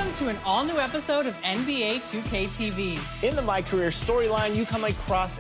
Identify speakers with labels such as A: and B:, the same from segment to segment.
A: Welcome to an all-new episode of NBA 2K TV.
B: In the My Career storyline, you come across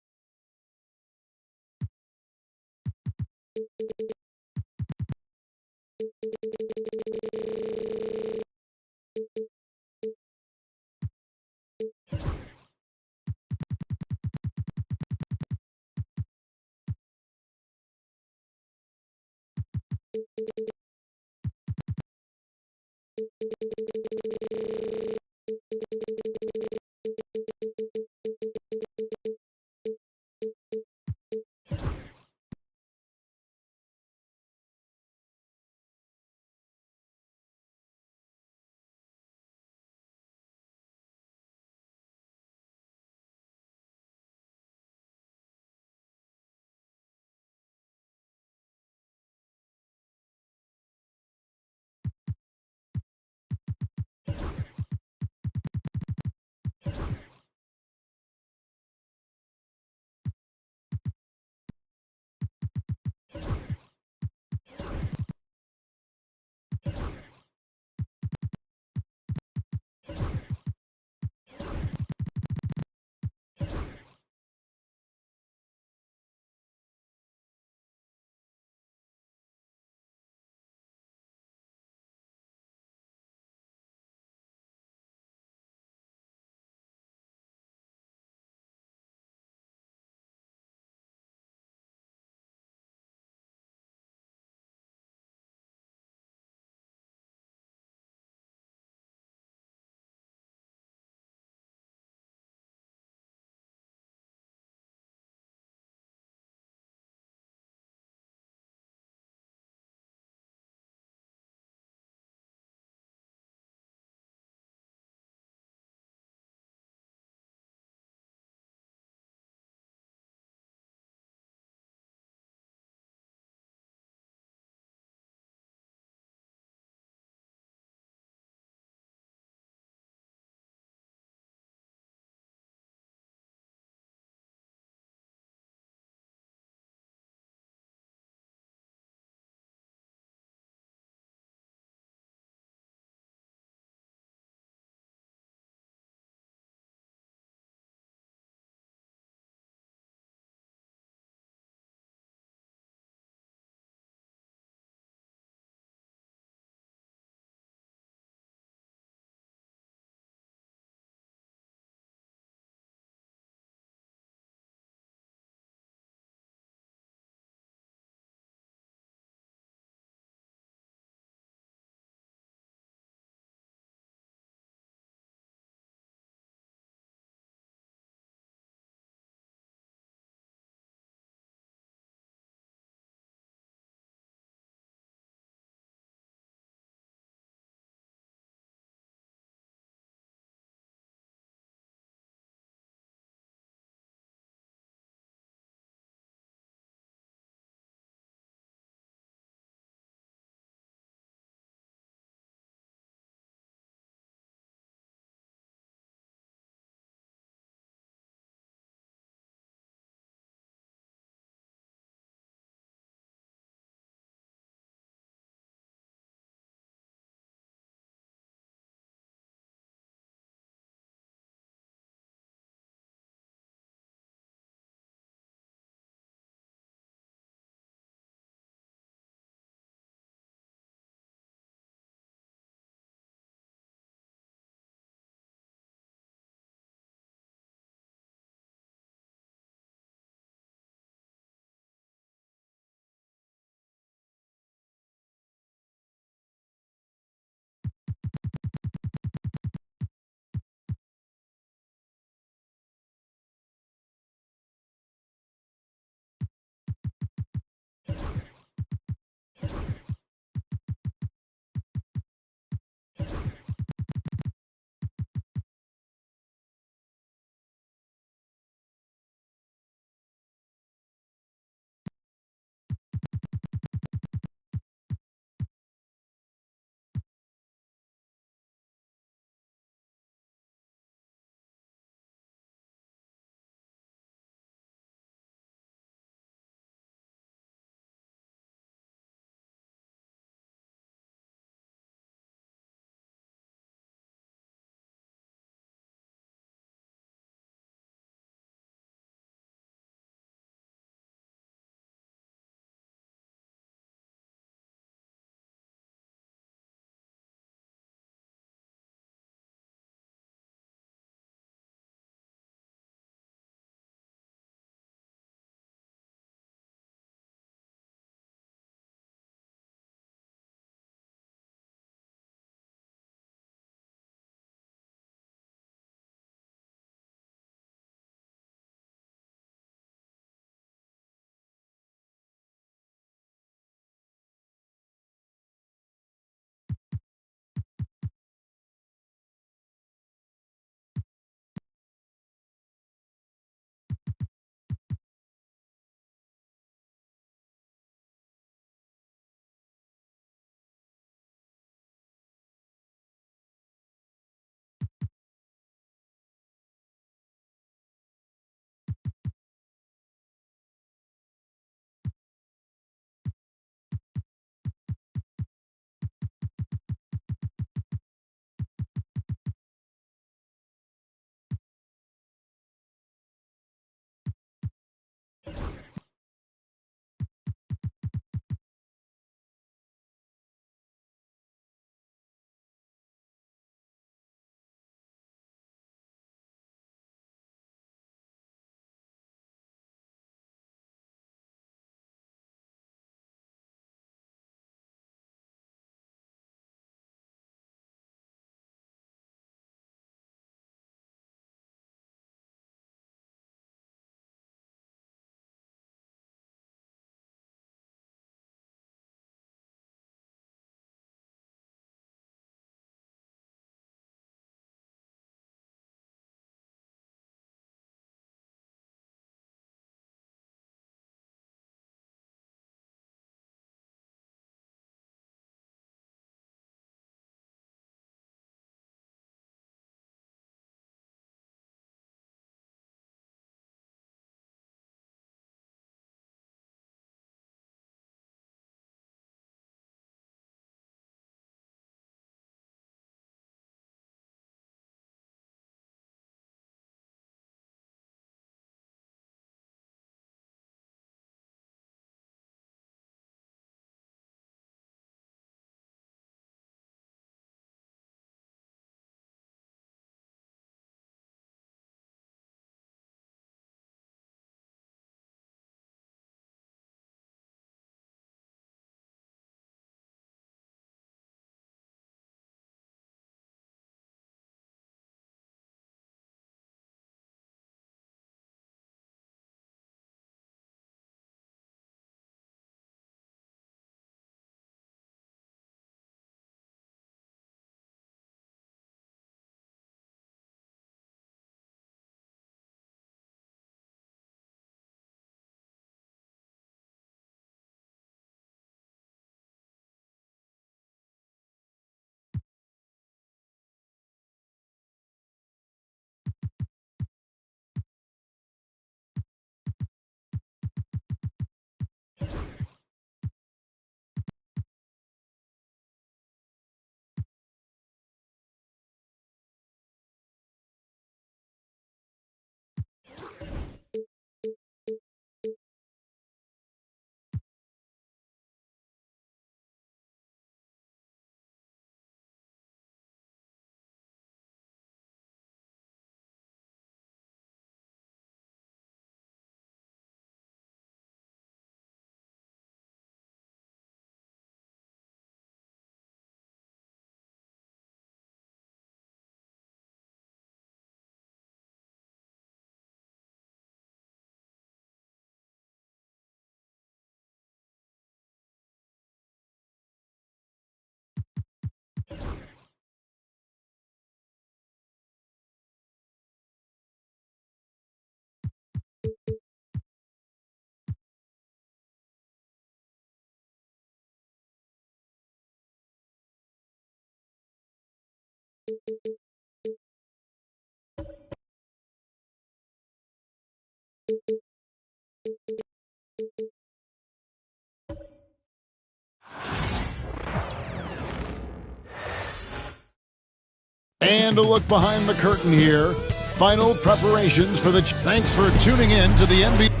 C: And a look behind the curtain here. Final preparations for the... Thanks for tuning in to the NBA.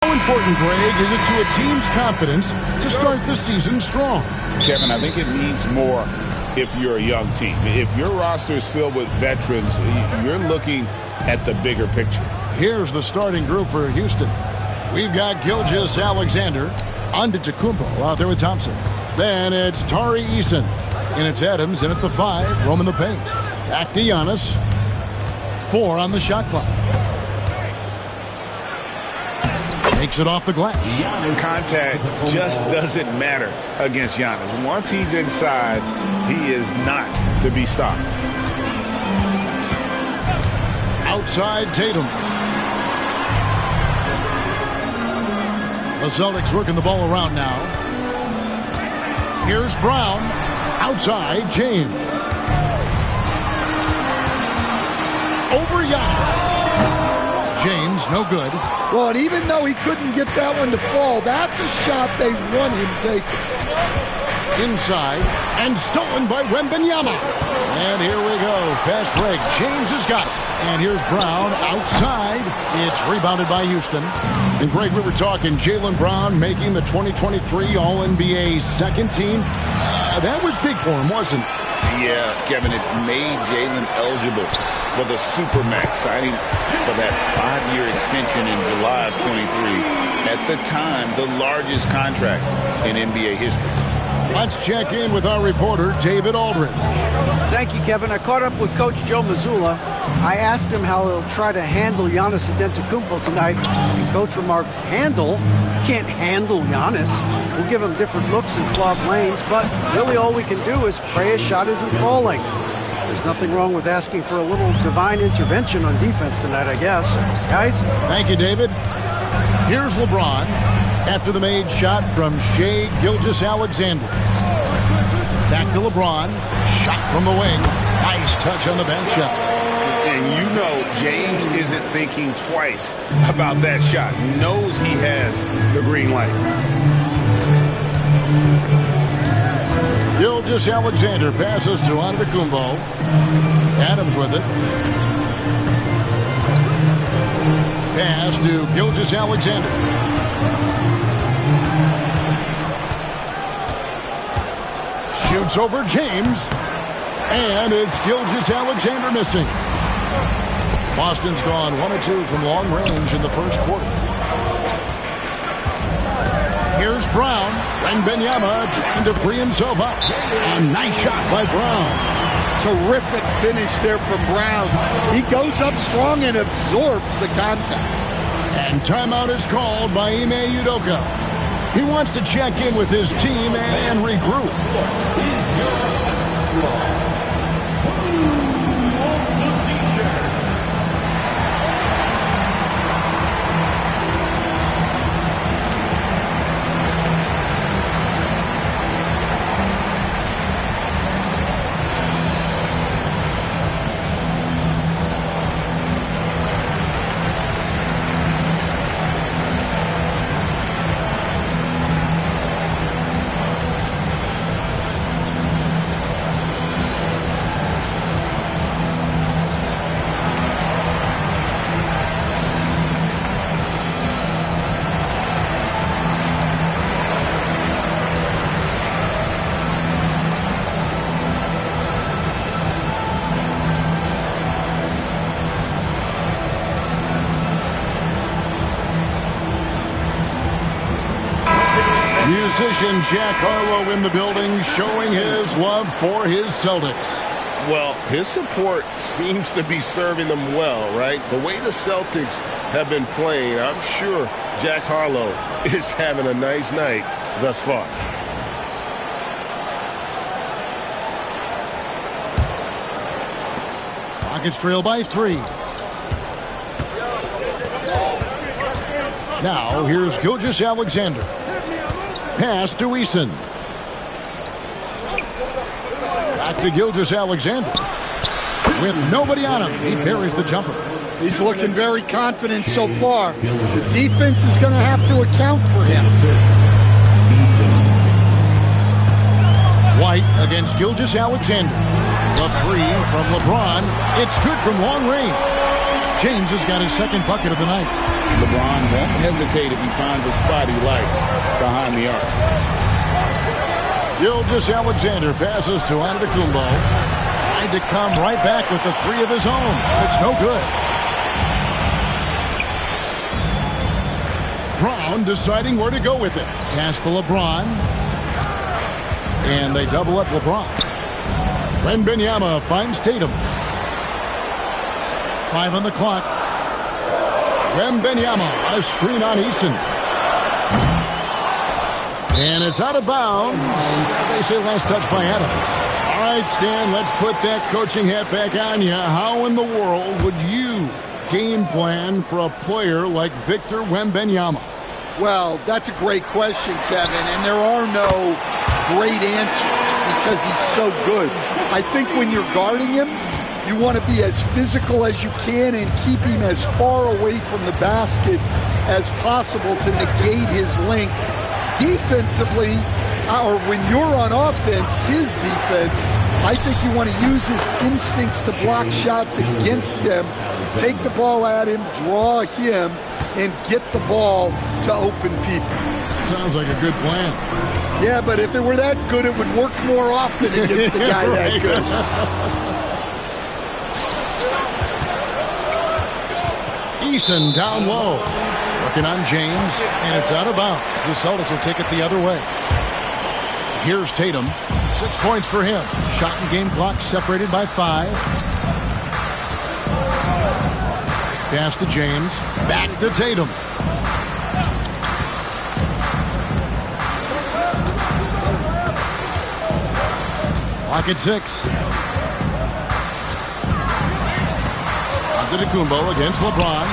C: How important, Greg, is it to a team's confidence to start the season strong?
D: Kevin, I think it means more if you're a young team. If your roster is filled with veterans, you're looking at the bigger picture.
C: Here's the starting group for Houston. We've got Gilgeous-Alexander, Antetokounmpo out there with Thompson. Then it's Tari Eason. And it's Adams in at the 5, roaming the paint. Back to Giannis. 4 on the shot clock. Takes it off the glass.
D: Contact just doesn't matter against Giannis. Once he's inside, he is not to be stopped.
C: Outside Tatum. The Celtics working the ball around now. Here's Brown. Outside James. Over Giannis. James, no good.
E: Well, and even though he couldn't get that one to fall, that's a shot they want him taking.
C: Inside, and stolen by Wembanyama. And here we go. Fast break. James has got it. And here's Brown outside. It's rebounded by Houston. And Greg, we were talking Jaylen Brown making the 2023 All-NBA second team. That was big for him, wasn't it?
D: Yeah, Kevin, it made Jaylen eligible for the Supermax, signing for that 5-year extension in July of 23. At the time, the largest contract in NBA history.
C: Let's check in with our reporter, David Aldridge.
F: Thank you, Kevin. I caught up with Coach Joe Mazzulla. I asked him how he'll try to handle Giannis Antetokounmpo tonight. And Coach remarked, handle? Can't handle Giannis. We'll give him different looks and clog lanes, but really all we can do is pray his shot isn't falling. There's nothing wrong with asking for a little divine intervention on defense tonight, I guess. Guys?
C: Thank you, David. Here's LeBron after the made shot from Shai Gilgeous-Alexander. Back to LeBron. Shot from the wing. Nice touch on the bank shot.
D: And you know James isn't thinking twice about that shot. Knows he has the green light.
C: Gilgeous-Alexander passes to Antetokounmpo. Adams with it. Pass to Gilgeous-Alexander. Shoots over James. And it's Gilgeous-Alexander missing. Boston's gone 1 of 2 from long range in the first quarter. Here's Brown. Wembanyama trying to free himself up. And nice shot by Brown.
E: Terrific finish there from Brown. He goes up strong and absorbs the contact.
C: And timeout is called by Ime Udoka. He wants to check in with his team and regroup. Musician Jack Harlow in the building, showing his love for his Celtics.
D: Well, his support seems to be serving them well, right? The way the Celtics have been playing, I'm sure Jack Harlow is having a nice night thus far.
C: Rockets trail by 3. Now, here's Gilgeous-Alexander. Pass to Eason. Back to Gilgeous-Alexander. With nobody on him, he buries the jumper.
E: He's looking very confident so far. The defense is going to have to account for him.
C: White against Gilgeous-Alexander. The 3 from LeBron. It's good from long range. James has got his second bucket of the night.
D: LeBron won't hesitate if he finds a spot he likes behind the arc.
C: Gilgeous-Alexander passes to Antetokounmpo. Tried to come right back with the 3 of his own. It's no good. Brown deciding where to go with it. Pass to LeBron. And they double up LeBron. Wembanyama finds Tatum. 5 on the clock. Wembanyama, a screen on Eason. And it's out of bounds. They say last touch by Adams. All right, Stan, let's put that coaching hat back on you. How in the world would you game plan for a player like Victor Wembanyama?
E: Well, that's a great question, Kevin, and there are no great answers because he's so good. I think when you're guarding him, you want to be as physical as you can and keep him as far away from the basket as possible to negate his length. Defensively, or when you're on offense, his defense, I think you want to use his instincts to block shots against him, take the ball at him, draw him, and get the ball to open people.
C: Sounds like a good plan.
E: Yeah, but if it were that good, it would work more often against a guy that good.
C: Eason down low. Working on James, and it's out of bounds. The Celtics will take it the other way. Here's Tatum. 6 points for him. Shot and game clock separated by 5. Pass to James. Back to Tatum. Clock at 6. Antetokounmpo against LeBron.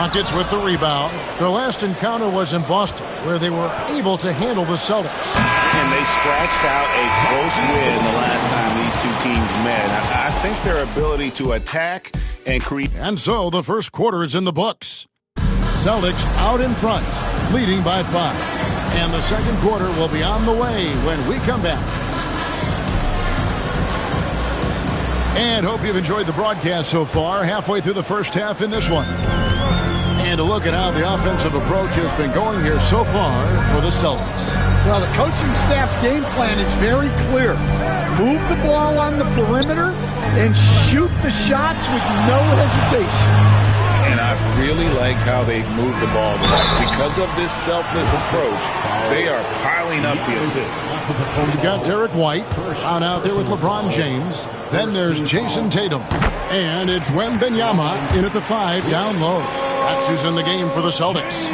C: Rockets with the rebound. Their last encounter was in Boston, where they were able to handle the Celtics.
D: And they scratched out a close win the last time these two teams met. I think their ability to attack and create.
C: And so the first quarter is in the books. Celtics out in front, leading by 5. And the second quarter will be on the way when we come back. And hope you've enjoyed the broadcast so far, halfway through the first half in this one. And a look at how the offensive approach has been going here so far for the Celtics.
E: Well, the coaching staff's game plan is very clear. Move the ball on the perimeter and shoot the shots with no hesitation.
D: And I really liked how they moved the ball tonight. Because of this selfless approach, they are piling up the assists.
C: You've got Derek White out there with LeBron James. Then there's Jason Tatum. And it's Wembanyama in at the 5 down low. That's who's in the game for the Celtics.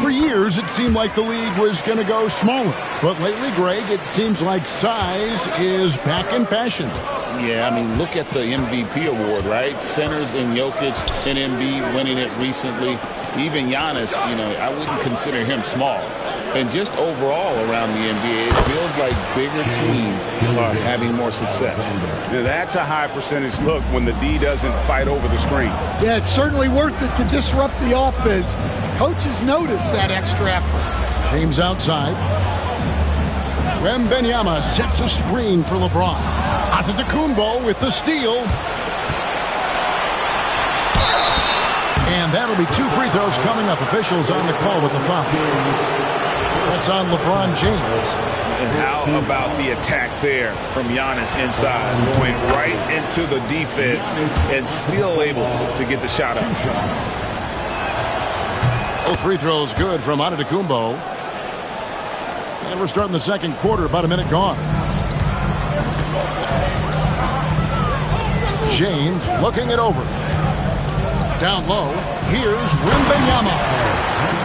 C: For years, it seemed like the league was going to go smaller. But lately, Greg, it seems like size is back in fashion.
D: Yeah, I mean, look at the MVP award, right? Centers in Jokic and Embiid winning it recently. Even Giannis, I wouldn't consider him small. And just overall around the NBA, it feels like bigger teams are having more success.
G: Now, that's a high percentage look when the D doesn't fight over the screen.
E: Yeah, it's certainly worth it to disrupt the offense. Coaches notice that extra effort.
C: James outside. Wembanyama sets a screen for LeBron. Antetokounmpo with the steal. And that'll be 2 free throws coming up. Officials on the call with the foul. That's on LeBron James.
D: And how about the attack there from Giannis inside, going right into the defense and still able to get the shot up.
C: Both free throws good from Antetokounmpo. And we're starting the second quarter, about a minute gone. James looking it over. Down low, here's Wembanyama.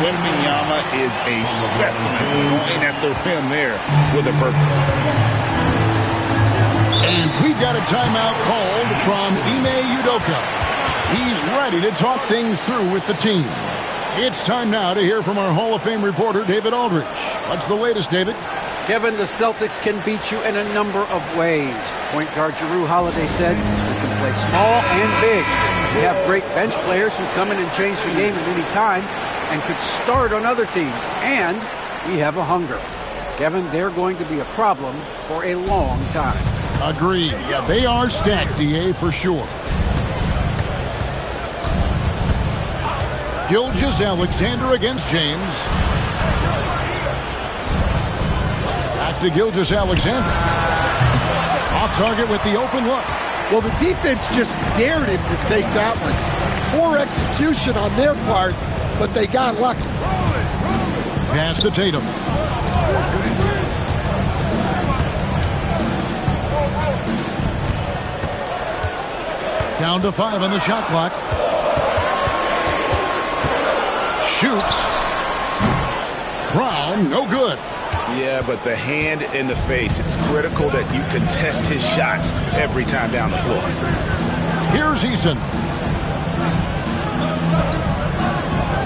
D: Wembanyama is a specimen going at the rim there with a purpose.
C: And we've got a timeout called from Ime Udoka. He's ready to talk things through with the team. It's time now to hear from our Hall of Fame reporter, David Aldridge. What's the latest, David?
F: Kevin, the Celtics can beat you in a number of ways. Point guard Jrue Holiday said, "You can play small and big. We have great bench players who come in and change the game at any time and could start on other teams. And we have a hunger." Kevin, they're going to be a problem for a long time.
C: Agreed. Yeah, they are stacked, DA, for sure. Gilgeous-Alexander against James. Back to Gilgeous-Alexander. Off target with the open look.
E: Well, the defense just dared him to take that one. Poor execution on their part, but they got lucky.
C: Pass to Tatum. Down to 5 on the shot clock. Shoots. Brown, no good.
D: Yeah, but the hand in the face, it's critical that you contest his shots every time down the floor.
C: Here's Eason.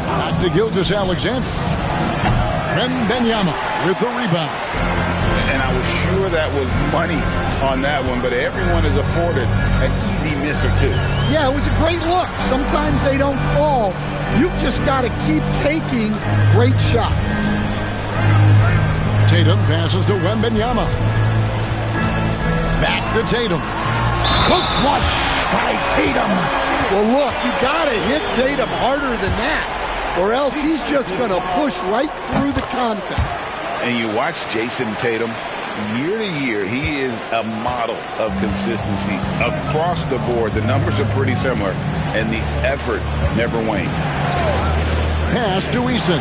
C: Back to Gilgeous-Alexander. Wembanyama with the rebound.
D: And I was sure that was money on that one, but everyone is afforded an easy miss or two.
E: Yeah, it was a great look. Sometimes they don't fall. You've just got to keep taking great shots.
C: Tatum passes to Wembanyama. Back to Tatum. Hook flush by Tatum.
E: Well, look, you got to hit Tatum harder than that, or else he's just going to push right through the contact.
D: And you watch Jason Tatum, year to year, he is a model of consistency across the board. The numbers are pretty similar, and the effort never wanes.
C: Pass to Eason.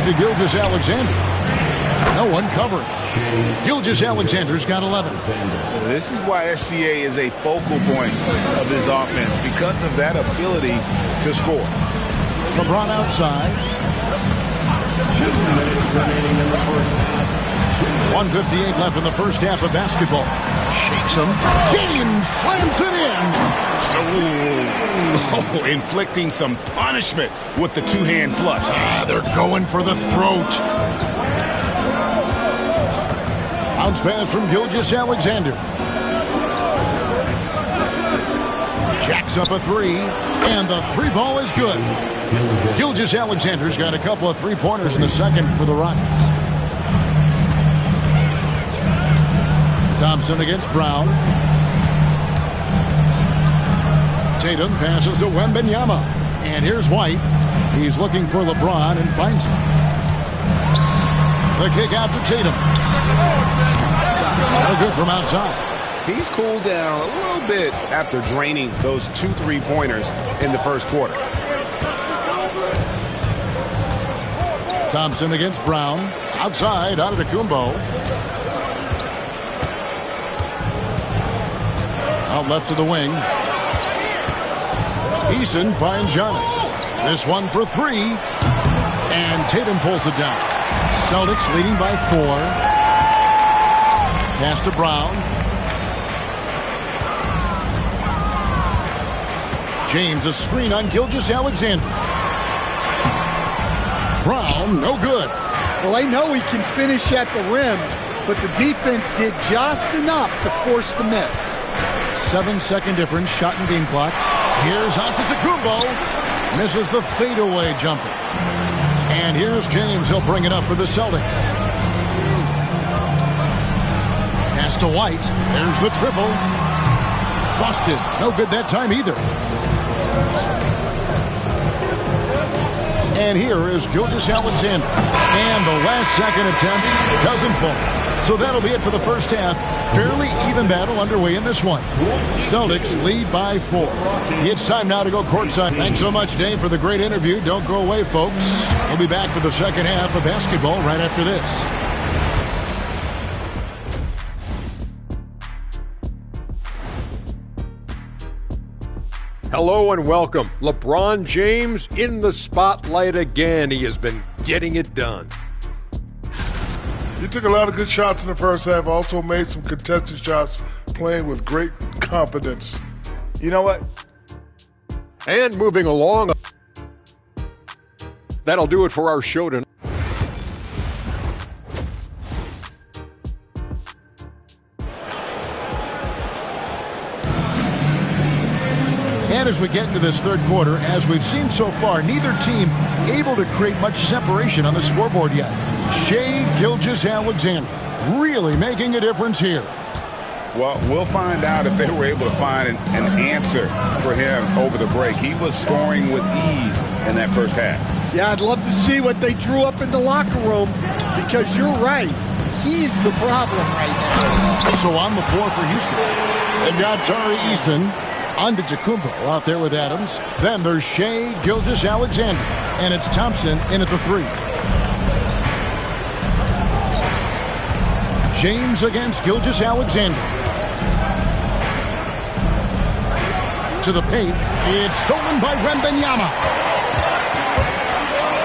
C: To Gilgeous-Alexander. No one covering. Gilgeous-Alexander's got 11.
D: This is why SGA is a focal point of his offense, because of that ability to score.
C: LeBron outside.
H: 2 minutes remaining in the first.
C: 1:58 left in the first half of basketball. Shakes him. James slams it in.
G: Oh, inflicting some punishment with the two-hand flush.
C: They're going for the throat. Bounce pass from Gilgeous-Alexander. Jacks up a three, and the three ball is good. Gilgeous-Alexander's got a couple of three-pointers in the second for the Rockets. Thompson against Brown. Tatum passes to Wembanyama. And here's White. He's looking for LeBron and finds him. The kick out to Tatum. No good from outside.
G: He's cooled down a little bit after draining those 2 3-pointers in the first quarter.
C: Thompson against Brown. Outside, Antetokounmpo. Out left to the wing. Eason finds Giannis. This one for three. And Tatum pulls it down. Celtics leading by 4. Pass to Brown. James, a screen on Gilgeous-Alexander. Brown, no good.
E: Well, they know he can finish at the rim, but the defense did just enough to force the miss.
C: 7-second difference, shot and game clock. Here's Antetokounmpo. Misses the fadeaway jumper. And here's James. He'll bring it up for the Celtics. Pass to White. There's the triple. Busted. No good that time either. And here is Gilgeous-Alexander. And the last second attempt doesn't fall. So that'll be it for the first half. Fairly even battle underway in this one. Celtics lead by 4. It's time now to go courtside. Thanks so much, Dave, for the great interview. Don't go away, folks. We'll be back for the second half of basketball right after this.
H: Hello and welcome. LeBron James in the spotlight again. He has been getting it done.
I: He took a lot of good shots in the first half, also made some contested shots, playing with great confidence.
B: You know what?
H: And moving along, that'll do it for our show tonight.
C: And as we get into this third quarter, as we've seen so far, neither team able to create much separation on the scoreboard yet. Shai Gilgeous-Alexander really making a difference here.
G: Well, we'll find out if they were able to find an answer for him over the break. He was scoring with ease in that first half.
E: Yeah, I'd love to see what they drew up in the locker room, because you're right. He's the problem right now.
C: So on the floor for Houston, they've got Tari Eason, Antetokounmpo out there with Adams. Then there's Shai Gilgeous-Alexander, and it's Thompson in at the 3. James against Gilgeous-Alexander. To the paint. It's stolen by Wembanyama.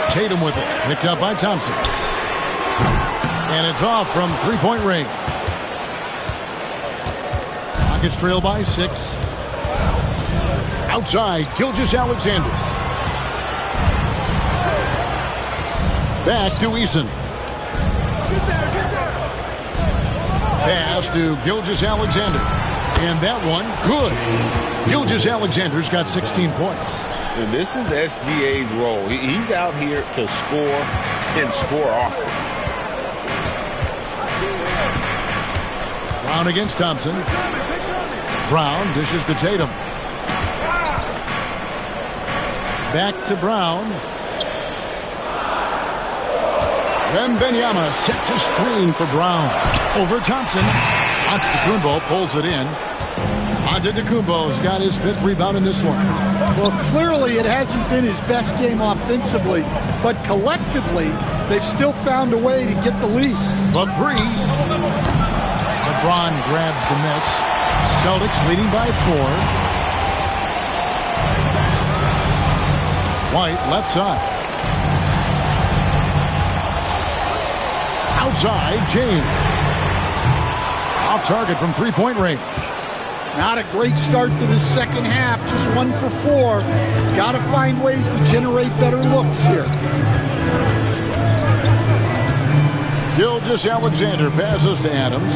C: Tatum with it. Picked up by Thompson. And it's off from three-point range. Rockets trail by 6. Outside, Gilgeous-Alexander. Back to Eason. Pass to Gilgeous-Alexander. And that one, good. Gilgeous-Alexander's got 16 points.
D: And this is SGA's role. He's out here to score and score often.
C: Brown against Thompson. Brown dishes to Tatum. Back to Brown. Wembanyama sets a screen for Brown. Over Thompson. Antetokounmpo pulls it in. Antetokounmpo's got his 5th rebound in this one.
E: Well, clearly it hasn't been his best game offensively, but collectively, they've still found a way to get the lead.
C: The 3. LeBron grabs the miss. Celtics leading by 4. White left side. Outside, James. Off target from three-point range.
E: Not a great start to the second half. Just 1 for 4. Got to find ways to generate better looks here.
C: Gilgeous-Alexander passes to Adams.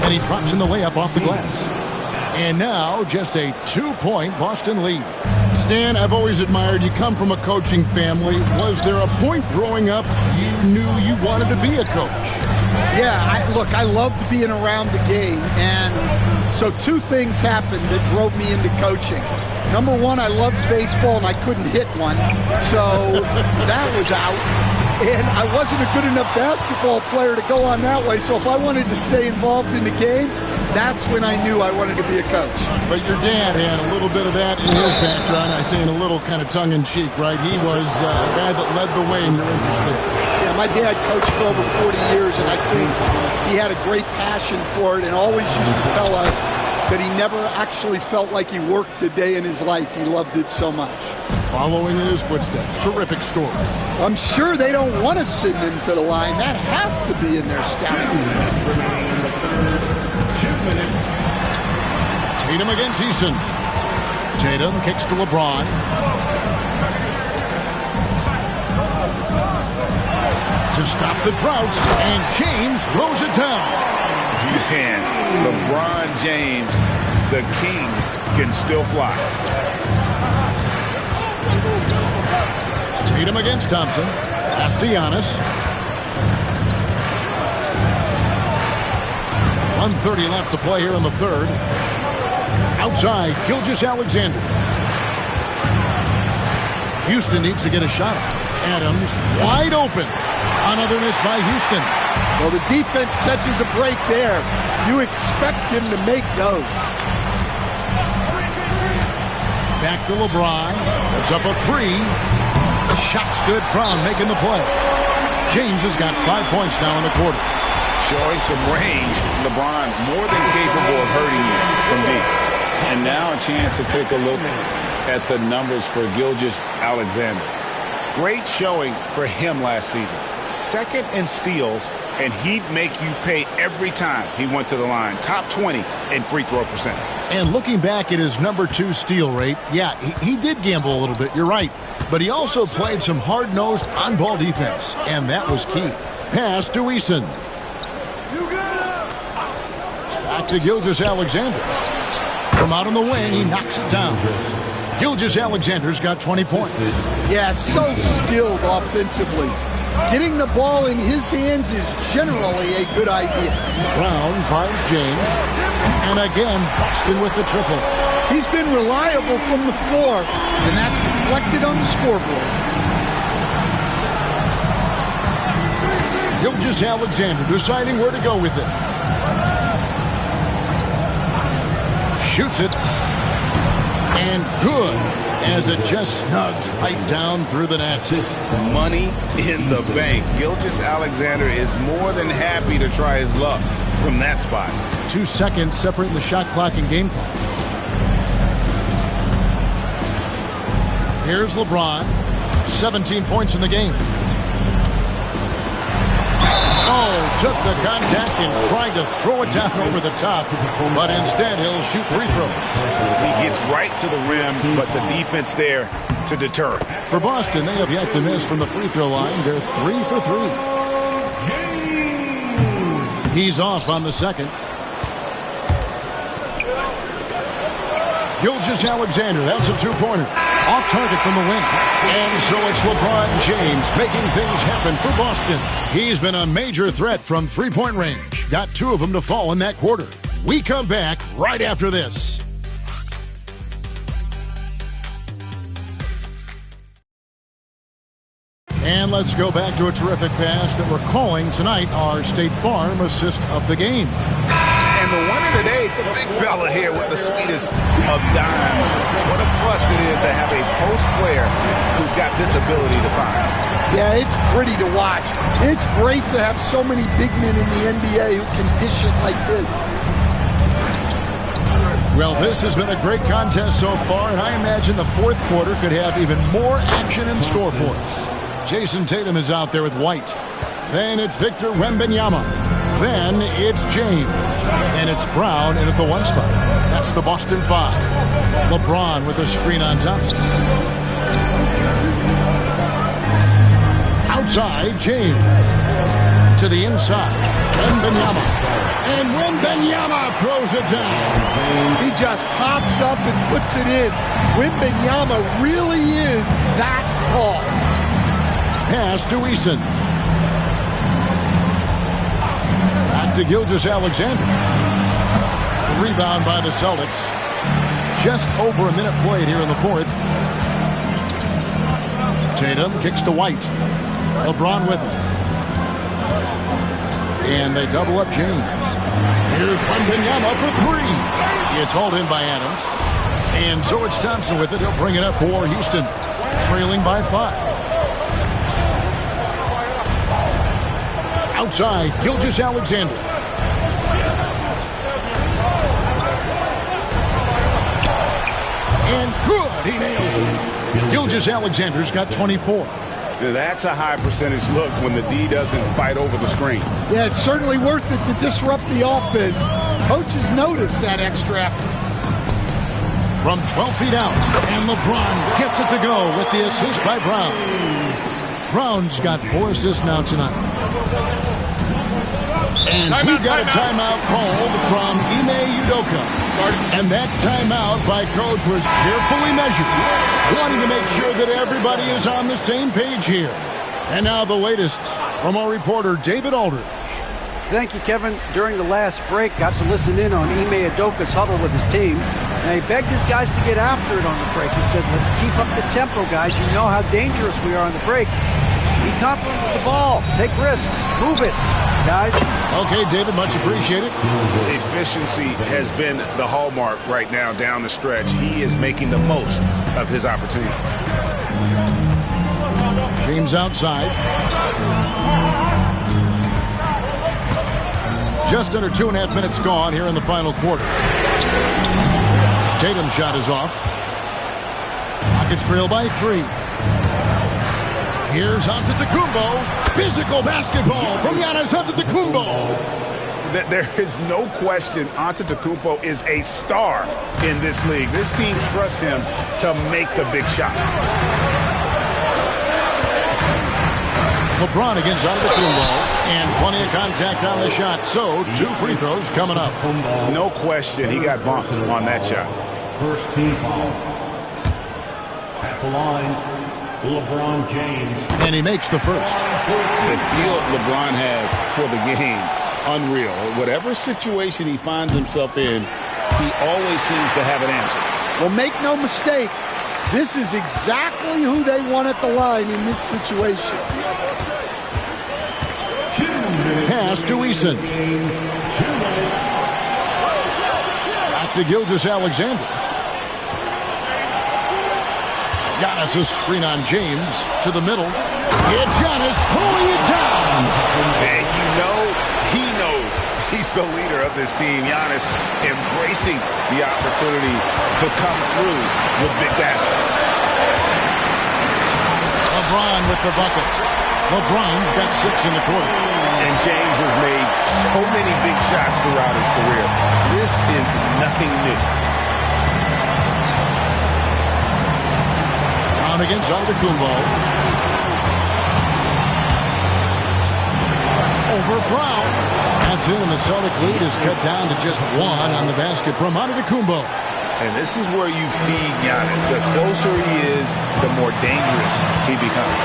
C: And he drops in the layup off the glass. And now just a 2-point Boston lead. Stan, I've always admired you. Come from a coaching family. Was there a point growing up you knew you wanted to be a coach?
E: Yeah, I loved being around the game. And so 2 things happened that drove me into coaching. Number 1, I loved baseball and I couldn't hit one. So that was out. And I wasn't a good enough basketball player to go on that way. So if I wanted to stay involved in the game, that's when I knew I wanted to be a coach.
C: But your dad had a little bit of that in his background. I say in a little kind of tongue-in-cheek, right? He was a guy that led the way in your interest there.
E: Yeah, my dad coached for over 40 years, and I think he had a great passion for it and always used to tell us that he never actually felt like he worked a day in his life. He loved it so much.
C: Following in his footsteps. Terrific story.
E: I'm sure they don't want to send him to the line. That has to be in their scouting.
C: Tatum against Easton. Tatum kicks to LeBron. To stop the drought, and James throws it down.
G: Man, LeBron James, the king, can still fly.
C: Tatum against Thompson. Pass to Giannis. 1:30 left to play here in the third. Outside, Gilgeous-Alexander. Houston needs to get a shot. Adams wide open. Another miss by Houston.
E: Well, the defense catches a break there. You expect him to make those.
C: Back to LeBron. It's up a 3. The shot's good. Brown making the play. James has got 5 points now in the quarter.
G: Showing some range. LeBron more than capable of hurting you from deep.
D: And now a chance to take a look at the numbers for Gilgeous-Alexander.
G: Great showing for him last season. Second in steals, and he'd make you pay every time he went to the line. Top 20 in free throw percentage.
C: And looking back at his number 2 steal rate, yeah, he did gamble a little bit, you're right. But he also played some hard-nosed on-ball defense, and that was key. Pass to Eason. Back to Gilgeous-Alexander. From out on the wing, he knocks it down. Gilgeous-Alexander's got 20 points.
E: Yeah, so skilled offensively. Getting the ball in his hands is generally a good idea.
C: Brown finds James. And again, Boston with the triple.
E: He's been reliable from the floor, and that's reflected on the scoreboard.
C: Gilgeous-Alexander deciding where to go with it. Shoots it. And good, as it just snugs right down through the net.
G: Money in the bank. Gilgeous-Alexander is more than happy to try his luck from that spot.
C: 2 seconds separating the shot clock and game clock. Here's LeBron. 17 points in the game. Oh, took the contact and tried to throw it down over the top, but instead he'll shoot free throws.
G: He gets right to the rim, but the defense there to deter.
C: For Boston, they have yet to miss from the free throw line. They're 3 for 3. He's off on the second. Gilgeous-Alexander, that's a 2-pointer. Off target from the wing. And so it's LeBron James making things happen for Boston. He's been a major threat from three-point range. Got 2 of them to fall in that quarter. We come back right after this. And let's go back to a terrific pass that we're calling tonight our State Farm assist of the game.
G: And the winner today, the big fella here with the sweetest of dimes. What a plus it is to have a post player who's got this ability to find.
E: Yeah, it's pretty to watch. It's great to have so many big men in the NBA who can dish it like this.
C: Well, this has been a great contest so far, and I imagine the fourth quarter could have even more action in store for us. Jason Tatum is out there with White. Then it's Victor Wembanyama. Then it's James. And it's Brown in at the 1 spot. That's the Boston 5. LeBron with a screen on Thompson. Outside, James. To the inside. Wembanyama. And Wembanyama throws it down.
E: He just pops up and puts it in. Wembanyama really is that tall.
C: Pass to Eason. Back to Gilgeous-Alexander. Rebound by the Celtics. Just over a minute played here in the 4th. Tatum kicks to White. LeBron with him. And they double up James. Here's Wembanyama for 3. It's hauled in by Adams. And George Thompson with it. He'll bring it up for Houston. Trailing by 5. Outside, Gilgeous-Alexander. And good, he nails it. Gilgeous-Alexander's got 24.
G: That's a high percentage look when the D doesn't fight over the screen.
E: Yeah, it's certainly worth it to disrupt the offense. Coaches notice that extra effort.
C: From 12 feet out, and LeBron gets it to go with the assist by Brown. Brown's got 4 assists now tonight. And we've got a timeout called from Ime Udoka. And that timeout by Coach was carefully measured, wanting to make sure that everybody is on the same page here. And now the latest from our reporter, David Aldridge.
F: Thank you, Kevin. During the last break, got to listen in on Ime Udoka's huddle with his team. And he begged his guys to get after it on the break. He said, let's keep up the tempo, guys. You know how dangerous we are on the break. Be confident with the ball. Take risks. Move it, guys.
C: Okay, David, much appreciated.
G: Efficiency has been the hallmark right now down the stretch. He is making the most of his opportunity.
C: James outside. Just under 2.5 minutes gone here in the final quarter. Tatum's shot is off. Rockets trail by 3. Here's Antetokounmpo. Physical basketball from Giannis Antetokounmpo.
G: There is no question Antetokounmpo is a star in this league. This team trusts him to make the big shot.
C: LeBron against Antetokounmpo. And plenty of contact on the shot. So, 2 free throws coming up.
G: No question he got bumped on that shot.
J: First team foul. At the line, LeBron James.
C: And he makes the first.
D: The feel LeBron has for the game, unreal. Whatever situation he finds himself in, he always seems to have an answer.
E: Well, make no mistake, this is exactly who they want at the line in this situation.
C: Pass to Eason. Back to Gilgeous-Alexander. Giannis' screen on James to the middle. It's Giannis pulling it down.
G: And you know he knows he's the leader of this team. Giannis embracing the opportunity to come through with big baskets.
C: LeBron with the bucket. LeBron's got 6 in the quarter.
G: And James has made so many big shots throughout his career. This is nothing new.
C: Brown against Antetokounmpo. Over Brown. That's it, and the Celtic lead is cut down to just 1 on the basket from Antetokounmpo.
G: And this is where you feed Giannis. The closer he is, the more dangerous he becomes.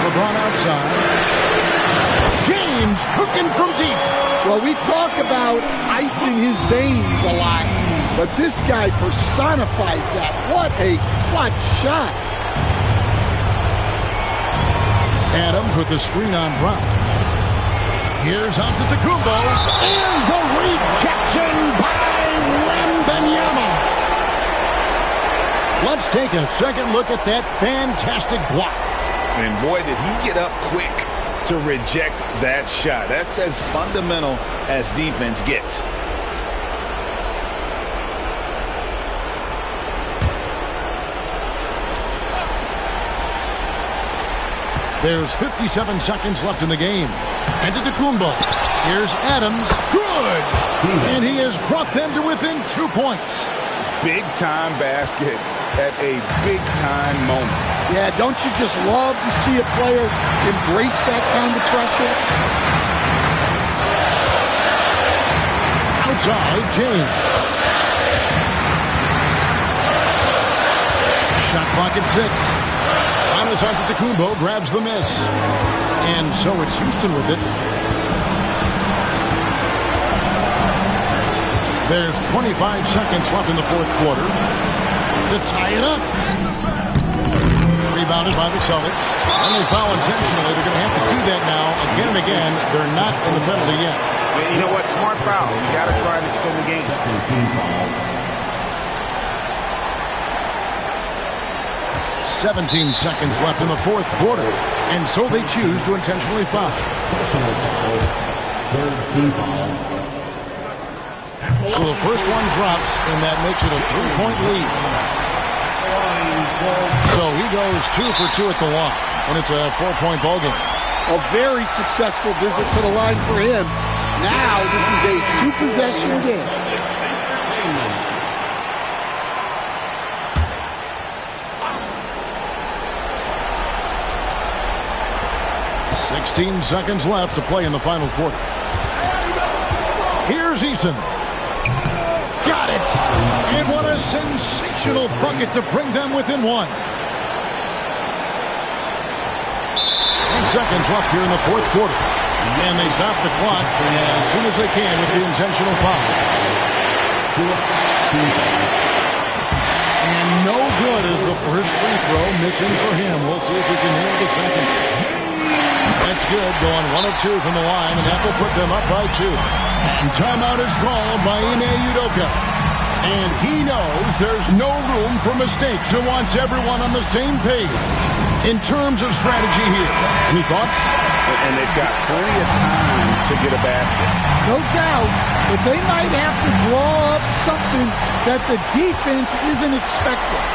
C: LeBron outside. James cooking from deep.
E: Well, we talk about icing his veins a lot, but this guy personifies that. What a clutch shot.
C: Adams with the screen on Brown. Here's Antetokounmpo. And the rejection by Wembanyama. Let's take a second look at that fantastic block.
G: And boy, did he get up quick to reject that shot. That's as fundamental as defense gets.
C: There's 57 seconds left in the game. Antetokounmpo. Here's Adams. Good! And he has brought them to within 2 points.
G: Big-time basket at a big-time moment.
E: Yeah, don't you just love to see a player embrace that kind of pressure?
C: Outside, James. Shot clock at 6. Giannis Antetokounmpo grabs the miss. And so it's Houston with it. There's 25 seconds left in the fourth quarter to tie it up. Rebounded by the Celtics. And they foul intentionally. They're going to have to do that now again and again. They're not in the penalty yet.
G: You know what? Smart foul. You got to try and extend the game.
C: 17 seconds left in the fourth quarter. And so they choose to intentionally foul.
J: Third team foul.
C: So the first one drops, and that makes it a 3-point lead. So he goes 2 for 2 at the line, and it's a 4-point ball game.
E: A very successful visit to the line for him. Now this is a 2-possession game.
C: "16 seconds left to play in the final quarter. Here's Eason. Got it! And what a sensational bucket to bring them within 1. 10 seconds left here in the fourth quarter. And they stop the clock as soon as they can with the intentional foul. And no good is the first free throw, missing for him. We'll see if he can nail the second. That's good, going 1 of 2 from the line, and that will put them up by 2. And timeout is called by Ime Udoka. And he knows there's no room for mistakes and wants everyone on the same page in terms of strategy here. Any thoughts?
G: And they've got plenty of time to get a basket.
E: No doubt, but they might have to draw up something that the defense isn't expecting.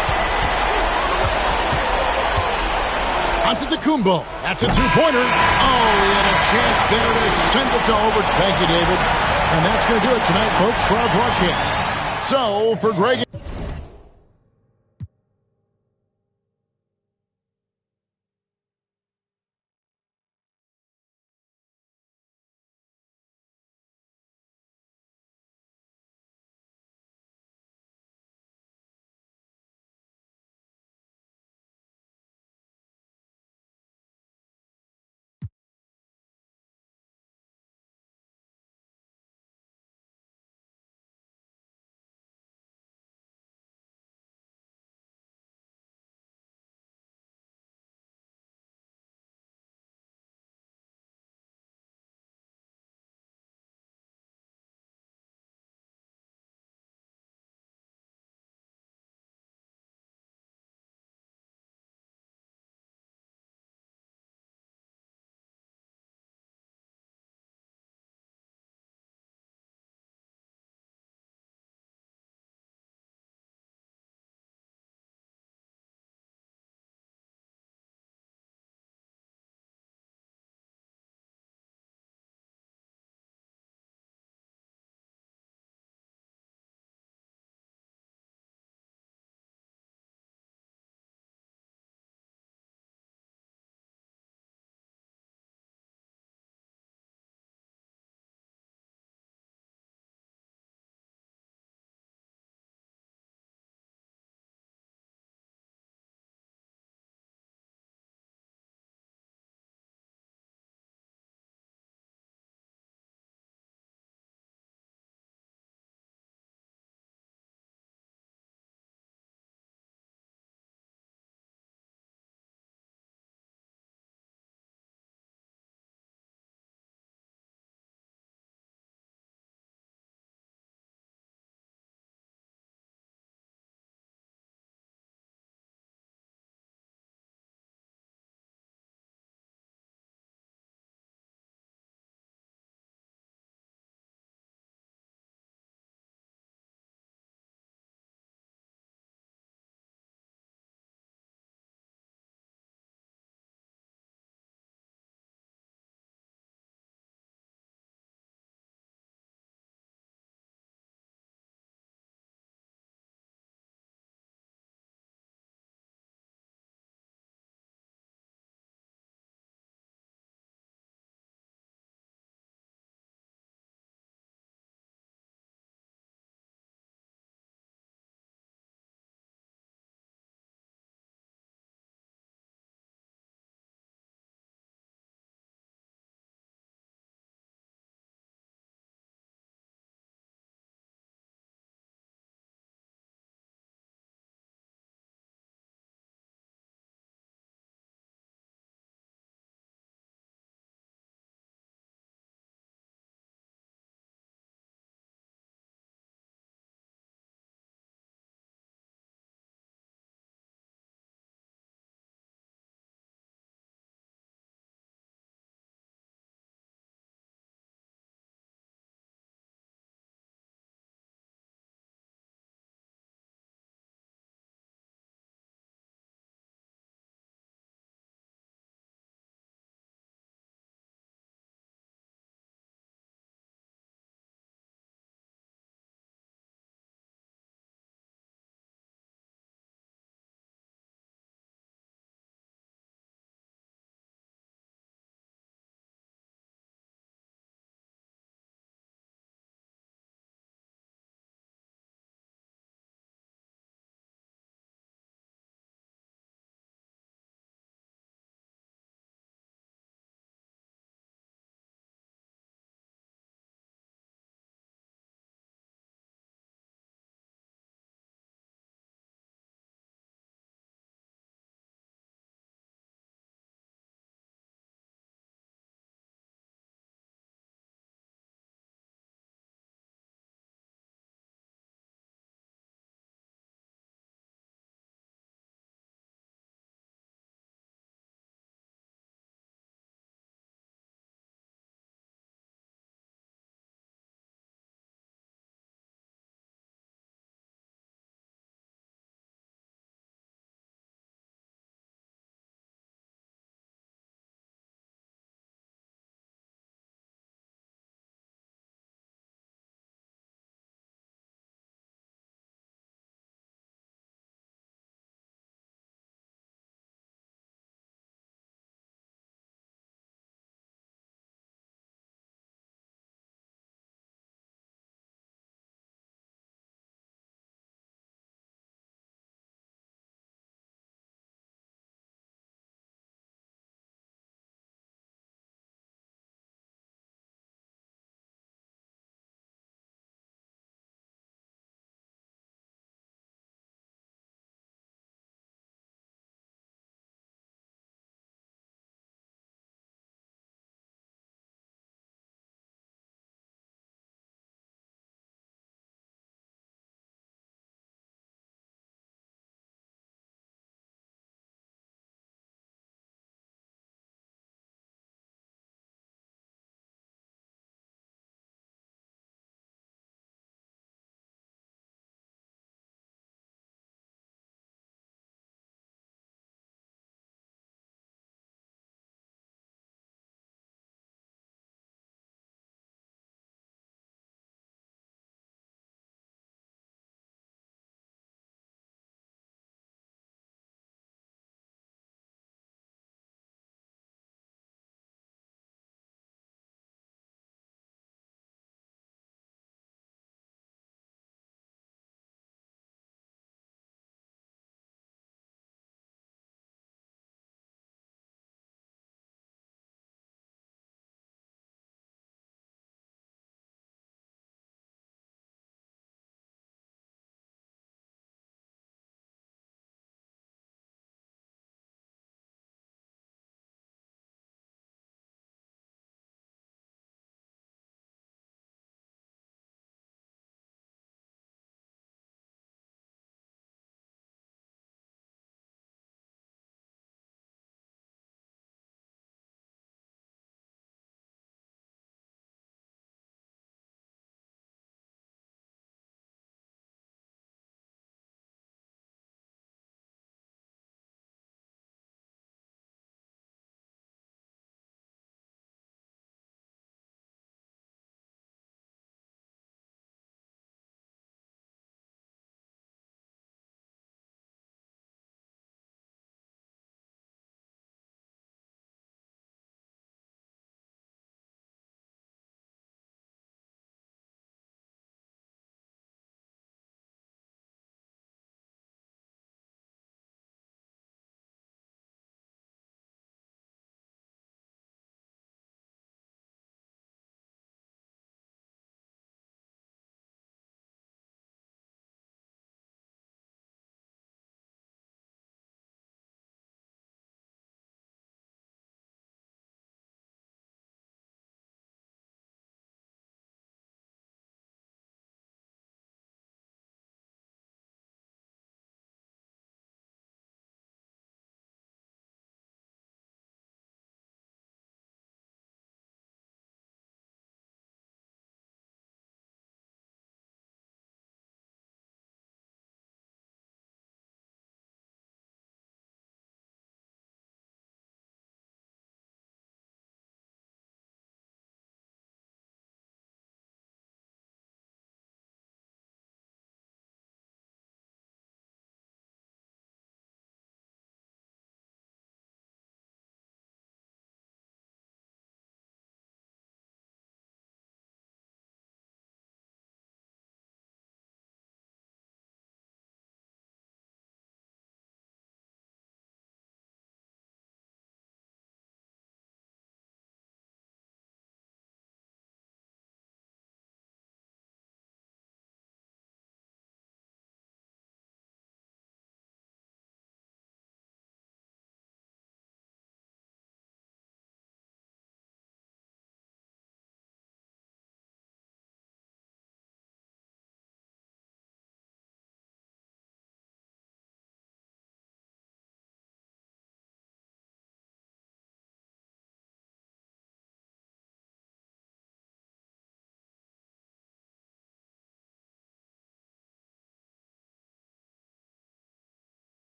C: Antetokounmpo. That's a 2-pointer. Oh, he had a chance there to send it to overtime. Thank you, David. And that's going to do it tonight, folks, for our broadcast. So, for Greg...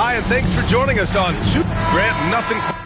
K: Hi, and thanks for joining us on Grant Nothing.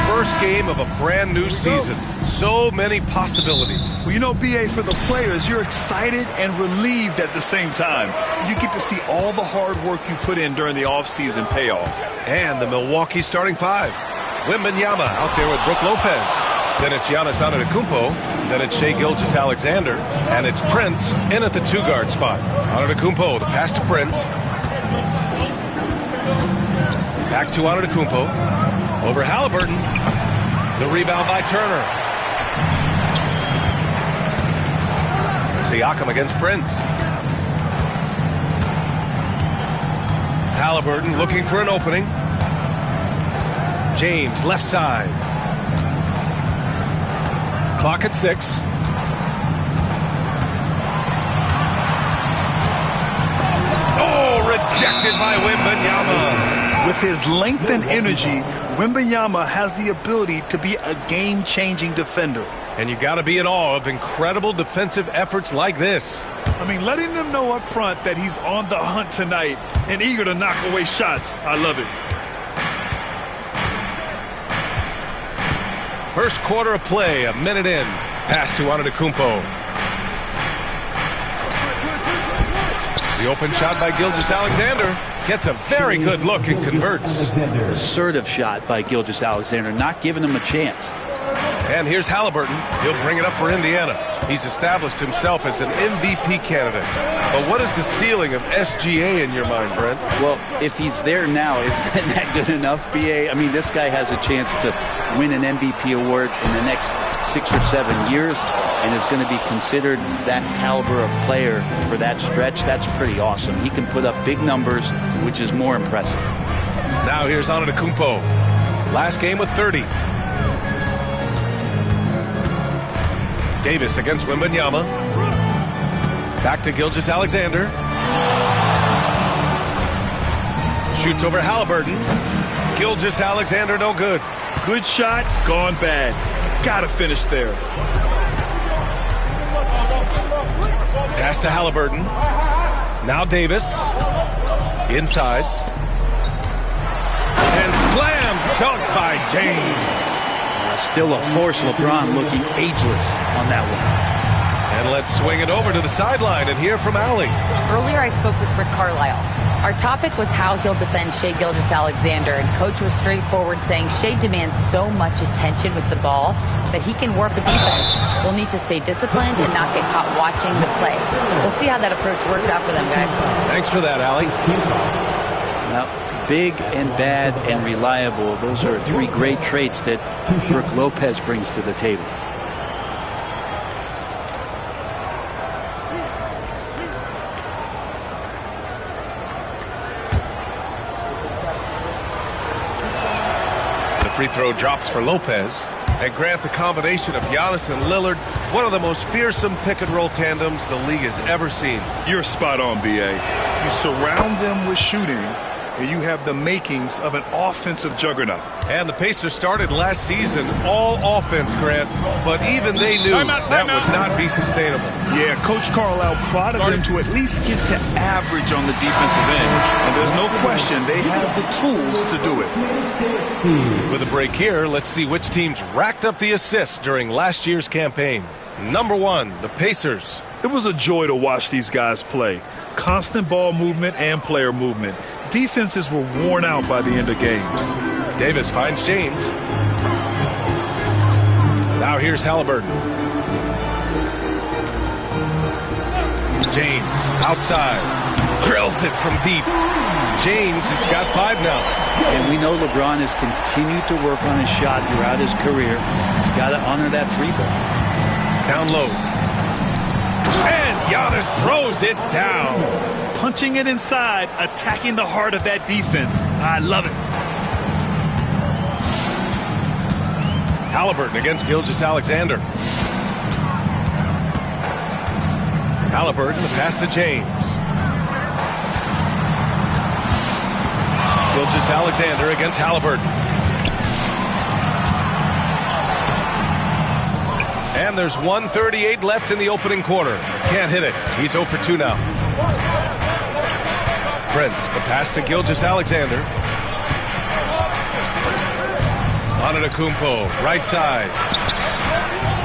K: First game of a brand new season. So many possibilities.
L: Well, you know, B.A., for the players, you're excited and relieved at the same time. You get to see all the hard work you put in during the offseason pay off.
K: And the Milwaukee starting five. Wembanyama out there with Brook Lopez. Then it's Giannis Antetokounmpo. Then it's Shai Gilgeous-Alexander. And it's Prince in at the two-guard spot. Antetokounmpo, the pass to Prince. Back to Antetokounmpo. Over Halliburton. The rebound by Turner. Siakam against Prince. Halliburton looking for an opening. James left side. Clock at 6. Oh, rejected by Wembanyama.
L: With his length and energy, Wembanyama has the ability to be a game-changing defender.
K: And you got to be in awe of incredible defensive efforts like this.
L: I mean, letting them know up front that he's on the hunt tonight and eager to knock away shots. I love it.
K: First quarter of play, a minute in. Pass to Antetokounmpo. The open shot by Gilgeous-Alexander. Gets a very good look and converts.
M: Assertive shot by Gilgeous-Alexander, not giving him a chance.
K: And here's Halliburton. He'll bring it up for Indiana. He's established himself as an MVP candidate. But what is the ceiling of SGA in your mind, Brent?
M: Well, if he's there now, is that good enough, BA? I mean, this guy has a chance to win an MVP award in the next 6 or 7 years and is going to be considered that caliber of player for that stretch. That's pretty awesome. He can put up big numbers, which is more impressive.
K: Now here's Antetokounmpo. Last game with 30. Davis against Wembanyama. Back to Gilgeous-Alexander. Shoots over Halliburton. Gilgeous-Alexander, no good.
L: Good shot, gone bad. Gotta finish there.
K: Pass to Halliburton. Now Davis. Inside. And slam dunk by James.
M: Still a force. LeBron looking ageless on that one.
K: And let's swing it over to the sideline and hear from Allie.
N: Earlier I spoke with Rick Carlisle. Our topic was how he'll defend Shai Gilgeous-Alexander, and Coach was straightforward, saying Shai demands so much attention with the ball that he can warp a defense. They'll need to stay disciplined and not get caught watching the play. We'll see how that approach works out for them, guys.
K: Thanks for that, Allie.
M: Now, big and bad and reliable, those are 3 great traits that Brook Lopez brings to the table.
K: Free throw drops for Lopez. And Grant, the combination of Giannis and Lillard, one of the most fearsome pick-and-roll tandems the league has ever seen.
L: You're spot on, B.A. You surround them with shooting, and you have the makings of an offensive juggernaut.
K: And the Pacers started last season all offense, Grant, but even they knew that would not be sustainable.
L: Yeah, Coach Carlisle prodded them to at least get to average on the defensive end, and there's no question they have the tools to do it.
K: With a break here, let's see which teams racked up the assists during last year's campaign. Number 1, the Pacers.
L: It was a joy to watch these guys play. Constant ball movement and player movement. Defenses were worn out by the end of games.
K: Davis finds James. Now here's Halliburton. James outside. Drills it from deep. James has got 5 now.
M: And we know LeBron has continued to work on his shot throughout his career. He's got to honor that 3-ball.
K: Down low. And Giannis throws it down.
L: Punching it inside, attacking the heart of that defense. I love it.
K: Halliburton against Gilgeous-Alexander. Halliburton, the pass to James. Gilgeous-Alexander against Halliburton. And there's 1:38 left in the opening quarter. Can't hit it. He's 0 for 2 now. Prince, the pass to Gilgeous-Alexander. Antetokounmpo, right side.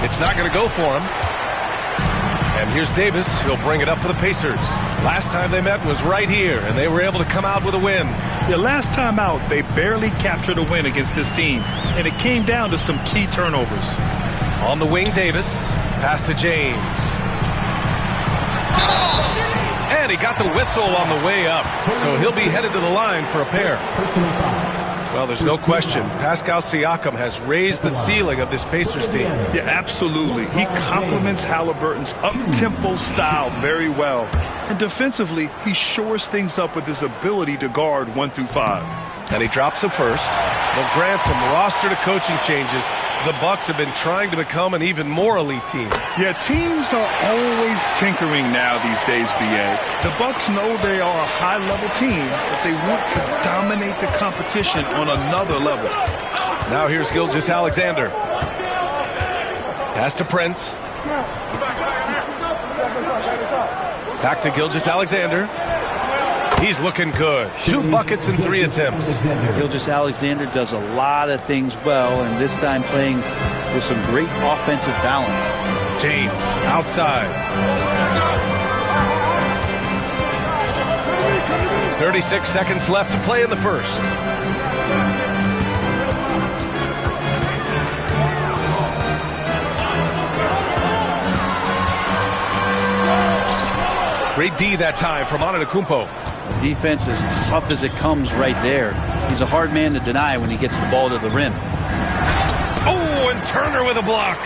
K: It's not going to go for him. And here's Davis. He'll bring it up for the Pacers. Last time they met was right here, and they were able to come out with a win.
L: Yeah, last time out, they barely captured a win against this team, and it came down to some key turnovers.
K: On the wing, Davis. Pass to James. And he got the whistle on the way up, so he'll be headed to the line for a pair. Well, there's no question. Pascal Siakam has raised the ceiling of this Pacers team.
L: Yeah, absolutely. He complements Halliburton's up-tempo style very well. And defensively, he shores things up with his ability to guard 1 through 5.
K: And he drops the first. Well, Grant, from roster to coaching changes, the Bucks have been trying to become an even more elite team.
L: Yeah, teams are always tinkering now these days, B.A. The Bucks know they are a high-level team, but they want to dominate the competition on another level.
K: Now here's Gilgeous-Alexander. Pass to Prince. Back to Gilgeous-Alexander. He's looking good. 2 buckets in 3 attempts.
M: Gilgeous-Alexander does a lot of things well, and this time playing with some great offensive balance.
K: James outside. 36 seconds left to play in the first. Great D that time from Antetokounmpo.
M: Defense as tough as it comes right there. He's a hard man to deny when he gets the ball to the rim.
K: Oh, and Turner with a block.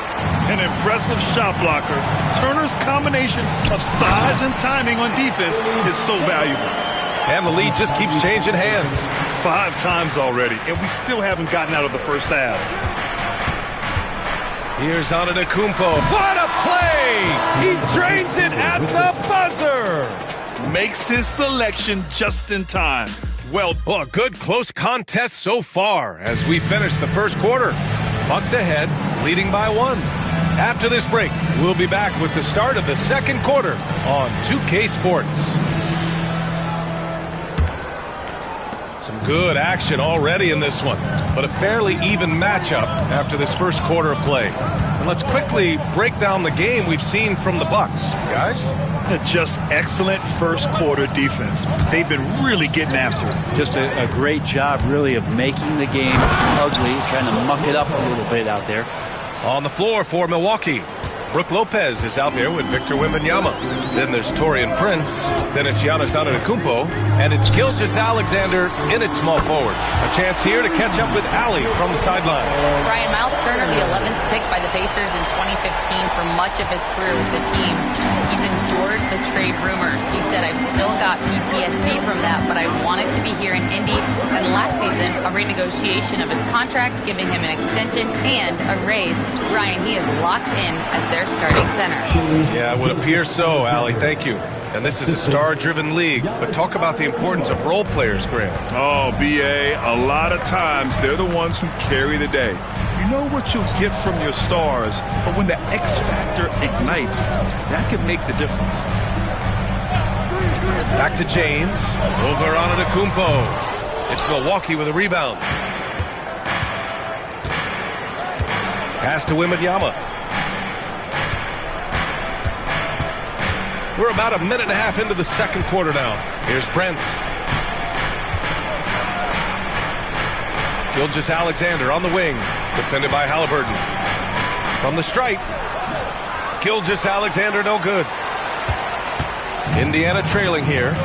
L: An impressive shot blocker. Turner's combination of size and timing on defense is so valuable.
K: And the lead just keeps changing hands.
L: 5 times already, and we still haven't gotten out of the first half.
K: Here's Antetokounmpo. What a play! He drains it at the buzzer!
L: Makes his selection just in time.
K: Well, a good close contest so far as we finish the first quarter. Bucks ahead, leading by 1. After this break, we'll be back with the start of the second quarter on 2K Sports. Some good action already in this one, but a fairly even matchup after this first quarter of play. And let's quickly break down the game we've seen from the Bucks, guys.
L: Just excellent first quarter defense. They've been really getting after it.
M: Just a great job, really, of making the game ugly, trying to muck it up a little bit out there.
K: On the floor for Milwaukee, Brook Lopez is out there with Victor Wembanyama. Then there's Taurean Prince. Then it's Giannis Antetokounmpo. And it's Gilgeous-Alexander in at small forward. A chance here to catch up with Allie from the sideline.
N: Brian, Miles Turner, the 11th pick by the Pacers in 2015 for much of his career with the team. He's endured the trade rumors. He said, I've still got PTSD from that, but I wanted to be here in Indy. And last season, a renegotiation of his contract, giving him an extension and a raise. Brian, he is locked in as their starting center.
K: Yeah, it would appear so, Allie. Thank you. And this is a star-driven league. But talk about the importance of role players, Grant.
L: Oh, B.A., a lot of times they're the ones who carry the day. You know what you'll get from your stars, but when the X factor ignites, that can make the difference.
K: Back to James. Over Antetokounmpo. It's Milwaukee with a rebound. Pass to Wembanyama. We're about a minute and a half into the second quarter now. Here's Prince. Gilgeous-Alexander on the wing. Defended by Halliburton. From the stripe. Gilgeous-Alexander no good. Indiana trailing here.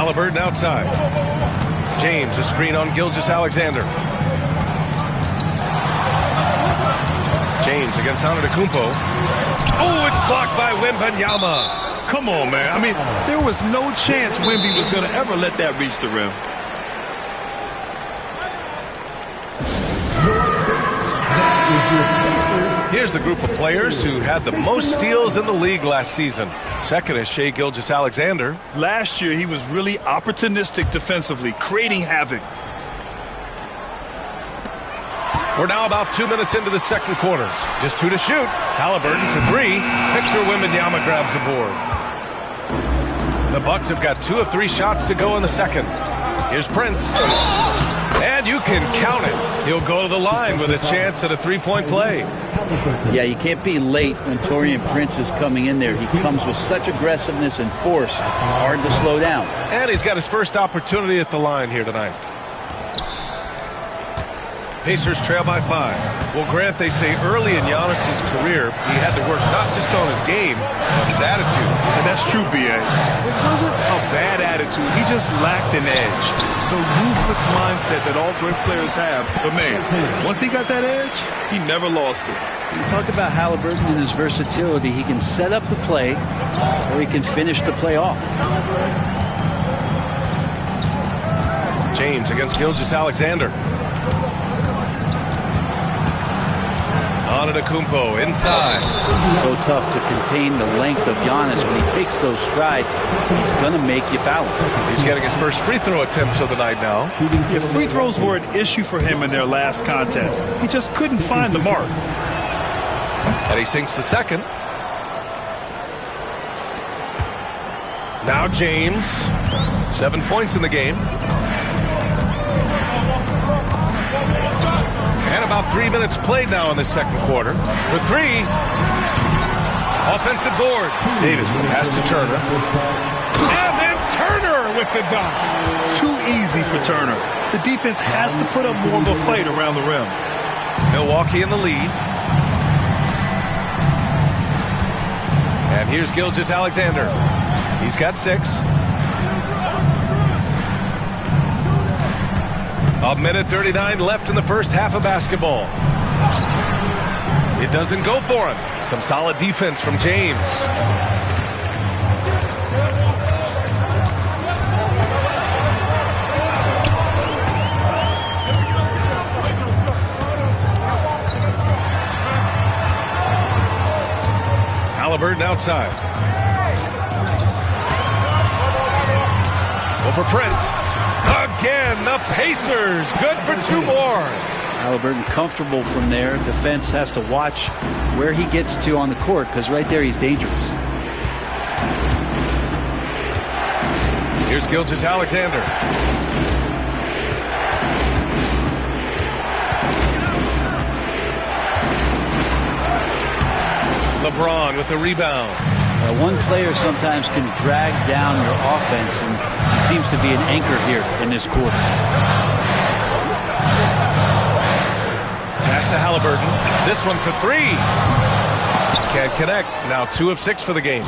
K: Halliburton outside. James, a screen on Gilgeous-Alexander. James against Antetokounmpo. Oh, it's blocked by Wembanyama.
L: Come on, man. I mean, there was no chance Wemby was going to ever let that reach the rim.
K: Here's the group of players who had the most steals in the league last season. Second is Shai Gilgeous-Alexander.
L: Last year, he was really opportunistic defensively, creating havoc.
K: We're now about 2 minutes into the second quarter. Just 2 to shoot. Halliburton for 3. Victor Wembanyama grabs the board. The Bucks have got 2 of 3 shots to go in the second. Here's Prince. And you can count it. He'll go to the line with a chance at a three-point play.
M: Yeah, you can't be late when Taurean Prince is coming in there. He comes with such aggressiveness and force. Hard to slow down.
K: And he's got his first opportunity at the line here tonight. Pacers trail by 5. Well, Grant, they say early in Giannis's career, he had to work not just on his game, but his attitude.
L: And that's true, B.A. It wasn't a bad attitude. He just lacked an edge. The ruthless mindset that all great players have. But, man, once he got that edge, he never lost it.
M: You talk about Halliburton and his versatility. He can set up the play, or he can finish the play off.
K: James against Gilgeous-Alexander. Antetokounmpo inside.
M: So tough to contain the length of Giannis. When he takes those strides, he's going to make you foul.
K: He's getting his first free throw attempts of the night now.
L: Yeah, free throws were an issue for him in their last contest. He just couldn't find the mark.
K: And he sinks the second. Now James. 7 points in the game. And about 3 minutes played now in the second quarter. For 3. Offensive board. Davis, the pass to Turner. And then Turner with the dunk.
L: Too easy for Turner. The defense has to put up more of a fight around the rim.
K: Milwaukee in the lead. And here's Gilgeous-Alexander. He's got 6. A minute 39 left in the first half of basketball. It doesn't go for him. Some solid defense from James. Halliburton outside. Over Prince. Again, the Pacers. Good for 2 more.
M: Halliburton comfortable from there. Defense has to watch where he gets to on the court, because right there he's dangerous.
K: Here's Gilgeous-Alexander. LeBron with the rebound.
M: One player sometimes can drag down your offense, and he seems to be an anchor here in this quarter.
K: Pass to Halliburton. This one for 3. Can't connect. Now 2 of 6 for the game.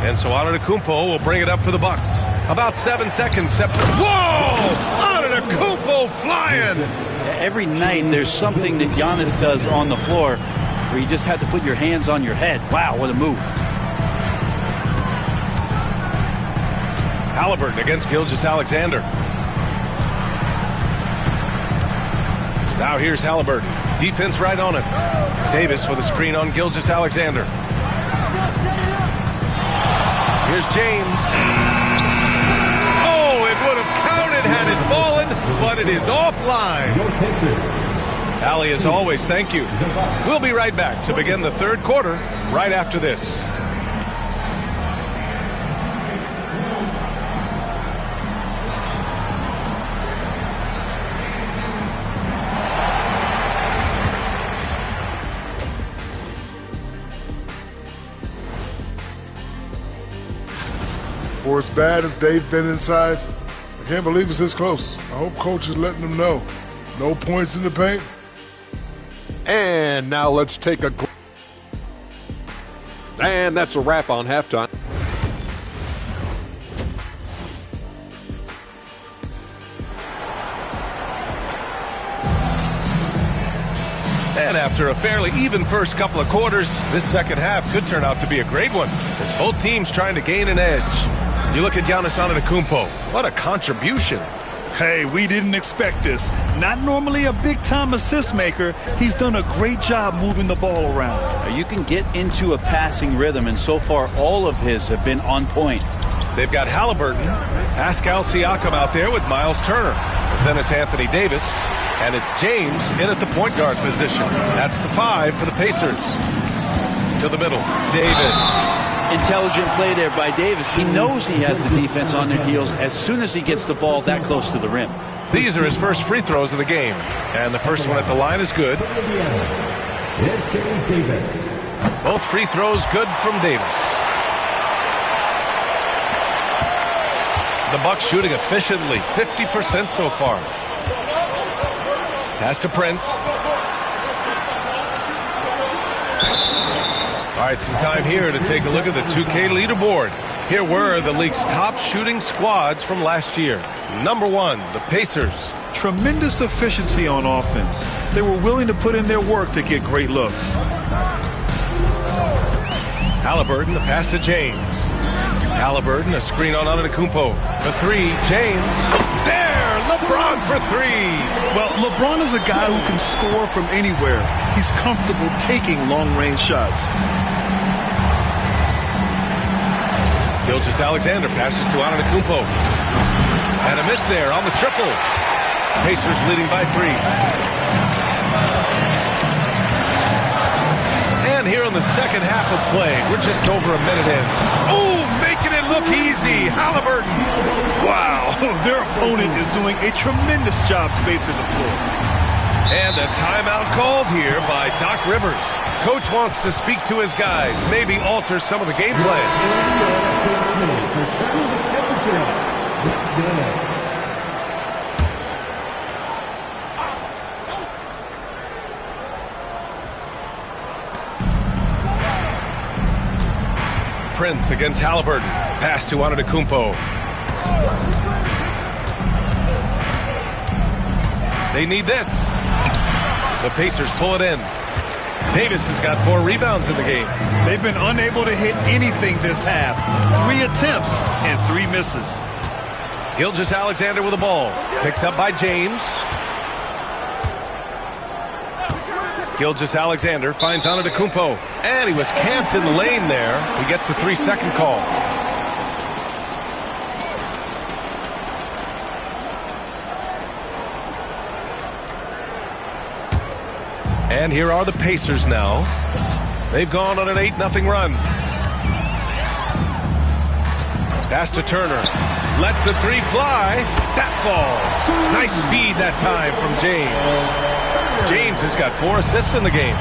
K: And so Antetokounmpo will bring it up for the Bucks. About 7 seconds. Whoa! Antetokounmpo flying!
M: Every night there's something that Giannis does on the floor where you just have to put your hands on your head. Wow, what a move.
K: Halliburton against Gilgeous-Alexander. Now here's Halliburton. Defense right on him. Davis with a screen on Gilgeous-Alexander. Here's James. Oh, it would have counted had it fallen, but it is offline. Allie, as always, thank you. We'll be right back to begin the third quarter right after this.
I: For as bad as they've been inside, I can't believe it's this close. I hope coach is letting them know. No points in the paint.
H: And now let's take a... And that's a wrap on halftime.
K: And after a fairly even first couple of quarters, this second half could turn out to be a great one, as both teams trying to gain an edge. You look at Giannis Antetokounmpo. What a contribution.
L: Hey, we didn't expect this. Not normally a big-time assist maker. He's done a great job moving the ball around.
M: Now, you can get into a passing rhythm, and so far all of his have been on point.
K: They've got Halliburton, Pascal Siakam out there with Miles Turner. But then it's Anthony Davis, and it's James in at the point guard position. That's the 5 for the Pacers. To the middle, Davis.
M: Intelligent play there by Davis. He knows he has the defense on their heels as soon as he gets the ball that close to the rim.
K: These are his first free throws of the game. And the first one at the line is good. Both free throws good from Davis. The Bucks shooting efficiently, 50% so far. Pass to Prince. All right, some time here to take a look at the 2K leaderboard. Here were the league's top shooting squads from last year. Number 1, the Pacers.
L: Tremendous efficiency on offense. They were willing to put in their work to get great looks.
K: Halliburton, the pass to James. Halliburton, a screen on Antetokounmpo. For 3, James. There, LeBron for 3.
L: Well, LeBron is a guy who can score from anywhere. He's comfortable taking long-range shots.
K: Gilgeous-Alexander passes to Antetokounmpo. And a miss there on the triple. Pacers leading by 3. And here in the second half of play, we're just over a minute in. Oh, making it look easy. Halliburton.
L: Wow, their opponent is doing a tremendous job spacing the floor.
K: And a timeout called here by Doc Rivers. Coach wants to speak to his guys, maybe alter some of the game plan. Prince against Halliburton. Pass to Antetokounmpo. They need this. The Pacers pull it in. Davis has got 4 rebounds in the game.
L: They've been unable to hit anything this half. 3 attempts and 3 misses.
K: Gilgeous-Alexander with the ball. Picked up by James. Gilgeous-Alexander finds Antetokounmpo. And he was camped in the lane there. He gets a 3-second call. And here are the Pacers now. They've gone on an 8-0 run. Pass to Turner. Lets the 3 fly. That falls. Nice feed that time from James. James has got 4 assists in the game.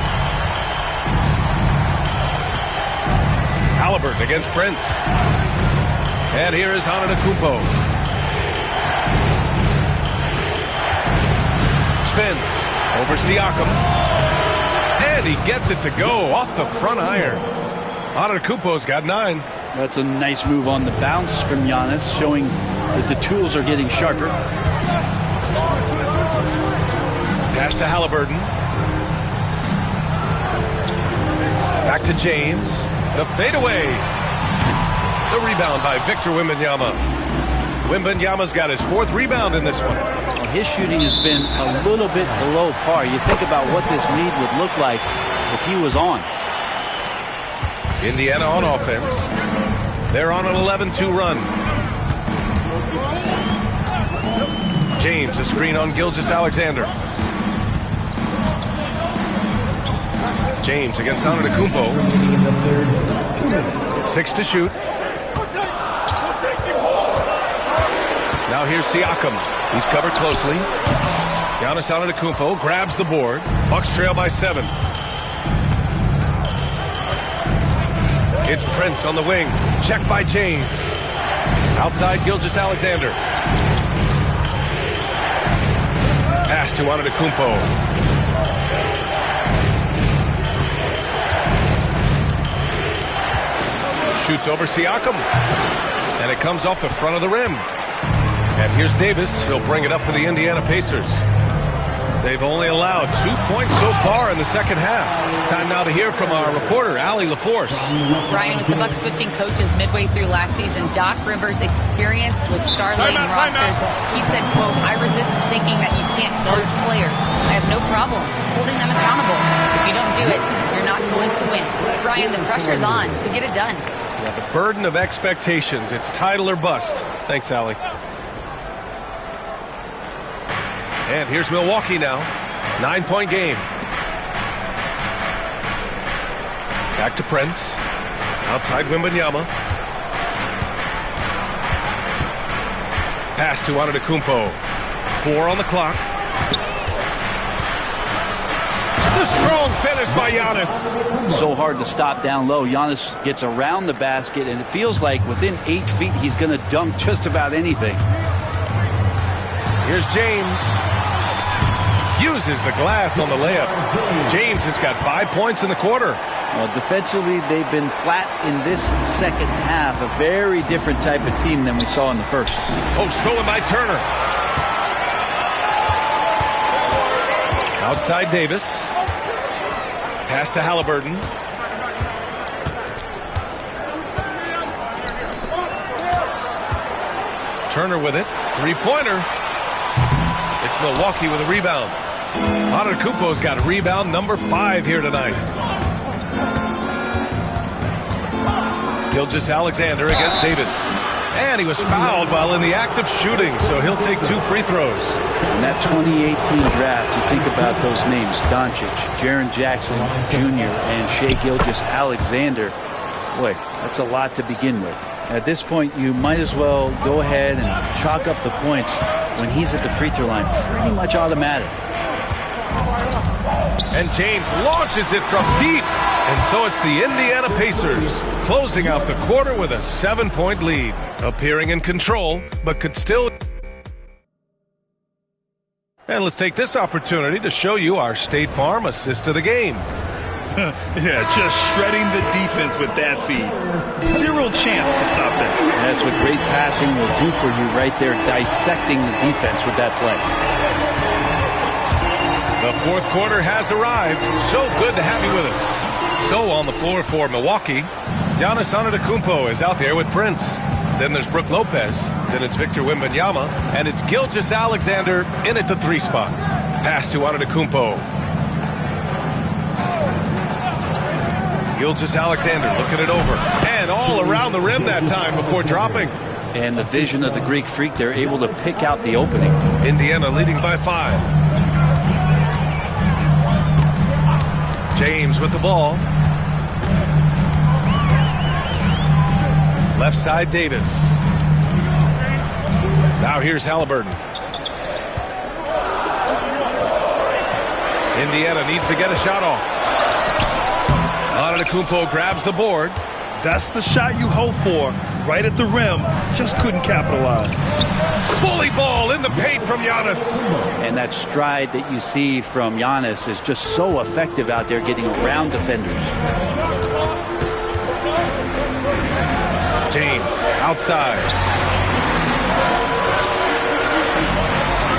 K: Halliburton against Prince. And here is Antetokounmpo. Spins over Siakam. And he gets it to go off the front iron. Antetokounmpo's got 9.
M: That's a nice move on the bounce from Giannis, showing that the tools are getting sharper.
K: Pass to Halliburton. Back to James. The fadeaway. The rebound by Victor Wembanyama. Wembanyama's got his 4th rebound in this one.
M: Well, his shooting has been a little bit below par. You think about what this lead would look like if he was on.
K: Indiana on offense. They're on an 11-2 run. James, a screen on Gilgeous-Alexander. James against Antetokounmpo. 6 to shoot. Now here's Siakam. He's covered closely. Giannis Antetokounmpo grabs the board. Bucks trail by 7. It's Prince on the wing. Checked by James. Outside Gilgeous-Alexander. Pass to Antetokounmpo. Shoots over Siakam. And it comes off the front of the rim. And here's Davis. He'll bring it up for the Indiana Pacers. They've only allowed 2 points so far in the second half. Time now to hear from our reporter, Allie LaForce.
N: Ryan, with the Bucs switching coaches midway through last season, Doc Rivers experienced with star-laden rosters. He said, quote, "I resist thinking that you can't coach players. I have no problem holding them accountable. If you don't do it, you're not going to win." Ryan, the pressure's on to get it done.
K: Yeah, the burden of expectations. It's title or bust. Thanks, Allie. And here's Milwaukee now. 9-point game. Back to Prince. Outside Wembanyama. Pass to Antetokounmpo. 4 on the clock. The strong finish by Giannis.
M: So hard to stop down low. Giannis gets around the basket, and it feels like within 8 feet he's going to dunk just about anything.
K: Here's James. Uses the glass on the layup. James has got 5 points in the quarter.
M: Well, defensively, they've been flat in this second half. A very different type of team than we saw in the first.
K: Oh, stolen by Turner. Outside Davis. Pass to Halliburton. Turner with it. Three-pointer. It's Milwaukee with a rebound. Antetokounmpo's got rebound number 5 here tonight. Gilgeous-Alexander against Davis. And he was fouled while in the act of shooting, so he'll take 2 free throws.
M: In that 2018 draft, you think about those names, Doncic, Jaren Jackson Jr., and Shai Gilgeous-Alexander. Boy, that's a lot to begin with. At this point, you might as well go ahead and chalk up the points when he's at the free throw line. Pretty much automatic.
K: And James launches it from deep. And so it's the Indiana Pacers closing out the quarter with a 7-point lead. Appearing in control, but could still... And let's take this opportunity to show you our State Farm assist of the game.
L: Yeah, just shredding the defense with that feed. Zero chance to stop that.
M: That's what great passing will do for you right there, dissecting the defense with that play.
K: The fourth quarter has arrived. So good to have you with us. So on the floor for Milwaukee, Giannis Antetokounmpo is out there with Prince. Then there's Brook Lopez. Then it's Victor Wembanyama. And it's Gilgeous-Alexander in at the 3 spot. Pass to Antetokounmpo. Gilgeous-Alexander looking it over. And all around the rim that time before dropping.
M: And the vision of the Greek Freak, they're able to pick out the opening.
K: Indiana leading by 5. James with the ball. Left side, Davis. Now here's Halliburton. Indiana needs to get a shot off. Antetokounmpo grabs the board.
L: That's the shot you hope for. Right at the rim. Just couldn't capitalize.
K: Bully ball in the paint from Giannis.
M: And that stride that you see from Giannis is just so effective out there getting around defenders.
K: James outside.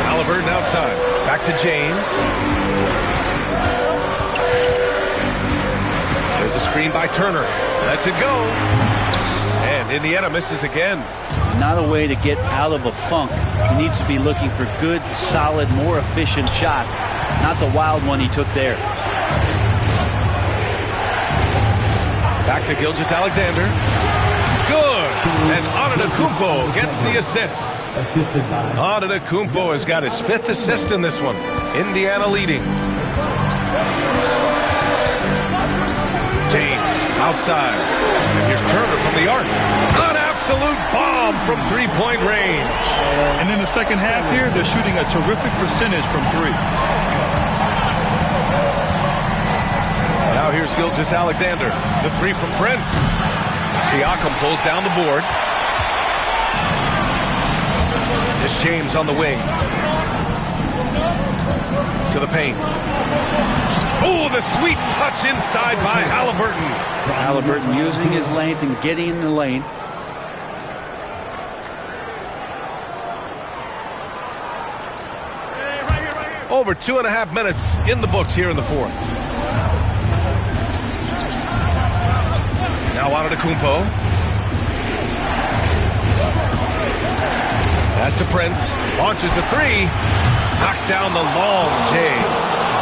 K: Halliburton outside. Back to James. There's a screen by Turner. Lets it go. And Indiana misses again.
M: Not a way to get out of a funk. He needs to be looking for good, solid, more efficient shots. Not the wild one he took there.
K: Back to Gilgeous-Alexander. Good. And Antetokounmpo gets the assist. Antetokounmpo has got his 5th assist in this one. Indiana leading. James outside. And here's Turner from the arc. An absolute bomb from 3-point range.
L: And in the second half here, they're shooting a terrific percentage from 3.
K: Now here's Gilgeous-Alexander. The 3 from Prince. Siakam pulls down the board. It's James on the wing. To the paint. Oh, the sweet touch inside by Halliburton.
M: Halliburton using his length and getting in the lane.
K: Over 2.5 minutes in the books here in the fourth. Now Antetokounmpo. Pass to Prince. Launches the three. Knocks down the long James.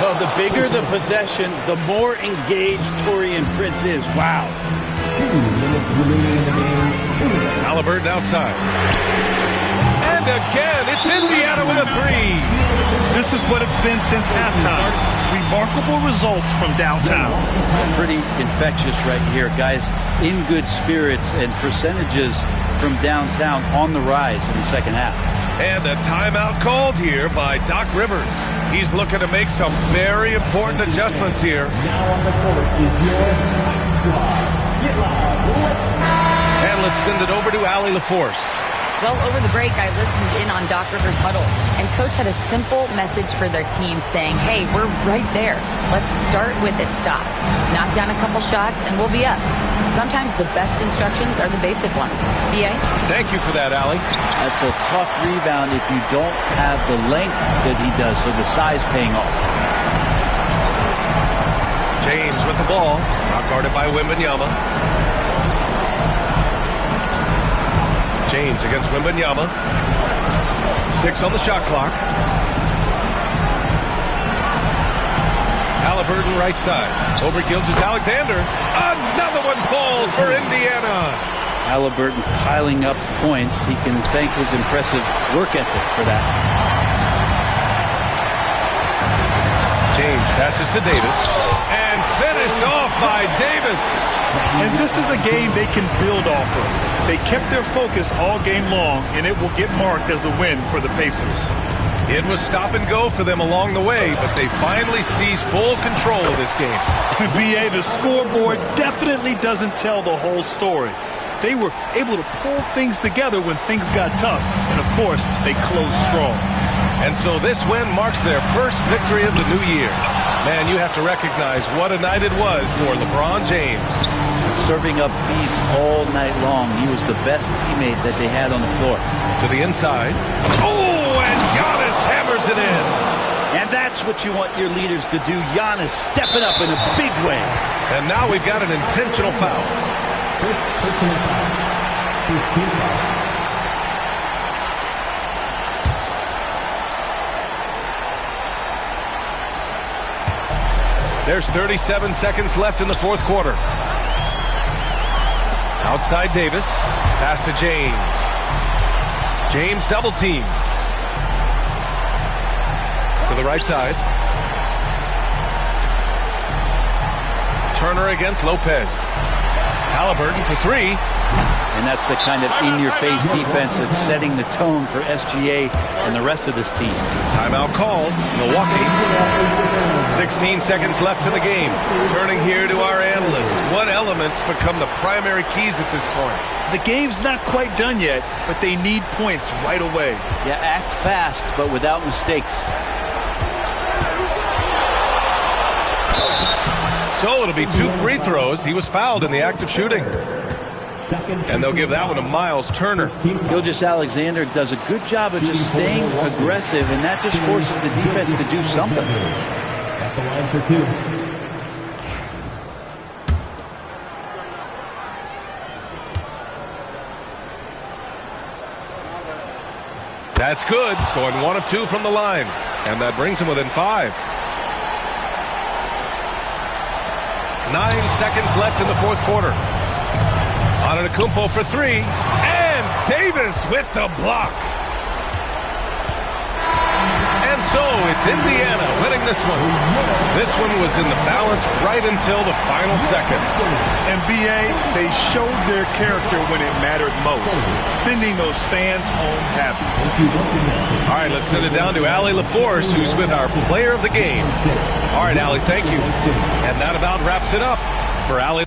M: Well, the bigger the possession, the more engaged Taurean Prince is. Wow.
J: 2 minutes remaining in the game.
K: Halliburton outside. And again, it's Indiana with a three.
L: This is what it's been since halftime. Remarkable results from downtown.
M: Pretty infectious right here. Guys in good spirits and percentages from downtown on the rise in the second half.
K: And a timeout called here by Doc Rivers. He's looking to make some very important adjustments here.
J: Now on the court is your squad. Get loud.
K: And let's send it over to Allie LaForce.
N: Well, over the break, I listened in on Doc Rivers' huddle, and Coach had a simple message for their team saying, hey, we're right there. Let's start with this stop. Knock down a couple shots, and we'll be up. Sometimes the best instructions are the basic ones. B.A.?
K: Thank you for that, Allie.
M: That's a tough rebound if you don't have the length that he does, so the size paying off.
K: James with the ball, not guarded by Wembanyama. James against Wembanyama. 6 on the shot clock. Halliburton right side. Over Gilgeous-Alexander. Another one falls for Indiana.
M: Halliburton piling up points. He can thank his impressive work ethic for that.
K: James passes to Davis. And finished off by Davis.
L: And this is a game they can build off of. They kept their focus all game long, and it will get marked as a win for the Pacers.
K: It was stop and go for them along the way, but they finally seized full control of this game.
L: B.A., the scoreboard definitely doesn't tell the whole story. They were able to pull things together when things got tough, and of course, they closed strong.
K: And so this win marks their first victory of the new year. Man, you have to recognize what a night it was for LeBron James.
M: Serving up feeds all night long. He was the best teammate that they had on the floor.
K: To the inside. Oh, and Giannis hammers it in.
M: And that's what you want your leaders to do. Giannis stepping up in a big way.
K: And now we've got an intentional foul.
J: First personal foul. First team foul.
K: There's 37 seconds left in the fourth quarter. Outside Davis. Pass to James. James double teamed. To the right side. Turner against Lopez. Halliburton for three.
M: And that's the kind of in-your-face defense that's setting the tone for SGA and the rest of this team.
K: Timeout called. Milwaukee. 16 seconds left in the game. Turning here to our analyst. What elements become the primary keys at this point?
L: The game's not quite done yet, but they need points right away.
M: Yeah, act fast, but without mistakes.
K: So it'll be 2 free throws. He was fouled in the act of shooting. And they'll give that one to Miles Turner.
M: Gilgeous-Alexander does a good job of just staying aggressive, and that just forces the defense to do something.
J: At the line for 2.
K: That's good. Going 1 of 2 from the line. And that brings him within 5. 9 seconds left in the fourth quarter. Antetokounmpo for 3. And Davis with the block. And so it's Indiana winning this one. This one was in the balance right until the final seconds.
L: And B.A., they showed their character when it mattered most, sending those fans home happy.
K: All right, let's send it down to Allie LaForce, who's with our player of the game. All right, Allie, thank you. And that about wraps it up for Allie.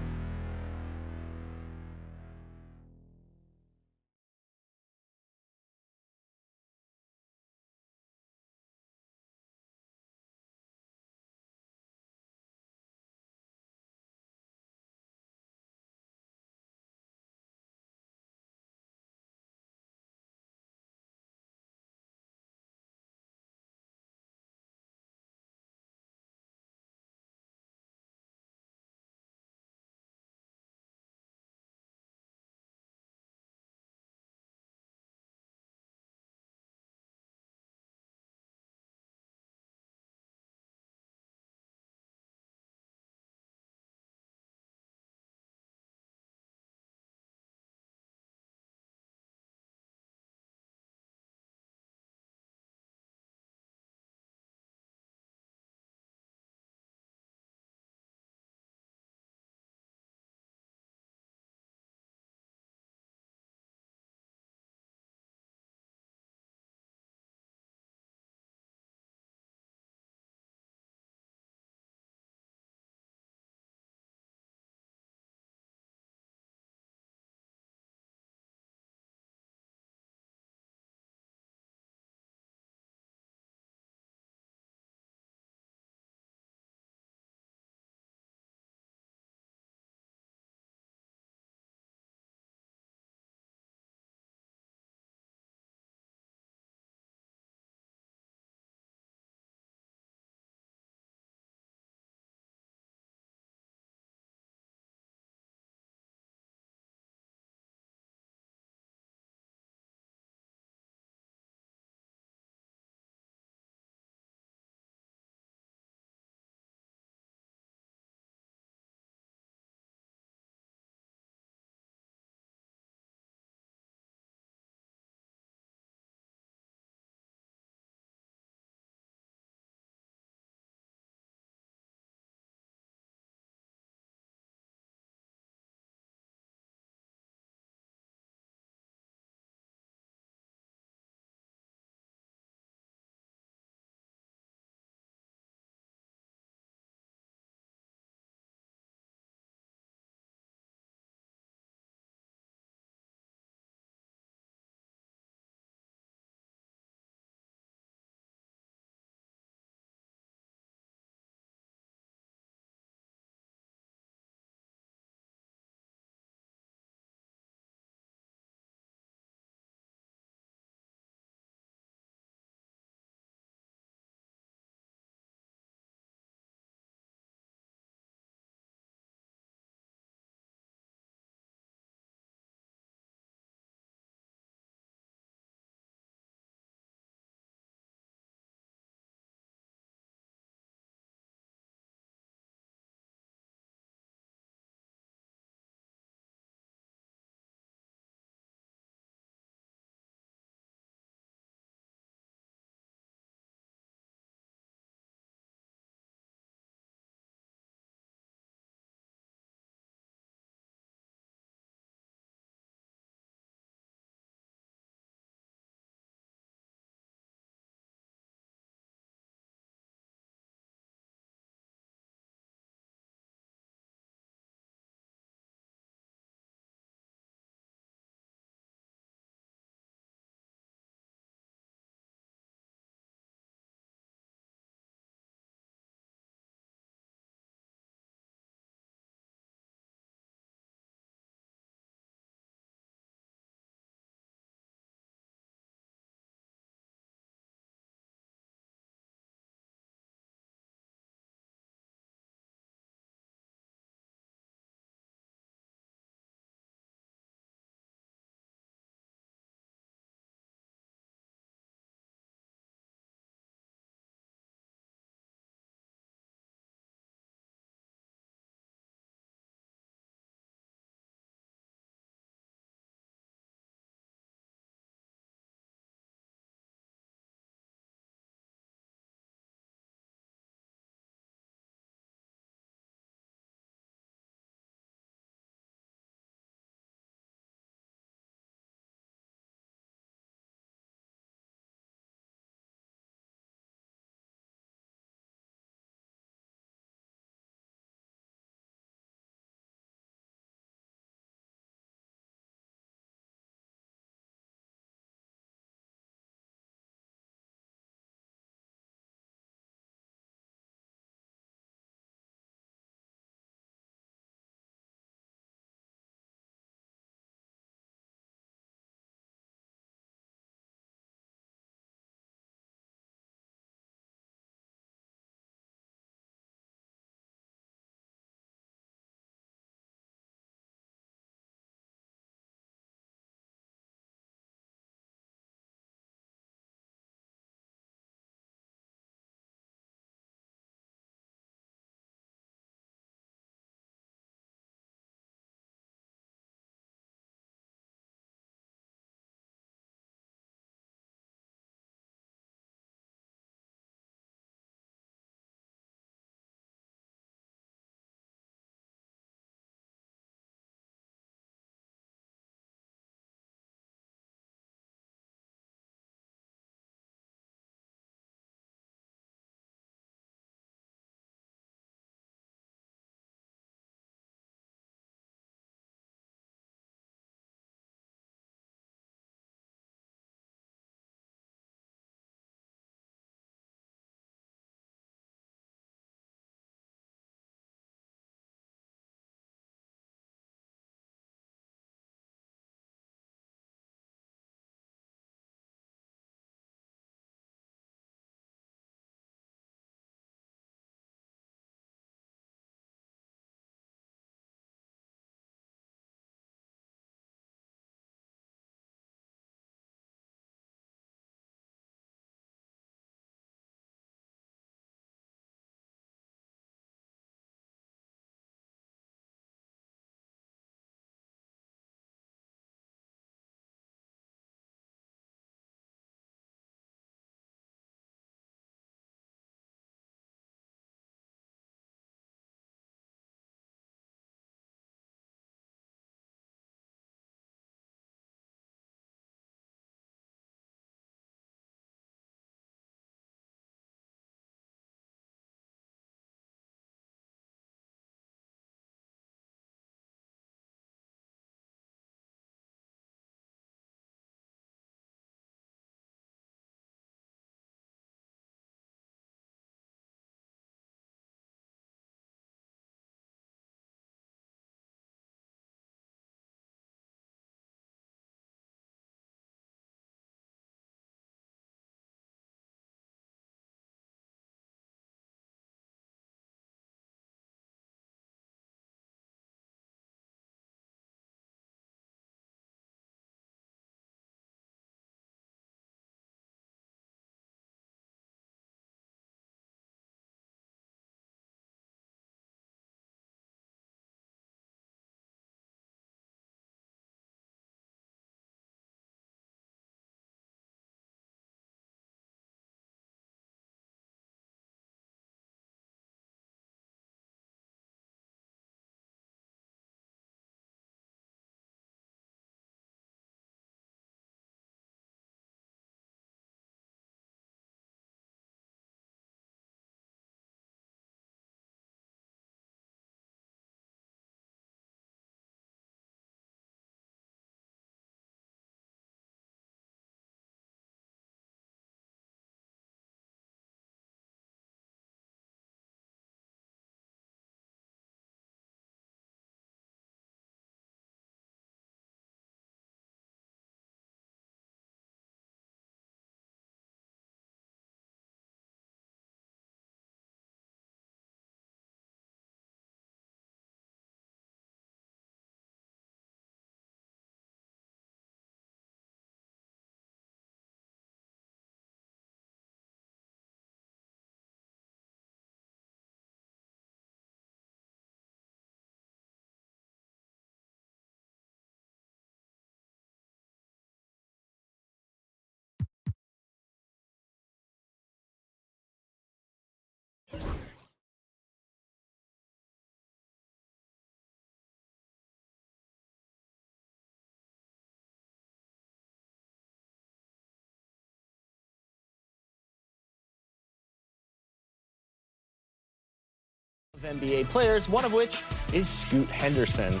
B: NBA players, one of which is Scoot Henderson.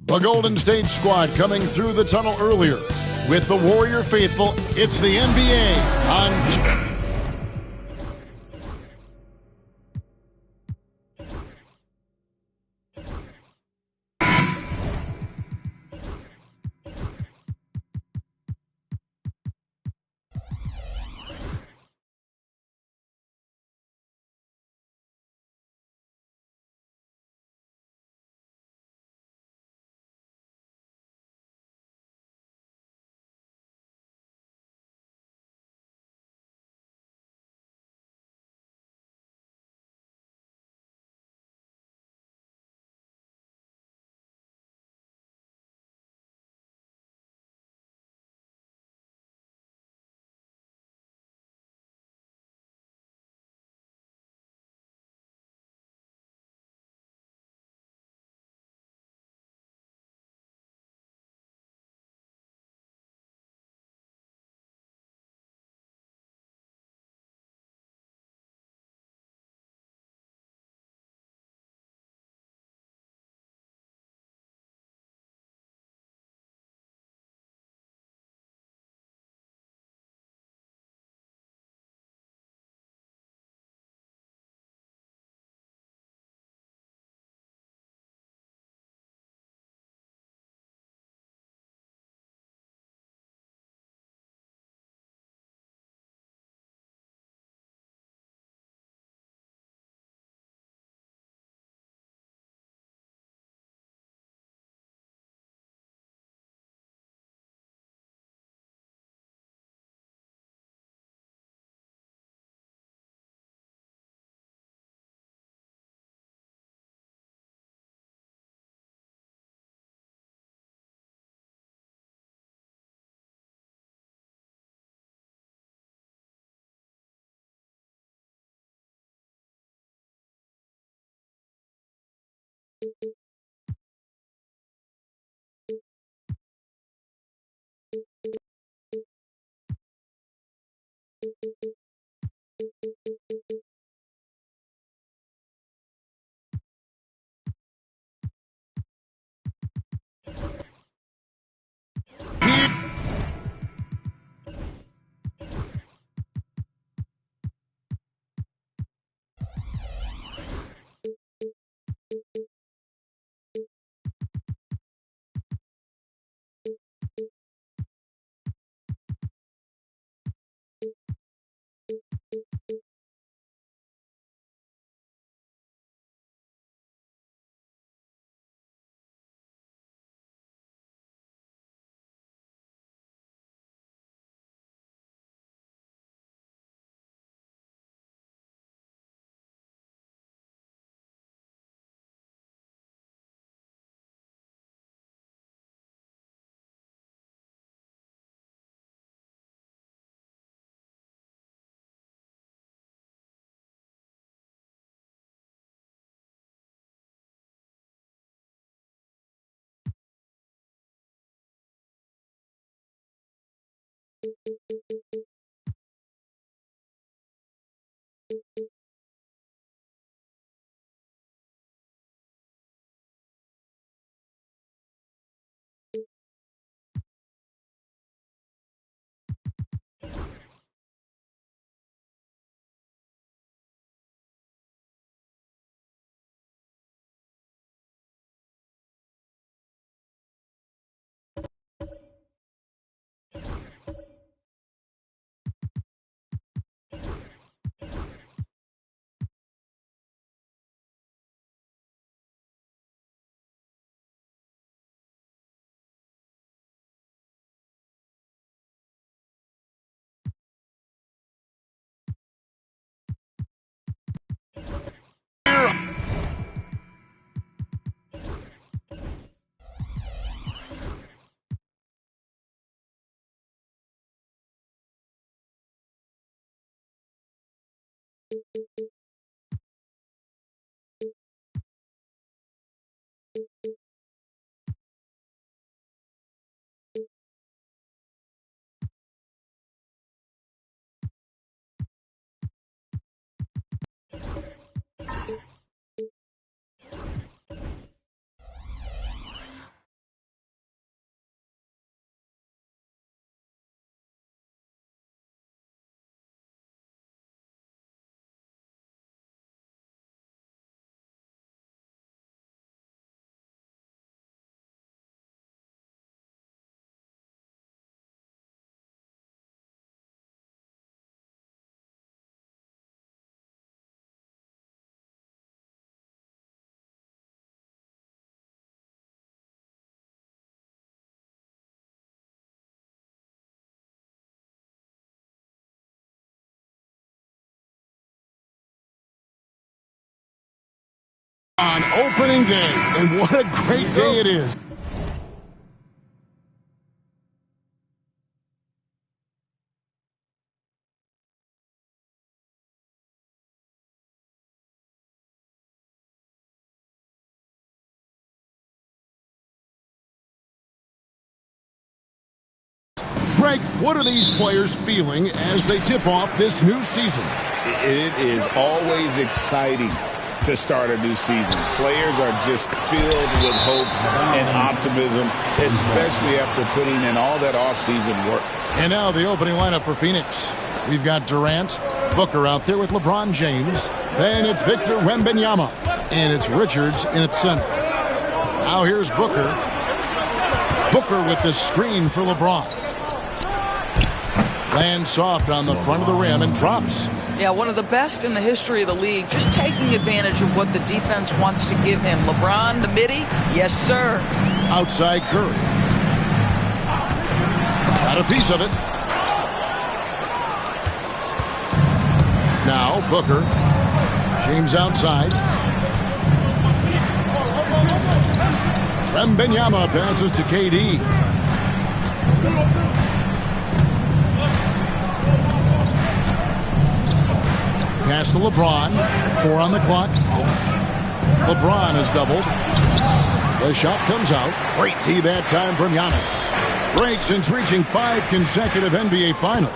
C: The Golden State squad coming through the tunnel earlier. With the Warrior faithful, it's the NBA on... On opening day, and what a great day it is. Greg, what are these players feeling as they tip off this new season?
D: It is always exciting to start a new season. Players are just filled with hope and optimism, especially after putting in all that off-season work.
C: And now the opening lineup for Phoenix. We've got Durant, Booker out there with LeBron James. Then it's Victor Wembanyama. And it's Richards in its center. Now here's Booker. Booker with the screen for LeBron. Lands soft on the front of the rim and drops.
O: Yeah, one of the best in the history of the league, just taking advantage of what the defense wants to give him. LeBron, the midi, yes, sir.
C: Outside Curry. Got a piece of it. Now Booker. James outside. Wembanyama passes to KD. Pass to LeBron. 4 on the clock. LeBron is doubled. The shot comes out. Great tee that time from Giannis. Break since reaching 5 consecutive NBA Finals.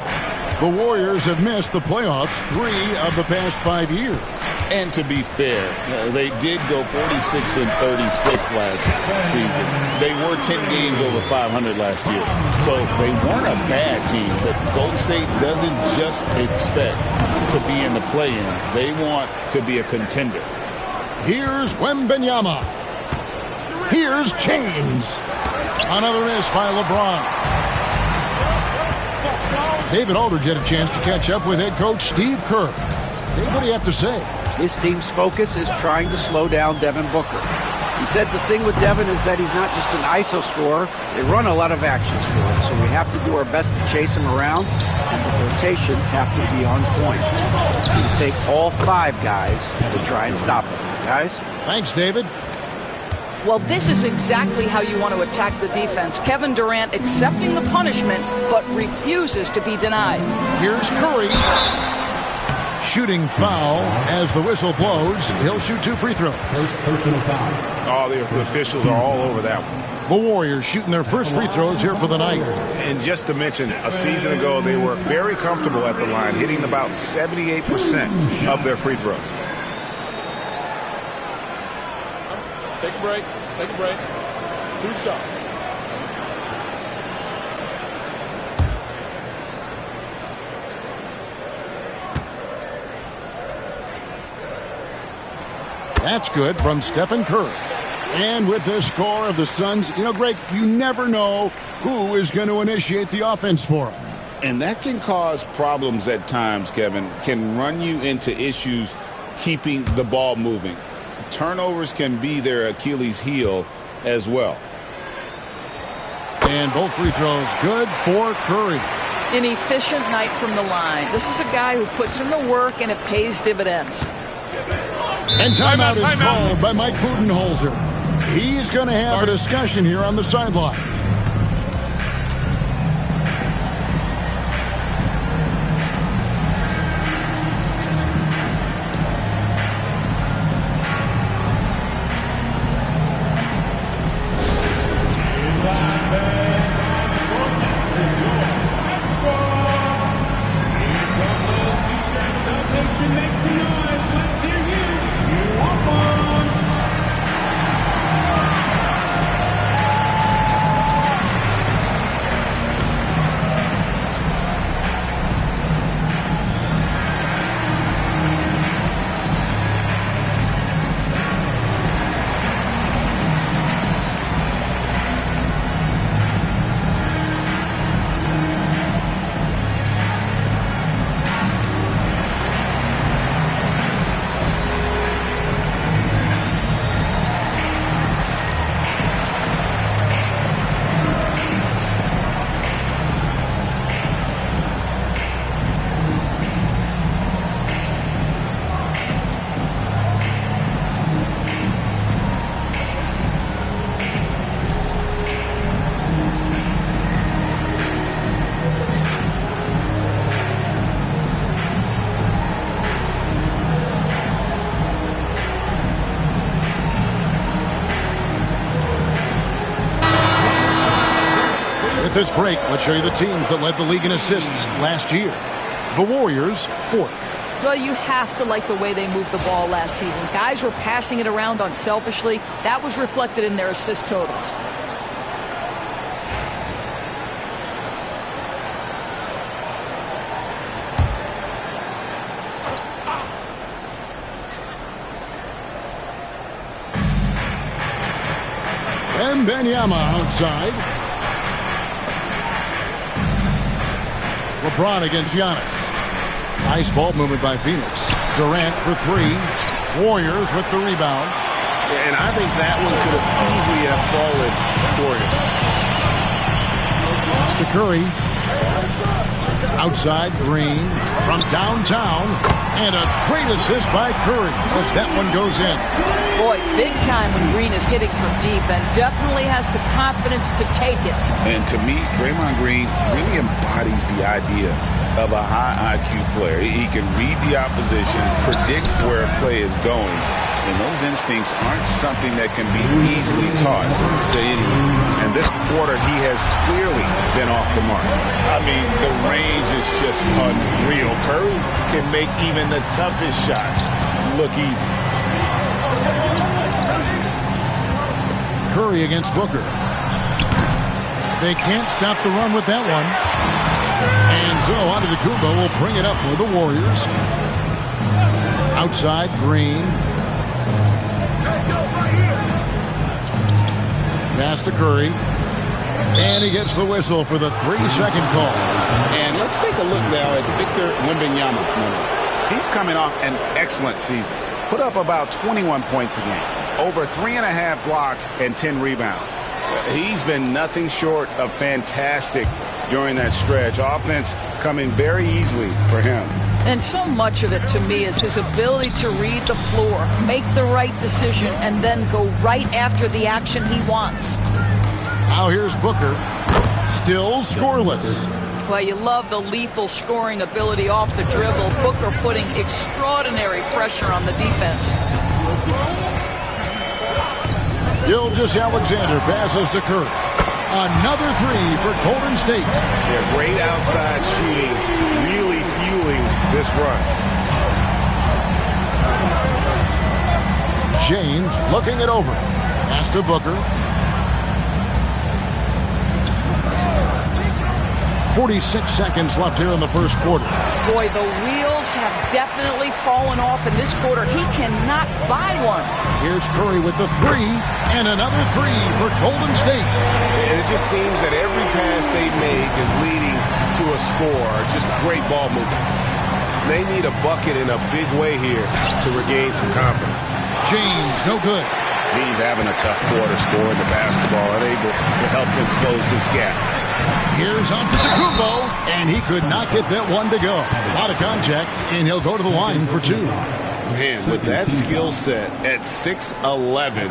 C: The Warriors have missed the playoffs 3 of the past 5 years.
D: And to be fair, they did go 46 and 36 last season. They were 10 games over 500 last year. So they weren't a bad team, but Golden State doesn't just expect to be in the play-in. They want to be a contender.
C: Here's Wembanyama. Here's James. Another miss by LeBron. David Aldridge had a chance to catch up with head coach Steve Kerr. What do you have to say?
F: His team's focus is trying to slow down Devin Booker. He said the thing with Devin is that he's not just an ISO scorer. They run a lot of actions for him, so we have to do our best to chase him around, and the rotations have to be on point. It's going to take all 5 guys to try and stop him. Guys?
C: Thanks, David.
O: Well, this is exactly how you want to attack the defense. Kevin Durant accepting the punishment, but refuses to be denied.
C: Here's Curry. Shooting foul as the whistle blows. He'll shoot 2 free throws.
G: First personal foul. Oh, the officials are all over that one.
C: The Warriors shooting their first free throws here for the night.
G: And just to mention, a season ago, they were very comfortable at the line, hitting about 78% of their free throws.
B: Take a break. Take a break. 2 shots.
C: That's good from Stephen Curry. And with the score of the Suns, Greg, you never know who is going to initiate the offense for them.
D: And that can cause problems at times, Kevin. Can run you into issues keeping the ball moving. Turnovers can be their Achilles heel as well.
C: And both free throws good for Curry.
O: An efficient night from the line. This is a guy who puts in the work, and it pays dividends.
C: And timeout is called by Mike Budenholzer. He's going to have a discussion here on the sideline. With this break, let's show you the teams that led the league in assists last year. The Warriors, 4th.
O: Well, you have to like the way they moved the ball last season. Guys were passing it around unselfishly. That was reflected in their assist totals.
C: Wembanyama outside. LeBron against Giannis. Nice ball movement by Phoenix. Durant for 3. Warriors with the rebound.
G: And I think that one could have easily have fallen for him.
C: Pass to Curry. Outside Green from downtown. And a great assist by Curry as that one goes in.
O: Boy, big time when Green is hitting from deep and definitely has the confidence to take it.
D: And to me, Draymond Green really embodies the idea of a high IQ player. He can read the opposition, predict where a play is going, and those instincts aren't something that can be easily taught to anyone. And this quarter, he has clearly been off the mark.
G: I mean, the range is just unreal. Curry can make even the toughest shots look easy.
C: Curry against Booker. They can't stop the run with that one. And so Antetokounmpo will bring it up for the Warriors. Outside Green. Pass to Curry. And he gets the whistle for the 3-second call.
D: And let's take a look now at Victor Wembanyama's numbers.
G: He's coming off an excellent season. Put up about 21 points a game. Over 3.5 blocks and 10 rebounds. He's been nothing short of fantastic during that stretch. Offense coming very easily for him.
O: And so much of it to me is his ability to read the floor, make the right decision, and then go right after the action he wants.
C: Now here's Booker. Still scoreless.
O: Well, you love the lethal scoring ability off the dribble. Booker putting extraordinary pressure on the defense.
C: Gilgeous-Alexander passes to Curry. Another 3 for Golden State.
G: Yeah, great outside shooting, really fueling this run.
C: James looking it over. Pass to Booker. 46 seconds left here in the first quarter.
O: Boy, the wheels have definitely fallen off in this quarter. He cannot buy one.
C: Here's Curry with the 3, and another 3 for Golden State.
G: And it just seems that every pass they make is leading to a score. Just great ball movement. They need a bucket in a big way here to regain some confidence.
C: James, no good.
D: He's having a tough quarter scoring the basketball, unable to help them close this gap.
C: Here's Antetokounmpo, and he could not get that one to go. A lot of contact, and he'll go to the line for 2.
G: Man, with that skill set at 6'11",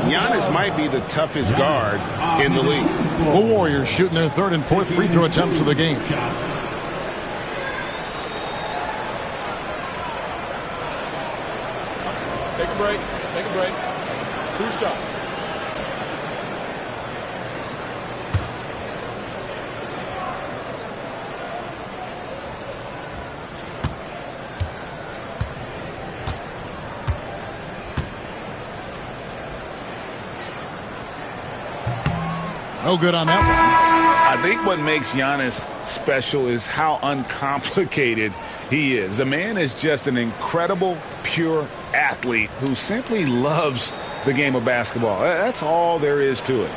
G: Giannis might be the toughest guard in the league.
C: The Warriors shooting their 3rd and 4th free throw attempts of the game.
B: Take a break. Take a break. 2 shots.
C: No good on that one.
G: I think what makes Giannis special is how uncomplicated he is. The man is just an incredible, pure athlete who simply loves the game of basketball. That's all there is to it.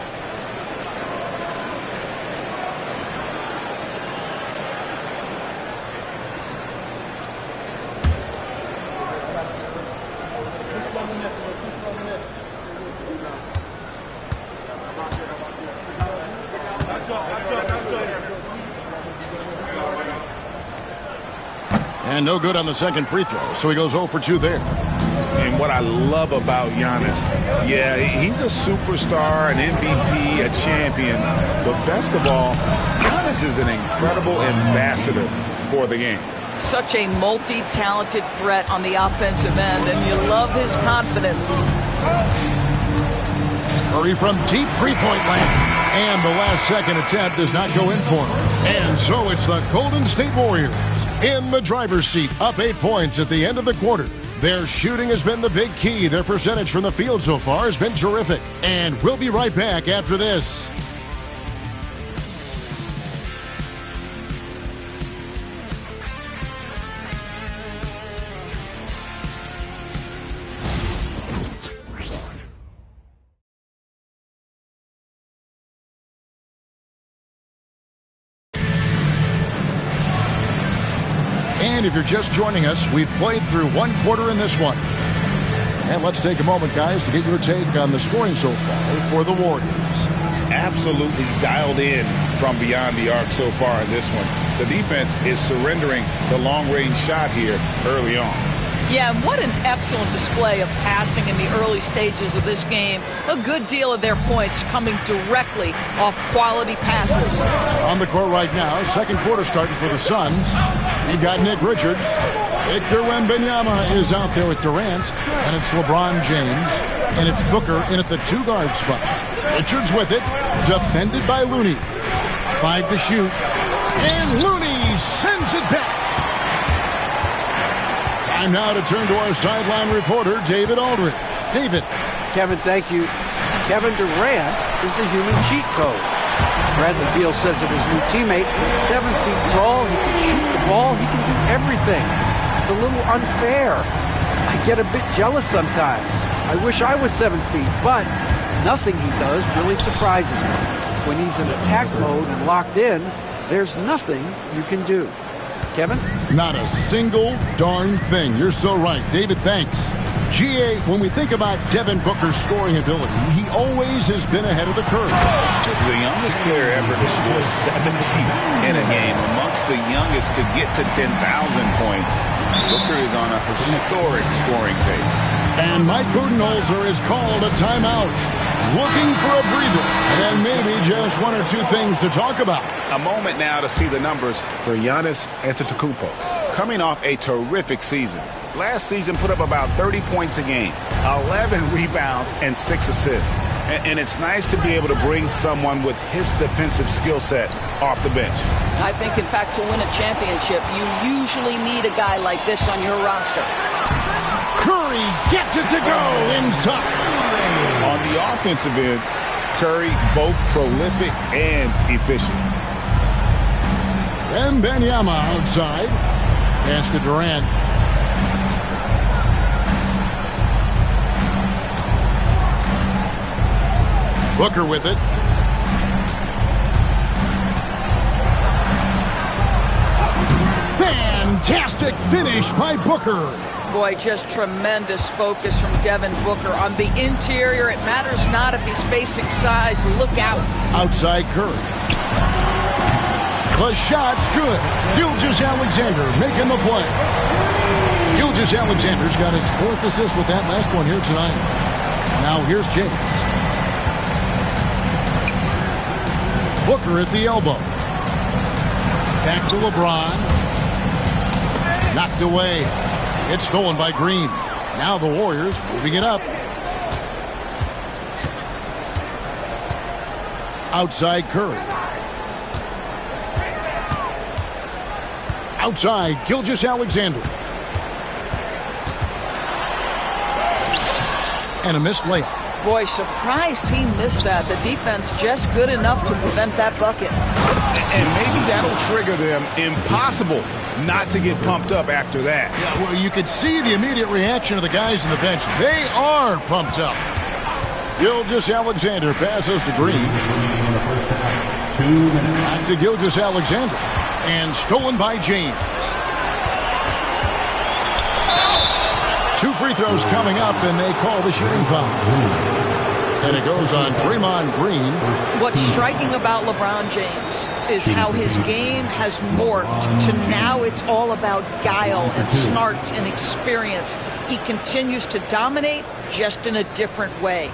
C: And no good on the second free throw, so he goes 0 for 2 there.
G: And what I love about Giannis, yeah, he's a superstar, an MVP, a champion, but best of all, Giannis is an incredible ambassador for the game.
O: Such a multi-talented threat on the offensive end, and you love his confidence.
C: Curry from deep three-point land. And the last-second attempt does not go in for him. And so it's the Golden State Warriors in the driver's seat, up 8 points at the end of the quarter. Their shooting has been the big key. Their percentage from the field so far has been terrific. And we'll be right back after this. And if you're just joining us, we've played through one quarter in this one. And let's take a moment, guys, to get your take on the scoring so far for the Warriors.
D: Absolutely dialed in from beyond the arc so far in this one. The defense is surrendering the long-range shot here early on.
O: Yeah, and what an excellent display of passing in the early stages of this game. A good deal of their points coming directly off quality passes.
C: On the court right now, second quarter starting for the Suns. You've got Nick Richards. Victor Wembanyama is out there with Durant. And it's LeBron James. And it's Booker in at the two-guard spot. Richards with it. Defended by Looney. 5 to shoot. And Looney sends it back. Time now to turn to our sideline reporter, David Aldridge. David.
F: Kevin, thank you. Kevin Durant is the human cheat code. Bradley Beal says of his new teammate, he's 7 feet tall, he can shoot the ball, he can do everything. It's a little unfair. I get a bit jealous sometimes. I wish I was 7 feet, but nothing he does really surprises me. When he's in attack mode and locked in, there's nothing you can do. Kevin?
C: Not a single darn thing. You're so right. David, thanks. GA, when we think about Devin Booker's scoring ability, he always has been ahead of the curve.
D: The youngest player ever to score 70 in a game, amongst the youngest to get to 10,000 points. Booker is on a historic scoring pace.
C: And Mike Budenholzer has called a timeout, looking for a breather, and maybe just one or two things to talk about.
G: A moment now to see the numbers for Giannis Antetokounmpo. Coming off a terrific season. Last season put up about 30 points a game, 11 rebounds, and 6 assists. And it's nice to be able to bring someone with his defensive skill set off the bench.
O: I think, in fact, to win a championship, you usually need a guy like this on your roster.
C: Curry gets it to go inside.
D: On the offensive end, Curry both prolific and efficient.
C: Wembanyama outside. Pass to Durant. Booker with it. Fantastic finish by Booker.
O: Boy, just tremendous focus from Devin Booker. On the interior, it matters not if he's facing size. Look out.
C: Outside Curry. The shot's good. Gilgeous-Alexander making the play. Gilgeous-Alexander's got his 4th assist with that last one here tonight. Now here's James. Booker at the elbow. Back to LeBron. Knocked away. It's stolen by Green. Now the Warriors moving it up. Outside Curry. Outside Gilgeous-Alexander. And a missed layup.
O: Boy, surprised he missed that. The defense just good enough to prevent that bucket.
G: And maybe that'll trigger them. Impossible not to get pumped up after that.
C: Yeah, well, you could see the immediate reaction of the guys on the bench. They are pumped up. Gilgeous-Alexander passes to Green.
J: 2 minutes.
C: Back to Gilgeous-Alexander. And stolen by James. 2 free throws coming up, and they call the shooting foul. And it goes on Draymond Green.
O: What's striking about LeBron James is how his game has morphed to now it's all about guile and smarts and experience. He continues to dominate, just in a different way.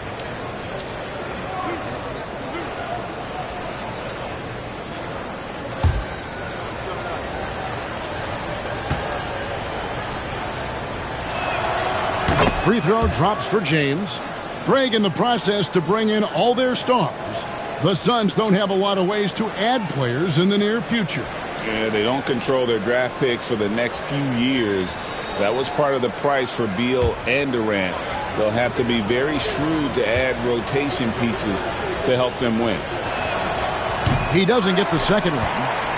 C: Free throw drops for James. Craig in the process to bring in all their stars. The Suns don't have a lot of ways to add players in the near future.
D: Yeah, they don't control their draft picks for the next few years. That was part of the price for Beal and Durant. They'll have to be very shrewd to add rotation pieces to help them win.
C: He doesn't get the second one.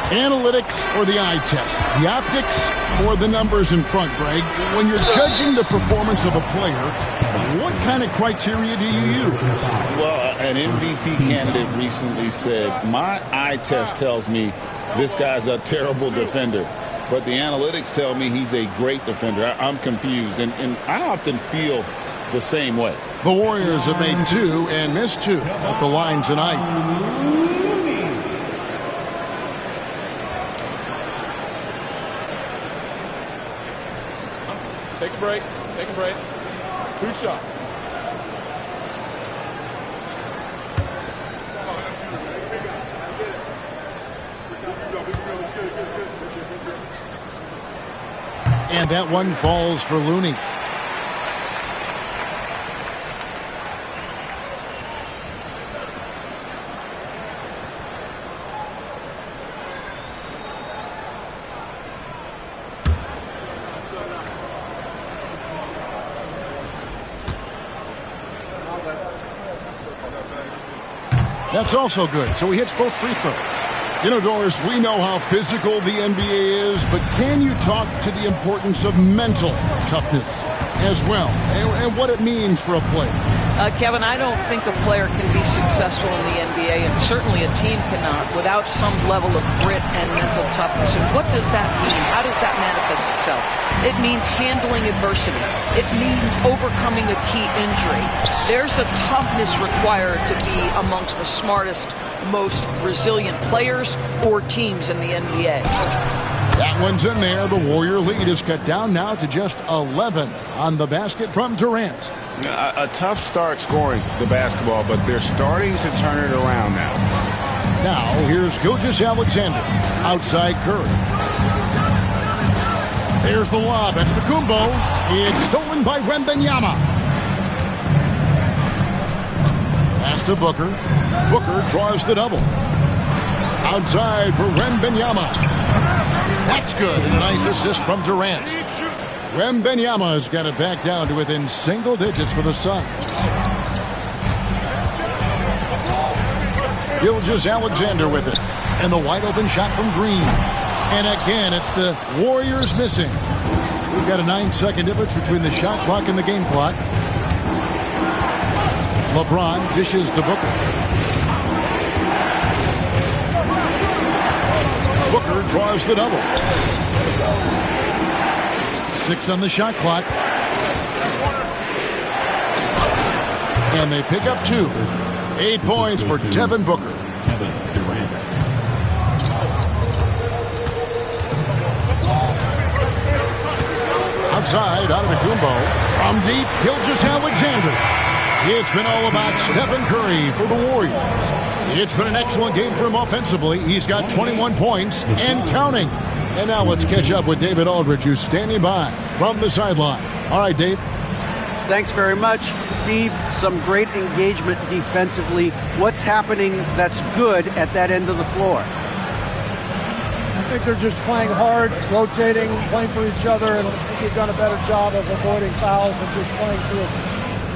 C: Analytics or the eye test? The optics or the numbers in front, Greg? When you're judging the performance of a player, what kind of criteria do you use?
D: Well, an MVP candidate recently said, my eye test tells me this guy's a terrible defender, but the analytics tell me he's a great defender. I'm confused, and I often feel the same way.
C: The Warriors have made 2 and missed 2 at the line tonight.
B: Take a break. Take a break. 2 shots.
C: And that one falls for Looney. That's also good. So he hits both free throws. You know, Doris, we know how physical the NBA is, but can you talk to the importance of mental toughness as well and what it means for a player?
O: Kevin, I don't think a player can be successful in the NBA, and certainly a team cannot, without some level of grit and mental toughness. And what does that mean? How does that manifest itself? It means handling adversity. It means overcoming a key injury. There's a toughness required to be amongst the smartest, most resilient players or teams in the NBA.
C: That one's in there. The Warrior lead is cut down now to just 11 on the basket from Durant.
G: A tough start scoring the basketball, but they're starting to turn it around now.
C: Now, here's Gilgeous-Alexander outside Curry. There's the lob at Antetokounmpo. It's stolen by Wembanyama. Pass to Booker. Booker draws the double. Outside for Wembanyama. That's good, and a nice assist from Durant. Wembanyama's got it back down to within single digits for the Suns. Gilgeous-Alexander with it. And the wide open shot from Green. And again, it's the Warriors missing. We've got a 9-second difference between the shot clock and the game clock. LeBron dishes to Booker. Booker draws the double. 6 on the shot clock. And they pick up 2. 8 points for Devin Booker. Outside, Antetokounmpo. From deep, Gilgeous-Alexander. It's been all about Stephen Curry for the Warriors. It's been an excellent game for him offensively. He's got 21 points and counting. And now let's catch up with David Aldridge, who's standing by from the sideline. All right, Dave.
F: Thanks very much, Steve. Some great engagement defensively. What's happening that's good at that end of the floor?
P: I think they're just playing hard, rotating, playing for each other, and I think they've done a better job of avoiding fouls and just playing through.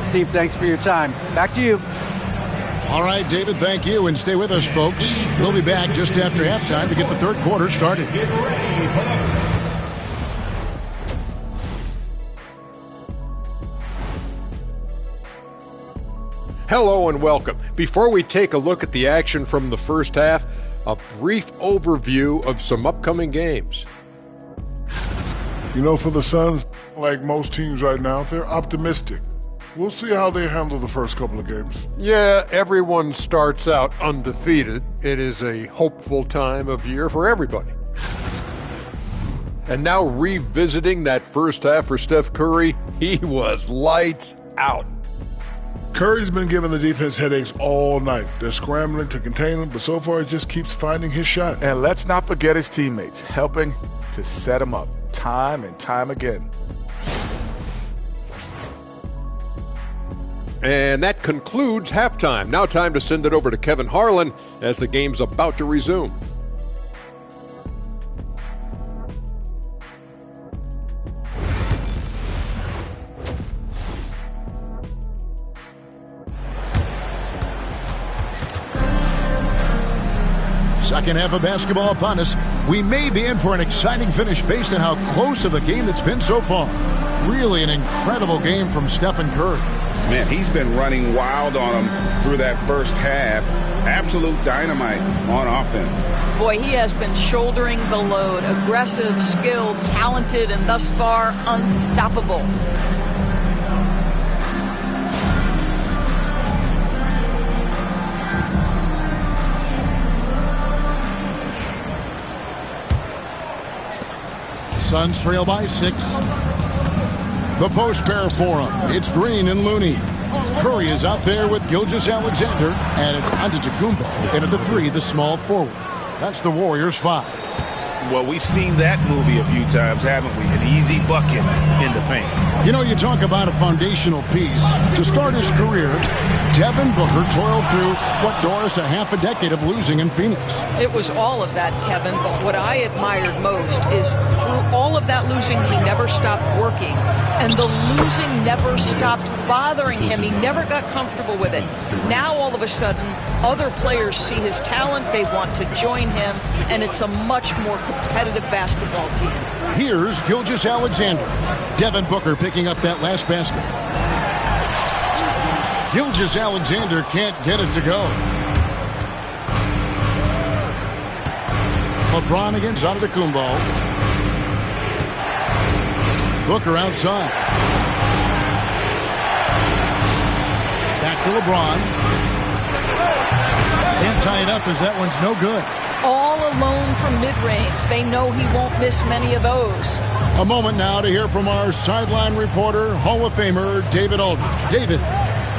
F: Steve, thanks for your time. Back to you.
C: All right, David, thank you, and stay with us, folks. We'll be back just after halftime to get the third quarter started.
H: Hello and welcome. Before we take a look at the action from the first half, a brief overview of some upcoming games.
I: You know, for the Suns, like most teams right now, they're optimistic. We'll see how they handle the first couple of games.
H: Yeah, everyone starts out undefeated. It is a hopeful time of year for everybody. And now revisiting that first half for Steph Curry, he was lights out.
I: Curry's been giving the defense headaches all night. They're scrambling to contain him, but so far he just keeps finding his shot.
L: And let's not forget his teammates, helping to set him up time and time again.
H: And that concludes halftime. Now time to send it over to Kevin Harlan as the game's about to resume.
C: Second half of basketball upon us. We may be in for an exciting finish based on how close of a game it's been so far. Really an incredible game from Stephen Curry.
G: Man, he's been running wild on him through that first half. Absolute dynamite on offense.
O: Boy, he has been shouldering the load. Aggressive, skilled, talented, and thus far unstoppable.
C: Suns trail by 6. The post pair for him. It's Green and Looney. Curry is out there with Gilgeous-Alexander, and it's Antetokounmpo. And at the 3, the small forward. That's the Warriors' 5.
G: Well, we've seen that movie a few times, haven't we? An easy bucket in the paint.
C: You know, you talk about a foundational piece. To start his career, Devin Booker toiled through, Doris, a half a decade of losing in Phoenix.
O: It was all of that, Kevin, but what I admired most is through all of that losing, he never stopped working. And the losing never stopped bothering him. He never got comfortable with it. Now, all of a sudden, other players see his talent, they want to join him, and it's a much more competitive basketball team.
C: Here's Gilgeous-Alexander. Devin Booker picking up that last basket. Gilgeous-Alexander can't get it to go. LeBron against Antetokounmpo. Booker outside. Back to LeBron. Can't tie it up as that one's no good.
O: All alone from mid-range. They know he won't miss many of those.
C: A moment now to hear from our sideline reporter, Hall of Famer David Aldridge. David.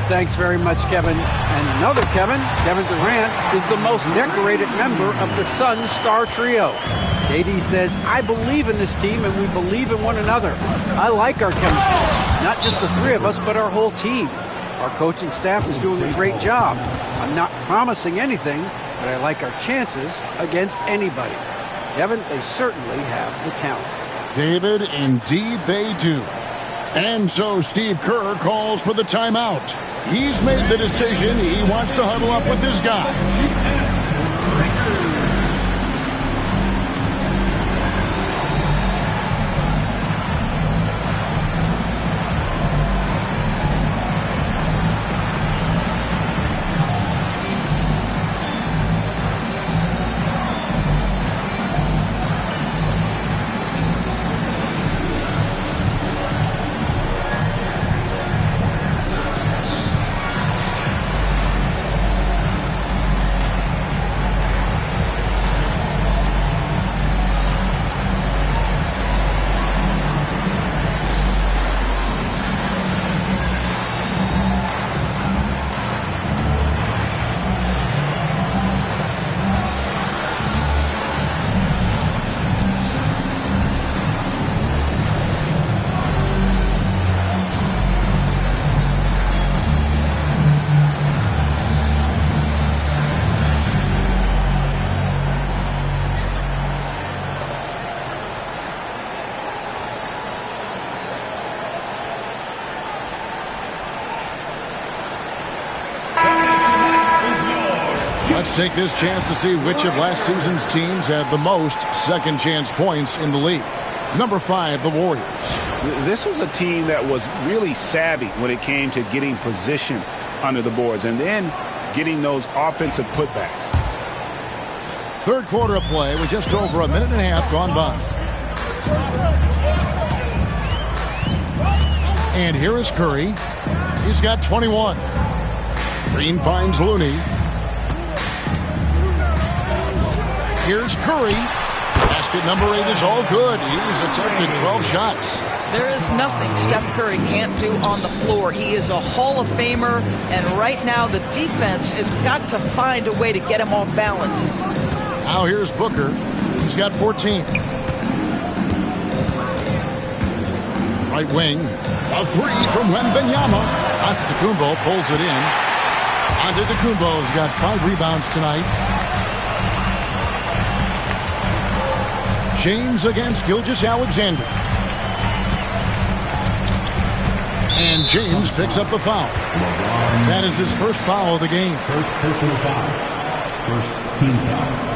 F: Thanks very much, Kevin. And another Kevin, Kevin Durant, is the most decorated member of the Suns star trio. KD says, I believe in this team and we believe in one another. I like our chemistry. Not just the three of us, but our whole team. Our coaching staff is doing a great job. I'm not promising anything, but I like our chances against anybody. Kevin, they certainly have the talent.
C: David, indeed they do. And so Steve Kerr calls for the timeout. He's made the decision. He wants to huddle up with his guy. Let's take this chance to see which of last season's teams had the most second chance points in the league. Number 5, the Warriors.
G: This was a team that was really savvy when it came to getting position under the boards and then getting those offensive putbacks.
C: Third quarter of play with just over a minute and a half gone by. And here is Curry. He's got 21. Green finds Looney. Here's Curry. Basket number 8 is all good. He's attempted 12 shots.
O: There is nothing Steph Curry can't do on the floor. He is a Hall of Famer, and right now the defense has got to find a way to get him off balance.
C: Now here's Booker. He's got 14. Right wing. A 3 from Wembanyama. Antetokounmpo pulls it in. Antetokounmpo's got 5 rebounds tonight. James against Gilgeous-Alexander. And James picks up the foul. That is his first foul of the game.
J: First personal foul. First team foul.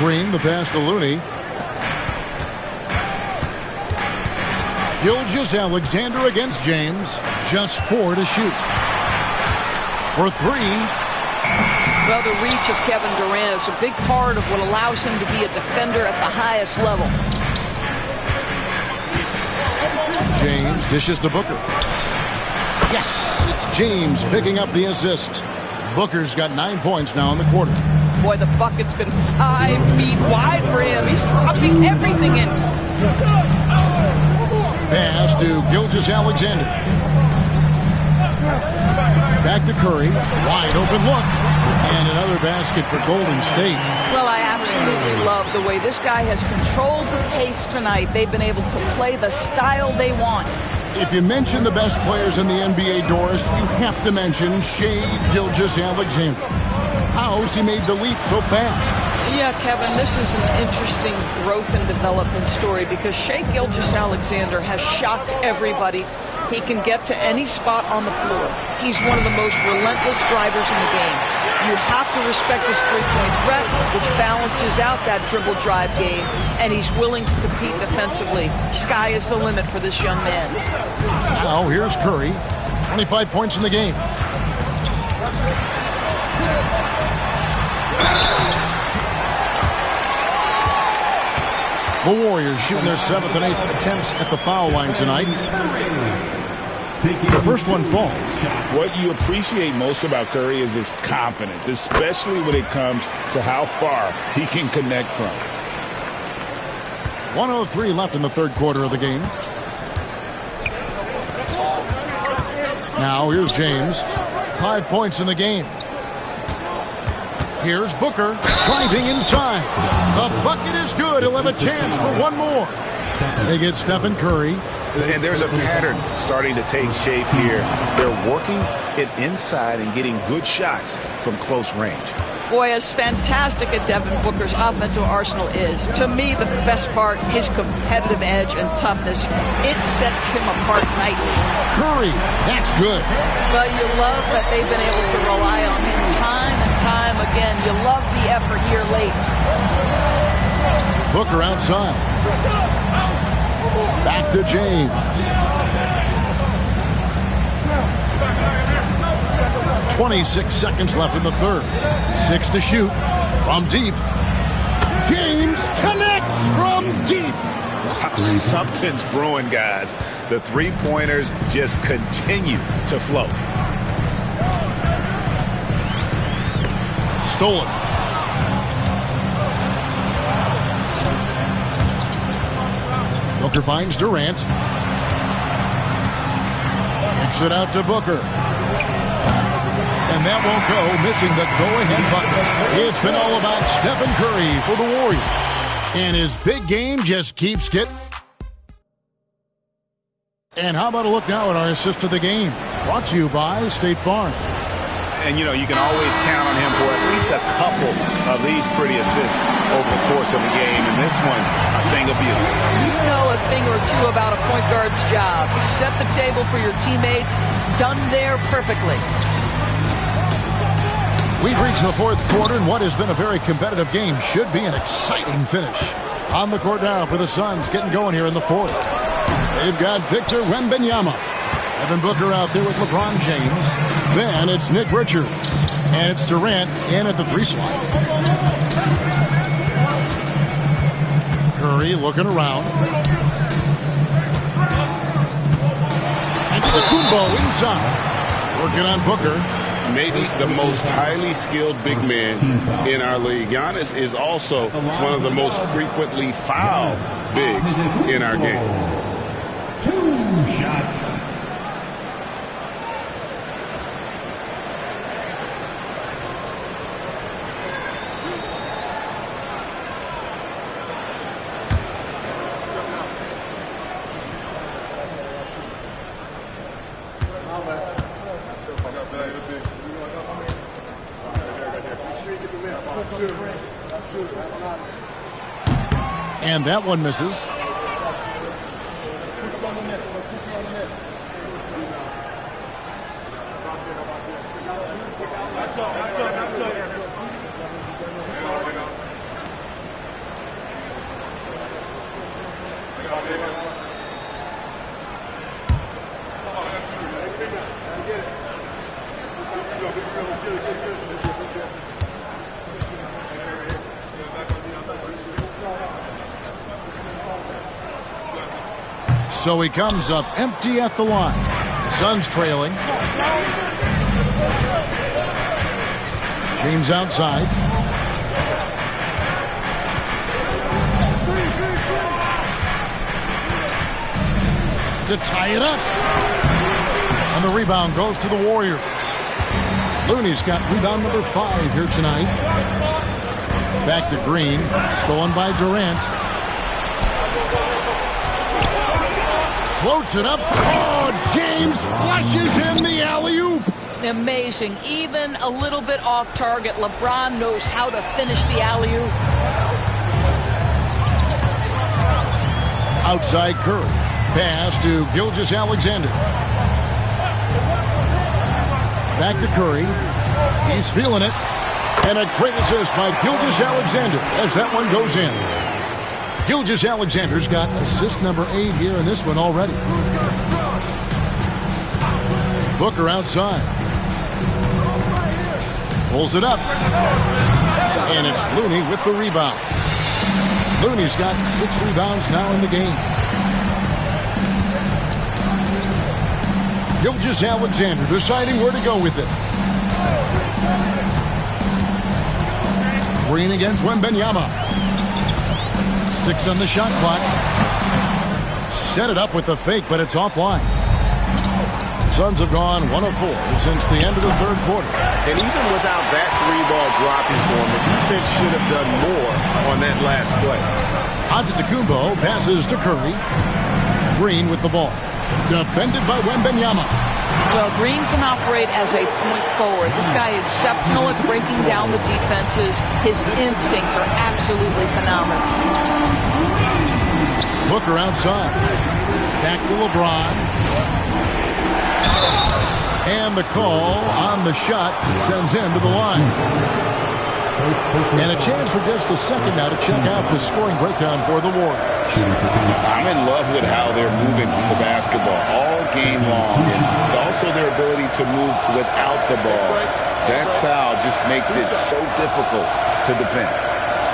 C: Green, the pass to Looney. Gilgeous-Alexander against James. Just 4 to shoot. For 3.
O: Well, the reach of Kevin Durant is a big part of what allows him to be a defender at the highest level.
C: James dishes to Booker. Yes, it's James picking up the assist. Booker's got 9 points now in the quarter.
O: Boy, the bucket's been 5 feet wide for him. He's dropping everything in.
C: Pass to Gilgeous-Alexander. Back to Curry. Wide open look. And another basket for Golden State.
O: Well, I absolutely love the way this guy has controlled the pace tonight. They've been able to play the style they want.
C: If you mention the best players in the NBA, Doris, you have to mention Shai Gilgeous-Alexander. How's he made the leap so fast?
O: Yeah, Kevin, this is an interesting growth and development story because Shai Gilgeous-Alexander has shocked everybody. He can get to any spot on the floor. He's one of the most relentless drivers in the game. You have to respect his three-point threat, which balances out that dribble drive game, and he's willing to compete defensively. Sky is the limit for this young man.
C: Now here's Curry, 25 points in the game. The Warriors shooting their 7th and 8th attempts at the foul line tonight. The first one falls.
D: What you appreciate most about Curry is his confidence, especially when it comes to how far he can connect from.
C: 1:03 left in the third quarter of the game. Now here's James. 5 points in the game. Here's Booker driving inside. The bucket is good. He'll have a chance for one more. They get Stephen Curry.
G: And there's a pattern starting to take shape here. They're working it inside and getting good shots from close range.
O: Boy, as fantastic as Devin Booker's offensive arsenal is, to me the best part, his competitive edge and toughness, it sets him apart nightly.
C: Curry, that's good.
O: But you love that they've been able to rely on him time and time again. You love the effort here late.
C: Booker outside. Back to James. 26 seconds left in the third. 6 to shoot from deep. James connects from deep.
G: Wow, something's brewing, guys. The three-pointers just continue to flow.
C: Stolen. Booker finds Durant. Kicks it out to Booker. And that won't go, missing the go-ahead bucket. It's been all about Stephen Curry for the Warriors. And his big game just keeps getting. And how about a look now at our assist of the game? Brought to you by State Farm.
G: And, you know, you can always count on him for at least a couple of these pretty assists over the course of the game. And this one, a thing of beauty.
O: You know a thing or two about a point guard's job. Set the table for your teammates. Done there perfectly.
C: We've reached the fourth quarter, and what has been a very competitive game should be an exciting finish. On the court now for the Suns, getting going here in the fourth. They've got Victor Wembanyama. Devin Booker out there with LeBron James. Then it's Nick Richards. And it's Durant in at the 3 slot. Curry looking around. Antetokounmpo inside. Working on Booker.
D: Maybe the most highly skilled big man in our league. Giannis is also one of the most frequently fouled bigs in our game.
J: 2 shots.
C: And that one misses. So he comes up empty at the line. The Suns trailing. James outside. To tie it up. And the rebound goes to the Warriors. Looney's got rebound number 5 here tonight. Back to Green. Stolen by Durant. Floats it up. Oh, James flashes in the alley-oop.
O: Amazing. Even a little bit off target. LeBron knows how to finish the alley-oop.
C: Outside Curry. Pass to Gilgeous-Alexander. Back to Curry. He's feeling it. And a great assist by Gilgeous-Alexander as that one goes in. Gilgeous-Alexander's got assist number 8 here in this one already. Booker outside. Pulls it up. And it's Looney with the rebound. Looney's got 6 rebounds now in the game. Gilgeous-Alexander deciding where to go with it. Green against Wembanyama. 6 on the shot clock. Set it up with the fake, but it's offline. Suns have gone 1 of 4 since the end of the third quarter.
G: And even without that 3-ball dropping form, the defense should have done more on that last play.
C: Antetokounmpo passes to Curry. Green with the ball. Defended by Wembanyama.
O: Well, Green can operate as a point forward. This guy is exceptional at breaking down the defenses. His instincts are absolutely phenomenal.
C: Booker outside. Back to LeBron. And the call on the shot sends him to the line. And a chance for just a second now to check out the scoring breakdown for the Warriors.
D: I'm in love with how they're moving the basketball all game long, and also their ability to move without the ball. That style just makes it so difficult to defend.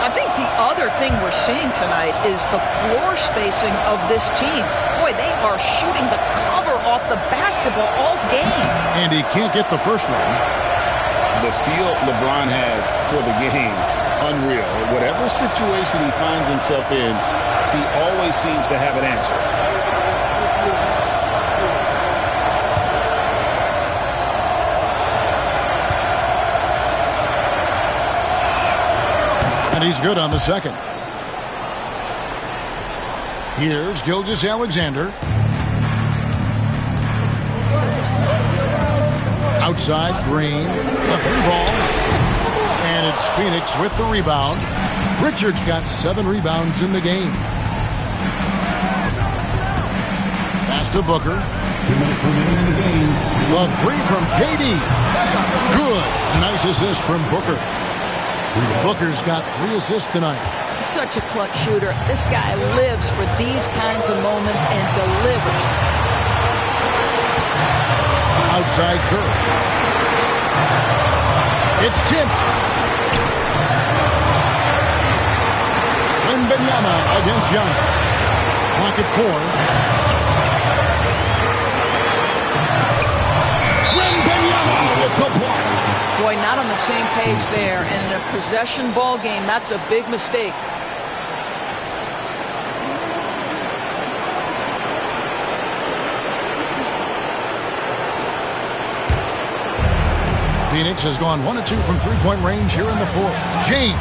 O: I think the other thing we're seeing tonight is the floor spacing of this team. Boy, they are shooting the cover off the basketball all game.
C: And he can't get the first one.
D: The feel LeBron has for the game, unreal. Whatever situation he finds himself in, he always seems to have an answer.
C: And he's good on the second. Here's Gilgeous-Alexander. Outside, Green. A 3-ball. And it's Phoenix with the rebound. Richards got 7 rebounds in the game. Pass to Booker.
J: 2 minutes remaining in the game.
C: Well, 3 from KD. Good. A nice assist from Booker. Booker's got 3 assists tonight.
O: Such a clutch shooter. This guy lives for these kinds of moments and delivers.
C: Outside Curry. It's tipped. Wembanyama against Giannis. Clock at 4. Wembanyama with the block.
O: Boy, not on the same page there. And in a possession ball game, that's a big mistake.
C: Phoenix has gone 1 of 2 from 3-point range here in the fourth. James.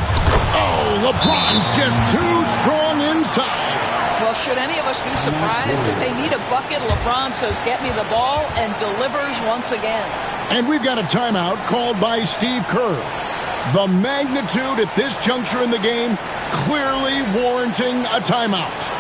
C: Oh, LeBron's just too strong inside.
O: Well, should any of us be surprised if they need a bucket? LeBron says, get me the ball, and delivers once again.
C: And we've got a timeout called by Steve Kerr. The magnitude at this juncture in the game clearly warranting a timeout.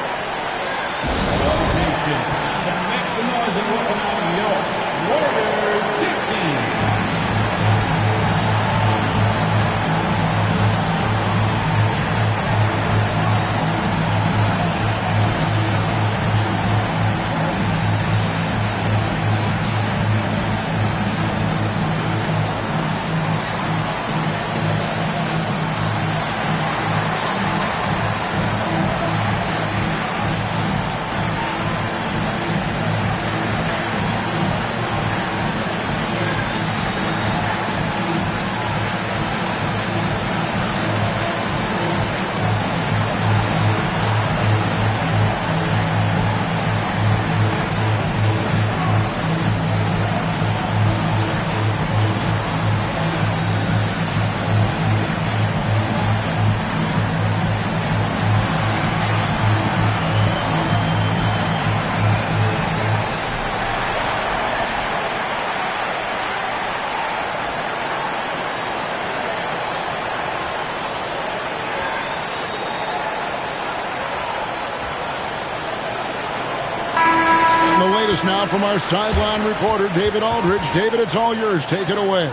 C: Now from our sideline reporter, David Aldridge. David, it's all yours. Take it away.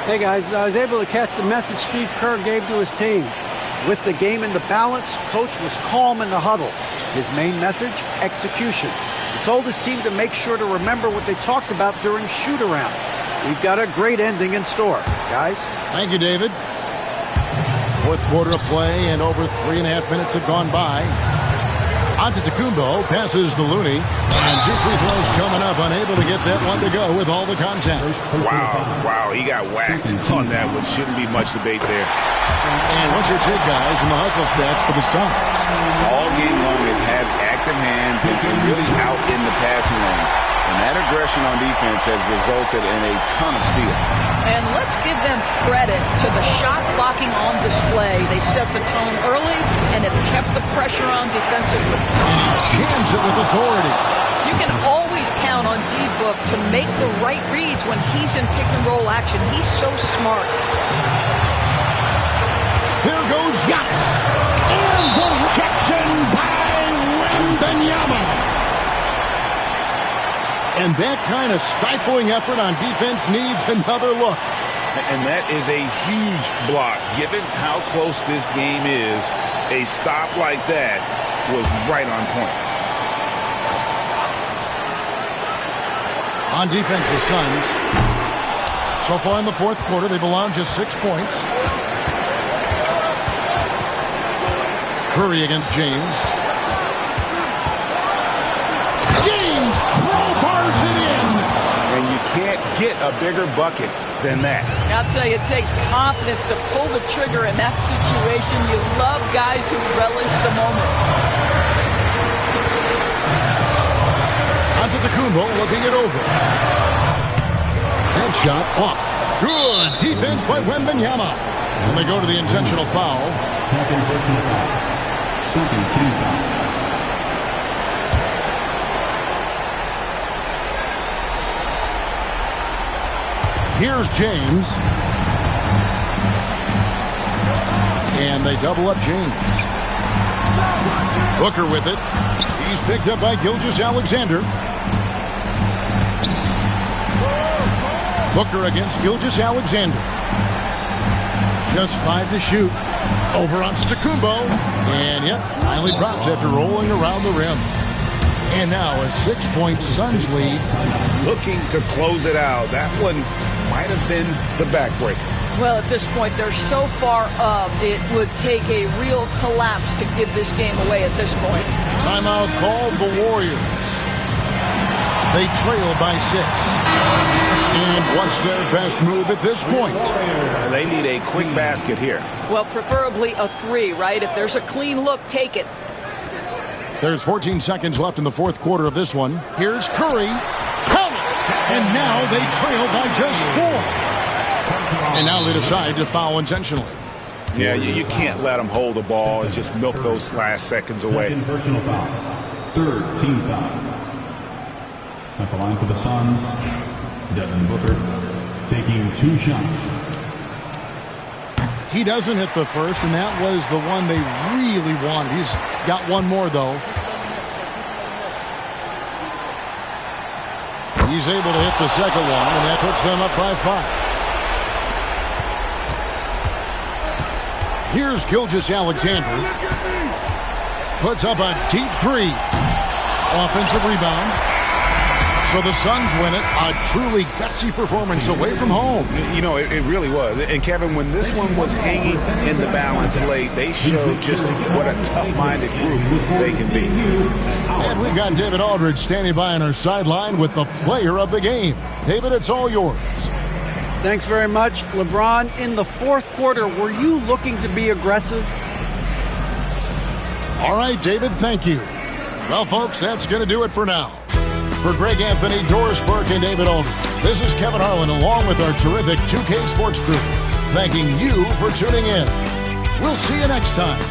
F: Hey, guys. I was able to catch the message Steve Kerr gave to his team. With the game in the balance, Coach was calm in the huddle. His main message, execution. He told his team to make sure to remember what they talked about during shoot-around. We've got a great ending in store, guys.
C: Thank you, David. Fourth quarter of play, and over 3.5 minutes have gone by. Antetokounmpo passes to Looney, and 2 free throws coming up, unable to get that one to go with all the contact.
G: Wow, he got whacked on that one. Shouldn't be much debate there.
C: And what's your take, guys, in the hustle stats for the Suns?
G: All game long, they've had active hands and really out in the passing lanes. And that aggression on defense has resulted in a ton of steals.
O: And let's give them credit to the shot blocking on display. They set the tone early and have kept the pressure on defensively.
C: Jams it with authority.
O: You can always count on D-Book to make the right reads when he's in pick-and-roll action. He's so smart.
C: Here goes Giannis. And the rejection by Wembanyama. And that kind of stifling effort on defense needs another look.
G: And that is a huge block. Given how close this game is, a stop like that was right on point.
C: On defense, the Suns. So far in the fourth quarter, they've allowed just 6 points. Curry against James. James crowbars it in.
G: And you can't get a bigger bucket than that.
O: I'll tell you, it takes confidence to pull the trigger in that situation. You love guys who relish the moment.
C: Antetokounmpo looking it over. Headshot off. Good defense by Wembanyama. And they go to the intentional foul.
J: Second personal foul. Second team foul.
C: Here's James. And they double up James. Booker with it. He's picked up by Gilgeous-Alexander. Booker against Gilgeous-Alexander. Just 5 to shoot. Over onto Antetokounmpo. And yep, finally drops after rolling around the rim. And now a 6-point Suns lead.
G: Looking to close it out. That one might have been the backbreaker.
O: Well, at this point, they're so far up, it would take a real collapse to give this game away at this point.
C: Timeout called the Warriors. They trail by 6. And what's their best move at this point?
G: They need a quick basket here.
O: Well, preferably a 3, right? If there's a clean look, take it.
C: There's 14 seconds left in the fourth quarter of this one. Here's Curry. And now they trail by just 4. And now they decide to foul intentionally.
G: Yeah, you can't let them hold the ball and just milk those last seconds away.
J: Second personal foul. Third team foul. At the line for the Suns, Devin Booker taking 2 shots.
C: He doesn't hit the first, and that was the one they really wanted. He's got one more, though. He's able to hit the second one, and that puts them up by 5. Here's Gilgeous-Alexander. Puts up a deep 3. Offensive rebound. So the Suns win it. A truly gutsy performance away from home.
G: You know, it really was. And, Kevin, when this one was hanging in the balance late, they showed just what a tough-minded group they can be.
C: And we've got David Aldridge standing by on our sideline with the player of the game. David, it's all yours.
F: Thanks very much. LeBron, in the fourth quarter, were you looking to be aggressive?
C: All right, David, thank you. Well, folks, that's going to do it for now. For Greg Anthony, Doris Burke, and David Aldridge, this is Kevin Harlan along with our terrific 2K Sports crew, thanking you for tuning in. We'll see you next time.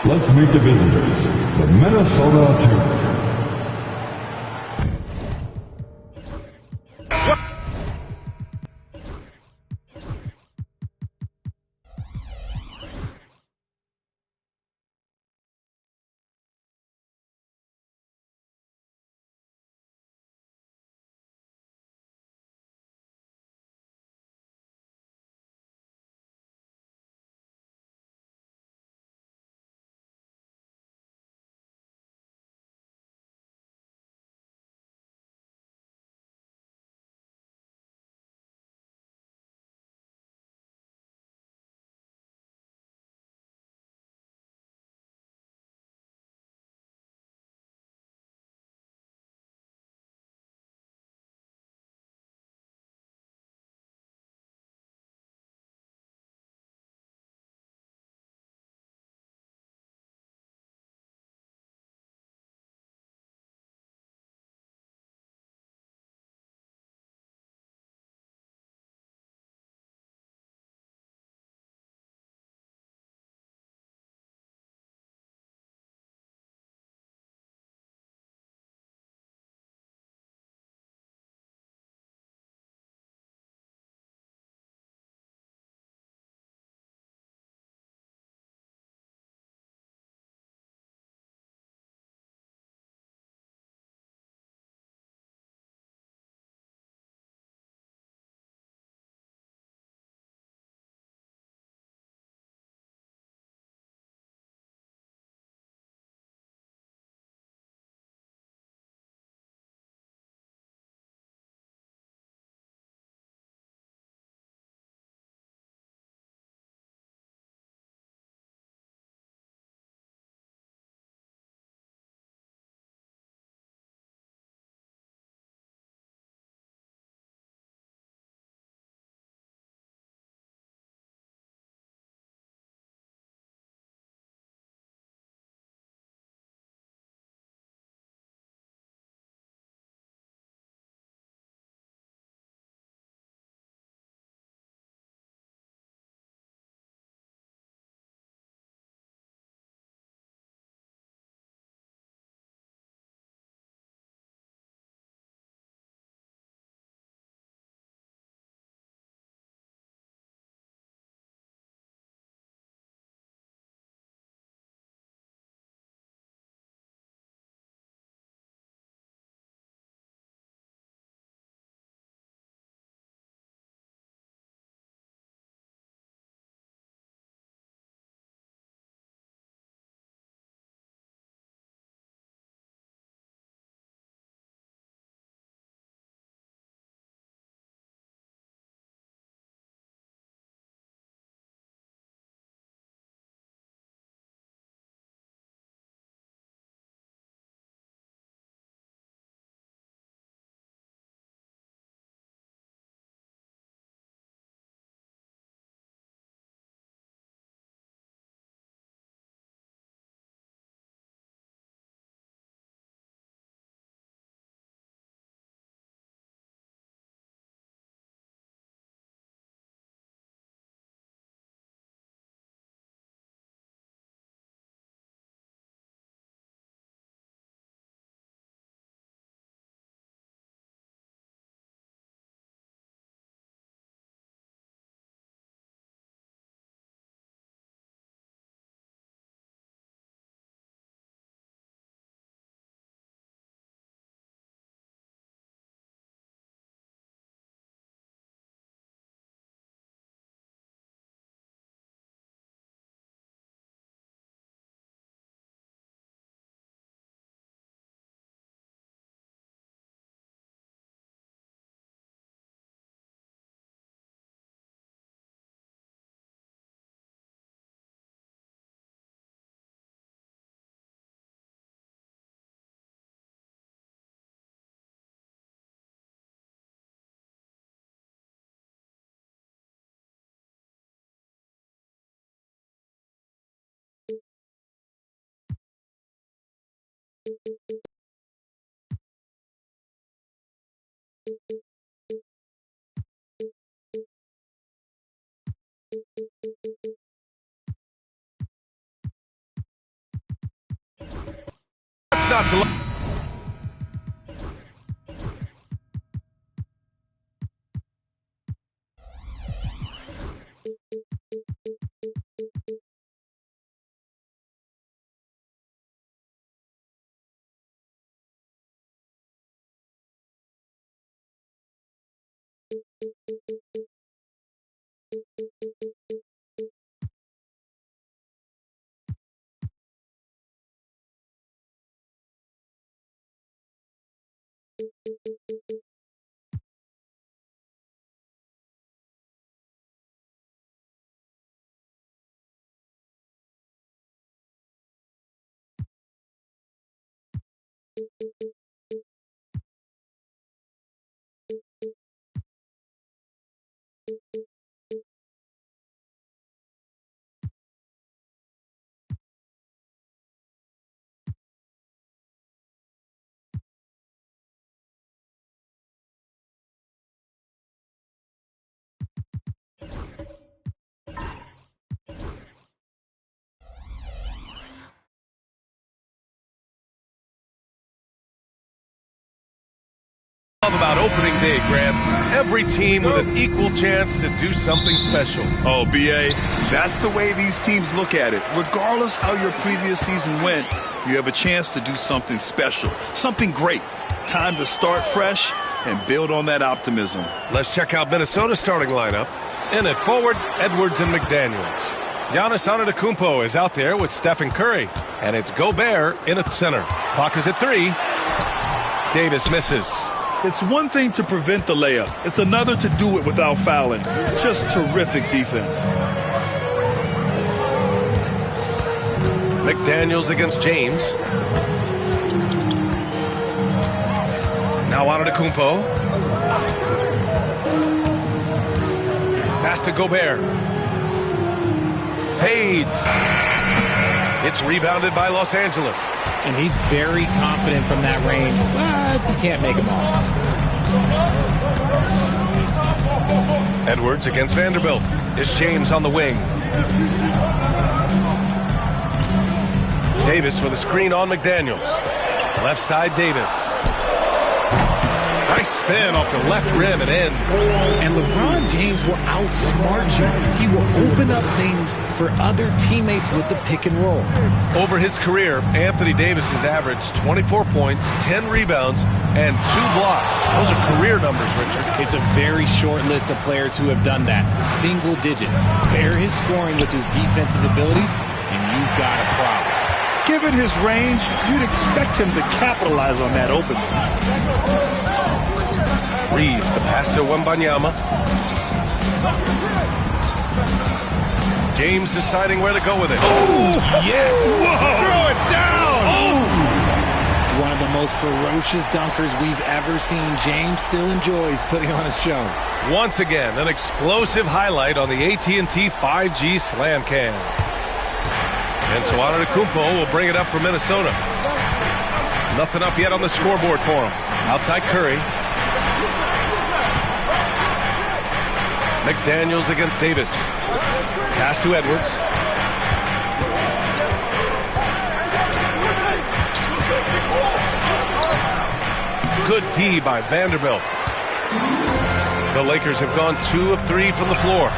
J: Let's meet the visitors, the Minnesota Twos.
K: It's not to about opening day, Grant. Every team with an equal chance to do something special.
L: Oh, B.A., that's the way these teams look at it. Regardless how your previous season went, you have a chance to do something special, something great. Time to start fresh and build on that optimism.
K: Let's check out Minnesota's starting lineup. In at forward, Edwards and McDaniels. Giannis Antetokounmpo is out there with Stephen Curry. And it's Gobert in at center. Clock is at 3. Davis misses.
L: It's one thing to prevent the layup. It's another to do it without fouling. Just terrific defense.
K: McDaniels against James. Now Antetokounmpo. Pass to Gobert. Fades. It's rebounded by Los Angeles.
Q: And he's very confident from that range, but he can't make them all.
K: Edwards against Vanderbilt. It's James on the wing. Davis with a screen on McDaniels. Left side, Davis. Nice spin off the left rim and in.
Q: And LeBron James will outsmart you. He will open up things for other teammates with the pick and roll.
K: Over his career, Anthony Davis has averaged 24 points, 10 rebounds, and 2 blocks. Those are career numbers, Richard.
Q: It's a very short list of players who have done that. Single digit. Pair his scoring with his defensive abilities, and you've got a problem.
L: Given his range, you'd expect him to capitalize on that opening.
K: Reeves, the pass to Wembanyama. James deciding where to go with it.
Q: Oh, yes!
K: Whoa. Throw it down!
Q: Oh. One of the most ferocious dunkers we've ever seen. James still enjoys putting on a show.
K: Once again, an explosive highlight on the AT&T 5G Slam Cam. And so Antetokounmpo will bring it up for Minnesota. Nothing up yet on the scoreboard for him. Outside Curry. McDaniels against Davis. Pass to Edwards. Good D by Vanderbilt. The Lakers have gone 2 of 3 from the floor.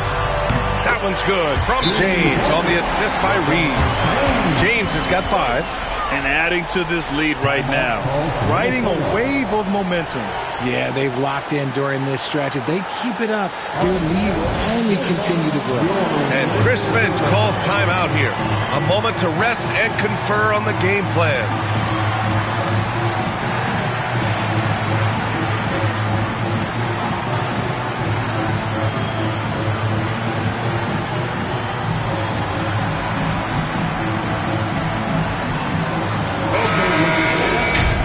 K: That one's good from James on the assist by Reeves. James has got 5.
L: And adding to this lead right now. Riding a wave of momentum.
Q: Yeah, they've locked in during this stretch. If they keep it up, their lead will only continue to grow.
K: And Chris Finch calls timeout here. A moment to rest and confer on the game plan.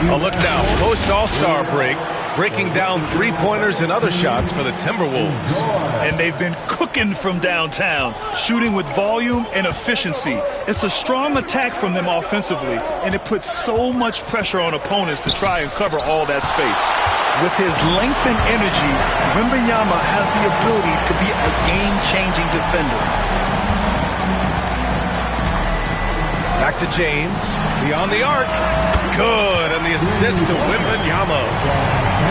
K: A look now, post All-Star break. breaking down three-pointers and other shots for the Timberwolves.
L: And they've been cooking from downtown, shooting with volume and efficiency. It's a strong attack from them offensively, and it puts so much pressure on opponents to try and cover all that space. With his length and energy, Wembanyama has the ability to be a game-changing defender.
K: Back to James, beyond the arc. Good, and the assist to Wembanyama.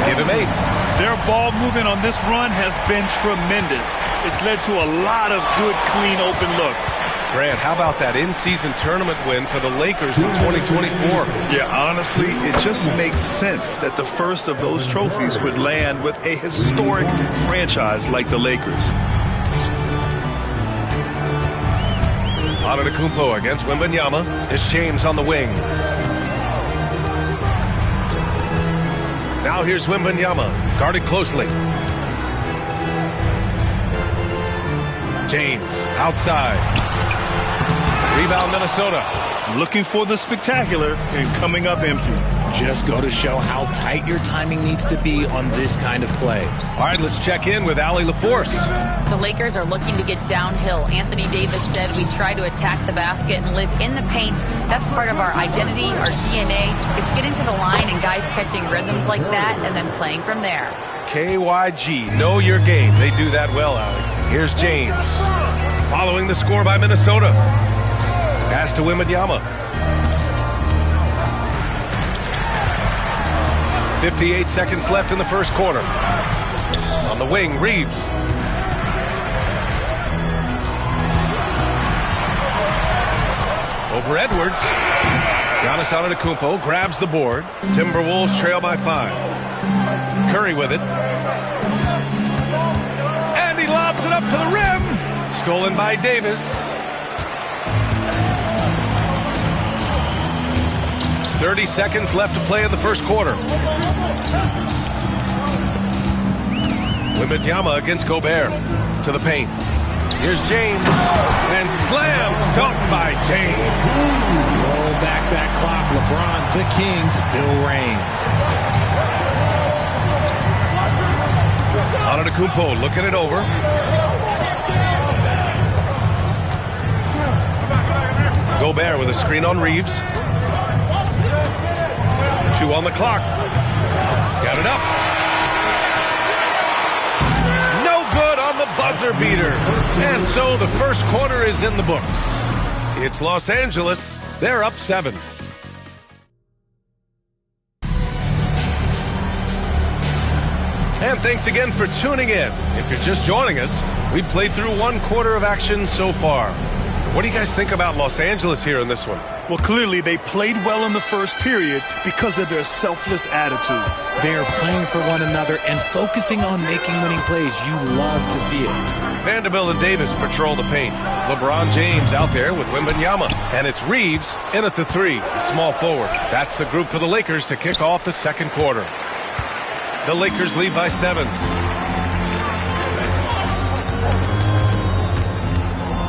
K: Give him 8.
L: Their ball movement on this run has been tremendous. It's led to a lot of good, clean, open looks.
K: Grant, how about that in-season tournament win for the Lakers in 2024?
L: Yeah, honestly, it just makes sense that the first of those trophies would land with a historic franchise like the Lakers.
K: Antetokounmpo against Wembanyama. It's James on the wing. Now here's Wembanyama, guarded closely. James, outside. Rebound, Minnesota.
L: Looking for the spectacular and coming up empty.
Q: Just go to show how tight your timing needs to be on this kind of play.
K: All right, let's check in with Allie LaForce.
N: The Lakers are looking to get downhill. Anthony Davis said we try to attack the basket and live in the paint. That's part of our identity, our DNA. It's getting to the line and guys catching rhythms like that and then playing from there.
K: KYG, know your game. They do that well, Allie. Here's James. Following the score by Minnesota. Pass to Wembanyama. 58 seconds left in the first quarter. On the wing, Reeves. Over Edwards. Giannis Antetokounmpo grabs the board. Timberwolves trail by 5. Curry with it. And he lobs it up to the rim. Stolen by Davis. 30 seconds left to play in the first quarter. Wembanyama against Gobert. To the paint. Here's James. And slam dunk by James.
Q: Roll back that clock. LeBron, the king, still reigns.
K: Antetokounmpo looking it over. Gobert with a screen on Reeves. 2 on the clock. Got it up. No good on the buzzer beater. And so the first quarter is in the books. It's Los Angeles. They're up 7. And thanks again for tuning in. If you're just joining us, we've played through 1 quarter of action so far. What do you guys think about Los Angeles here in this one?
L: Well, clearly they played well in the first period because of their selfless attitude.
Q: They are playing for one another and focusing on making winning plays. You love to see it.
K: Vanderbilt and Davis patrol the paint. LeBron James out there with Wembanyama. And it's Reeves in at the 3, small forward. That's the group for the Lakers to kick off the second quarter. The Lakers lead by 7.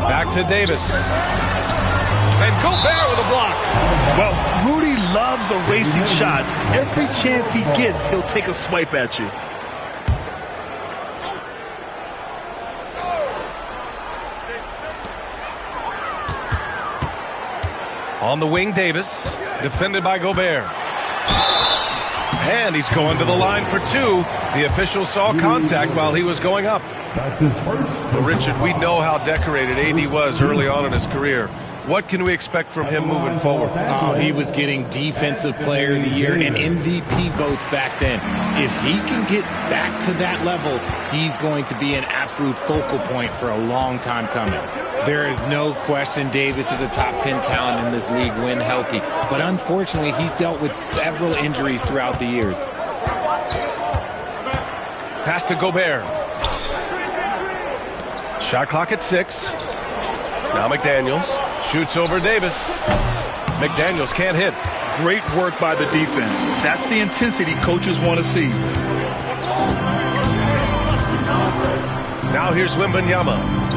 K: Back to Davis. And Gobert with a block.
L: Well, Rudy loves erasing shots. Every chance he gets, he'll take a swipe at you.
K: On the wing, Davis. Defended by Gobert. And he's going to the line for 2. The official saw contact while he was going up.
J: That's his first.
K: Well, Richard, we know how decorated AD was early on in his career. What can we expect from him moving forward?
Q: Oh, he was getting Defensive Player of the Year and MVP votes back then. If he can get back to that level, he's going to be an absolute focal point for a long time coming. There is no question Davis is a top 10 talent in this league when healthy. But unfortunately, he's dealt with several injuries throughout the years.
K: Pass to Gobert. Shot clock at 6. Now McDaniels shoots over Davis. McDaniels can't hit.
L: Great work by the defense. That's the intensity coaches want to see.
K: Now here's Wembanyama.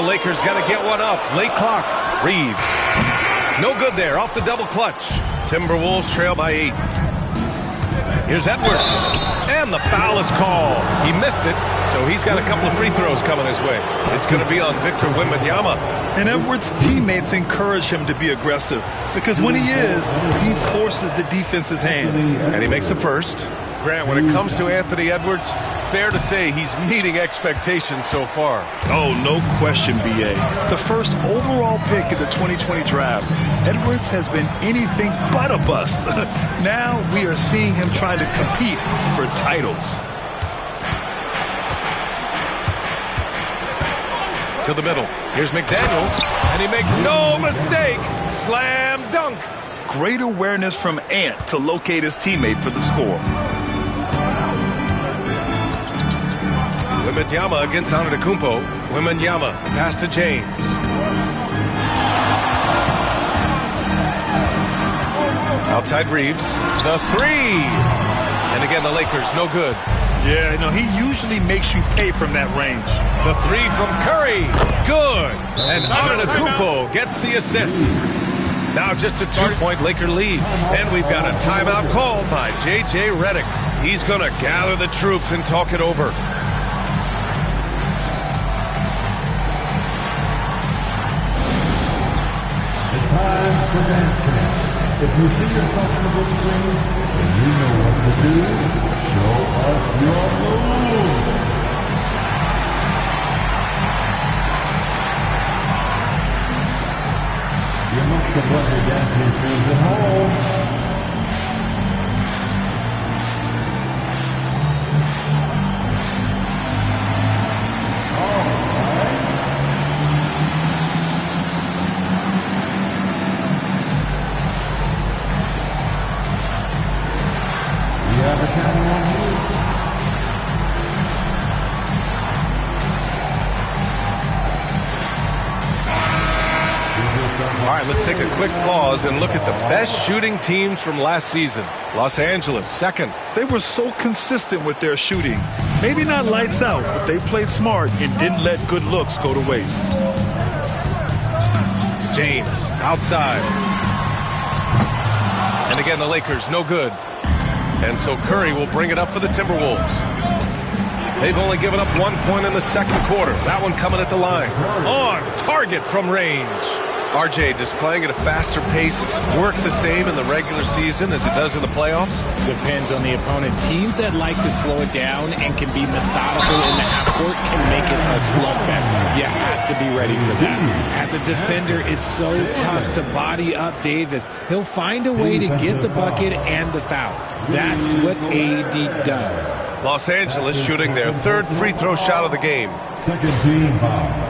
K: The Lakers got to get one up. Late clock. Reeves. No good there. Off the double clutch. Timberwolves trail by 8. Here's Edwards. And the foul is called. He missed it, so he's got a couple of free throws coming his way. It's going to be on Victor Wembanyama.
L: And Edwards' teammates encourage him to be aggressive because when he is, he forces the defense's hand.
K: And he makes the first. Grant, when it comes to Anthony Edwards, fair to say he's meeting expectations so far.
L: Oh, no question, B.A. The first overall pick in the 2020 draft, Edwards has been anything but a bust. Now we are seeing him trying to compete for titles.
K: To the middle. Here's McDaniels, and he makes no mistake. Slam dunk.
L: Great awareness from Ant to locate his teammate for the score.
K: Wembanyama against Antetokounmpo. Wembanyama, the pass to James. Outside Reeves, the three. And again, the Lakers, no good.
L: Yeah, no, he usually makes you pay from that range.
K: The three from Curry, good. And Antetokounmpo gets the assist. Now just a 2-point Laker lead. And we've got a timeout called by J.J. Redick. He's going to gather the troops and talk it over.
J: Time for dance camp. If you see yourself on the big screen and you know what to do, show us your move. You must have brought your dancing shoes at home.
K: All right, let's take a quick pause and look at the best shooting teams from last season. Los Angeles, second.
L: They were so consistent with their shooting. Maybe not lights out, but they played smart and didn't let good looks go to waste.
K: James, outside. And again, the Lakers, no good. And so Curry will bring it up for the Timberwolves. They've only given up 1 point in the second quarter. That one coming at the line. On target from range. RJ, does playing at a faster pace work the same in the regular season as it does in the playoffs?
Q: Depends on the opponent. Teams that like to slow it down and can be methodical in the half court can make it a slugfest. You have to be ready for that. As a defender, it's so tough to body up Davis. He'll find a way to get the bucket and the foul. That's what AD does.
K: Los Angeles shooting their third free throw shot of the game.
J: Second team foul.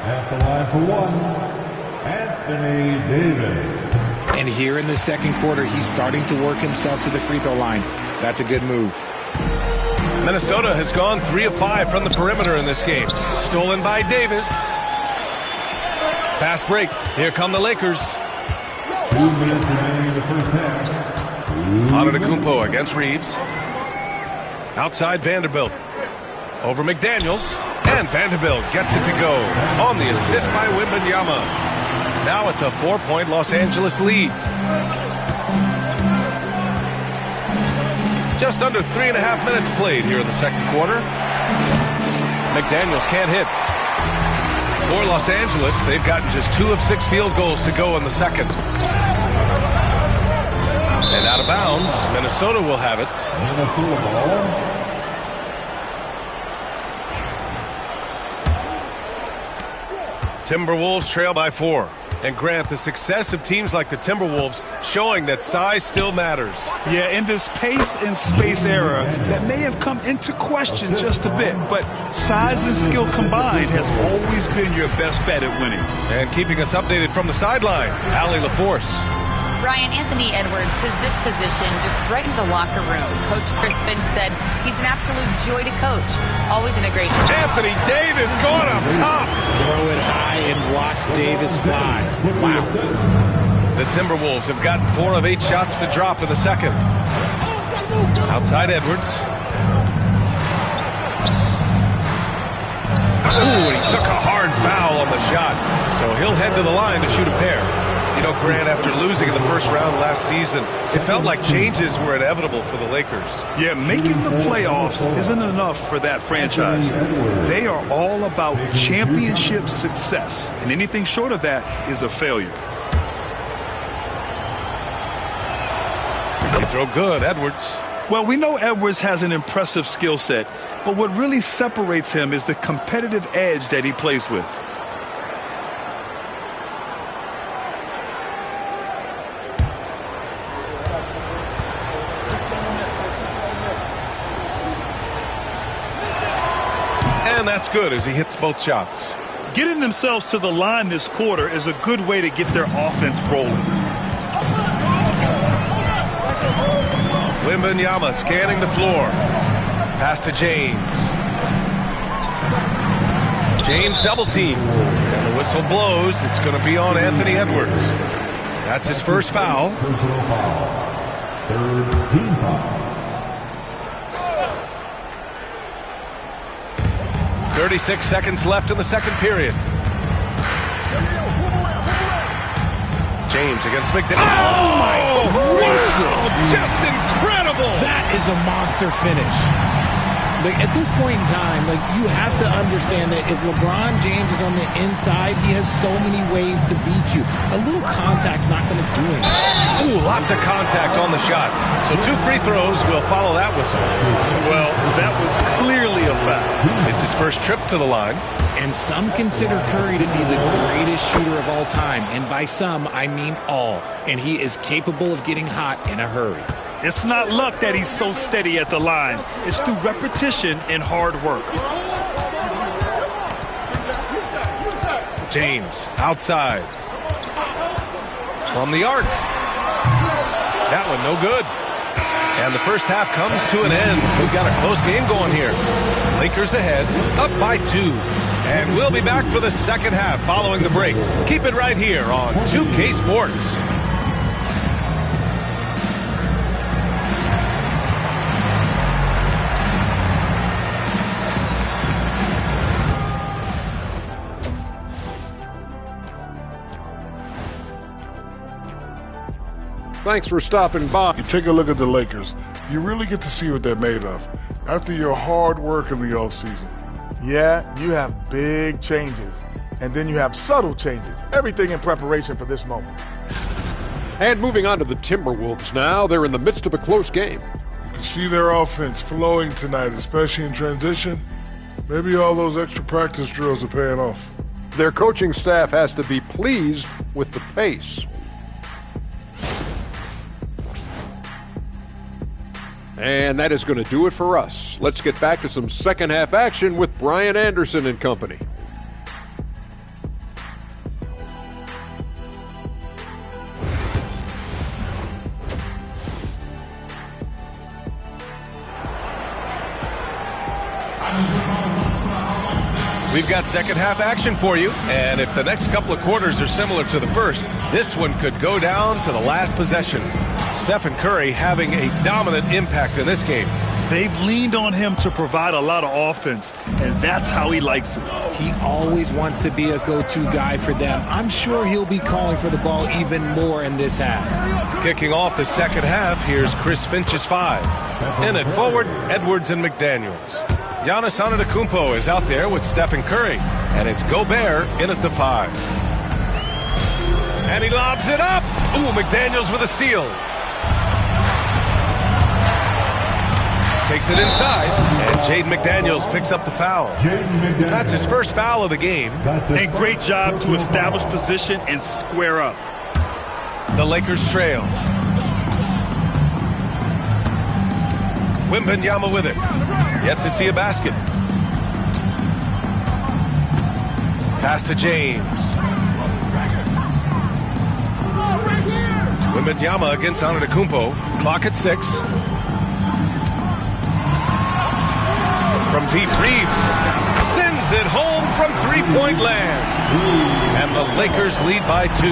J: At the line for one, Anthony Davis.
Q: And here in the second quarter, he's starting to work himself to the free throw line. That's a good move.
K: Minnesota has gone 3 of 5 from the perimeter in this game. Stolen by Davis. Fast break. Here come the Lakers.
J: 2 minutes remaining in the first half.
K: Antetokounmpo against Reeves. Outside Vanderbilt. Over McDaniels. And Vanderbilt gets it to go on the assist by Wembanyama. Now it's a 4-point Los Angeles lead. Just under 3.5 minutes played here in the second quarter. McDaniels can't hit. For Los Angeles, they've gotten just 2 of 6 field goals to go in the second. And out of bounds, Minnesota will have it.
J: Minnesota ball.
K: Timberwolves trail by 4. And Grant, the success of teams like the Timberwolves showing that size still matters.
L: Yeah, in this pace and space era, that may have come into question just a bit, but size and skill combined has always been your best bet at winning.
K: And keeping us updated from the sideline, Allie LaForce.
N: Ryan, Anthony Edwards, his disposition just brightens a locker room. Coach Chris Finch said he's an absolute joy to coach. Always in a great job.
K: Anthony Davis going up top.
Q: Throw it high and watch Davis fly. Wow.
K: The Timberwolves have gotten 4 of 8 shots to drop in the second. Outside Edwards. Ooh, he took a hard foul on the shot, so he'll head to the line to shoot a pair. You know, Grant, after losing in the first round last season, it felt like changes were inevitable for the Lakers.
L: Yeah, making the playoffs isn't enough for that franchise. They are all about championship success, and anything short of that is a failure.
K: They throw good, Edwards.
L: Well, we know Edwards has an impressive skill set, but what really separates him is the competitive edge that he plays with.
K: And that's good as he hits both shots.
L: Getting themselves to the line this quarter is a good way to get their offense rolling.
K: Wembanyama scanning the floor. Pass to James. James double teamed. And the whistle blows. It's going to be on Anthony Edwards. That's his first foul.
J: Personal foul. Third team foul.
K: 36 seconds left in the second period. James against McDaniels.
Q: Oh, my gracious.
K: Just incredible.
Q: That is a monster finish. Like, at this point in time, like, you have to understand that if LeBron James is on the inside, he has so many ways to beat you. A little contact's not going to do anything.
K: Ooh, lots of contact on the shot. So 2 free throws will follow that whistle.
L: Well, that was clearly a foul.
K: It's his first trip to the line.
Q: And some consider Curry to be the greatest shooter of all time. And by some, I mean all. And he is capable of getting hot in a hurry.
L: It's not luck that he's so steady at the line. It's through repetition and hard work.
K: James outside. From the arc. That one no good. And the first half comes to an end. We've got a close game going here. Lakers ahead, up by 2. And we'll be back for the second half following the break. Keep it right here on 2K Sports.
H: Thanks for stopping by.
I: You take a look at the Lakers, you really get to see what they're made of after your hard work in the offseason.
B: Yeah, you have big changes, and then you have subtle changes. Everything in preparation for this moment.
H: And moving on to the Timberwolves now. They're in the midst of a close game.
I: You can see their offense flowing tonight, especially in transition. Maybe all those extra practice drills are paying off.
H: Their coaching staff has to be pleased with the pace. And that is going to do it for us. Let's get back to some second half action with Brian Anderson and company.
K: We've got second half action for you, and if the next couple of quarters are similar to the first, this one could go down to the last possession. Stephen Curry having a dominant impact in this game.
L: They've leaned on him to provide a lot of offense, and that's how he likes it.
Q: He always wants to be a go-to guy for them. I'm sure he'll be calling for the ball even more in this half.
K: Kicking off the second half, here's Chris Finch's 5. In it forward, Edwards and McDaniels. Giannis Antetokounmpo is out there with Stephen Curry, and it's Gobert in at the 5. And he lobs it up. Ooh, McDaniels with a steal. Takes it inside, and Jaden McDaniels picks up the foul. That's his first foul of the game.
L: And great job to establish position and square up.
K: The Lakers trail. Wembanyama with it. Yet to see a basket. Pass to James. Wembanyama against Antetokounmpo. Clock at 6. From deep, Reeves sends it home from three-point land. And the Lakers lead by 2.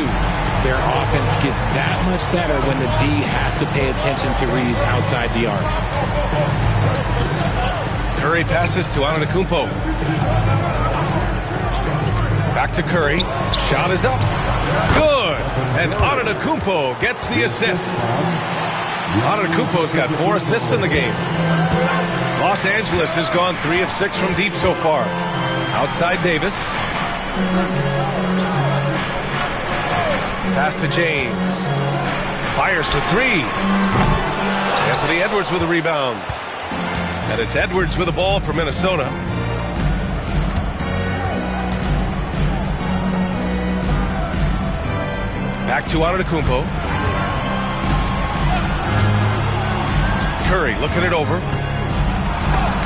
Q: Their offense gets that much better when the D has to pay attention to Reeves outside the arc.
K: Curry passes to Antetokounmpo. Back to Curry. Shot is up. Good. And Antetokounmpo gets the assist. Antetokounmpo's got 4 assists in the game. Los Angeles has gone 3 of 6 from deep so far. Outside Davis. Pass to James. Fires for 3. Anthony Edwards with a rebound. And it's Edwards with the ball for Minnesota. Back to Antetokounmpo. Curry looking it over.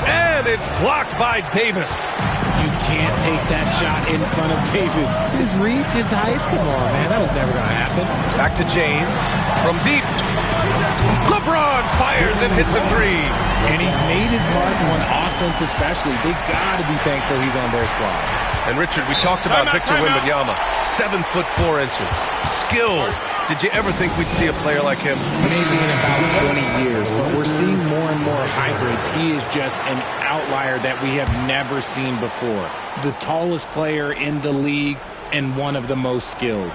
K: And it's blocked by Davis.
Q: You can't take that shot in front of Davis. His reach, his height, come on, man. That was never going to happen.
K: Back to James. From deep. LeBron fires and hits a 3.
Q: And he's made his mark on offense especially. They got to be thankful he's on their squad.
K: And Richard, we talked about Victor Wembanyama. 7 foot 4 inches. Skilled. Did you ever think we'd see a player like him?
Q: Maybe in about 20 years, but we're seeing more and more hybrids. He is just an outlier that we have never seen before. The tallest player in the league and one of the most skilled.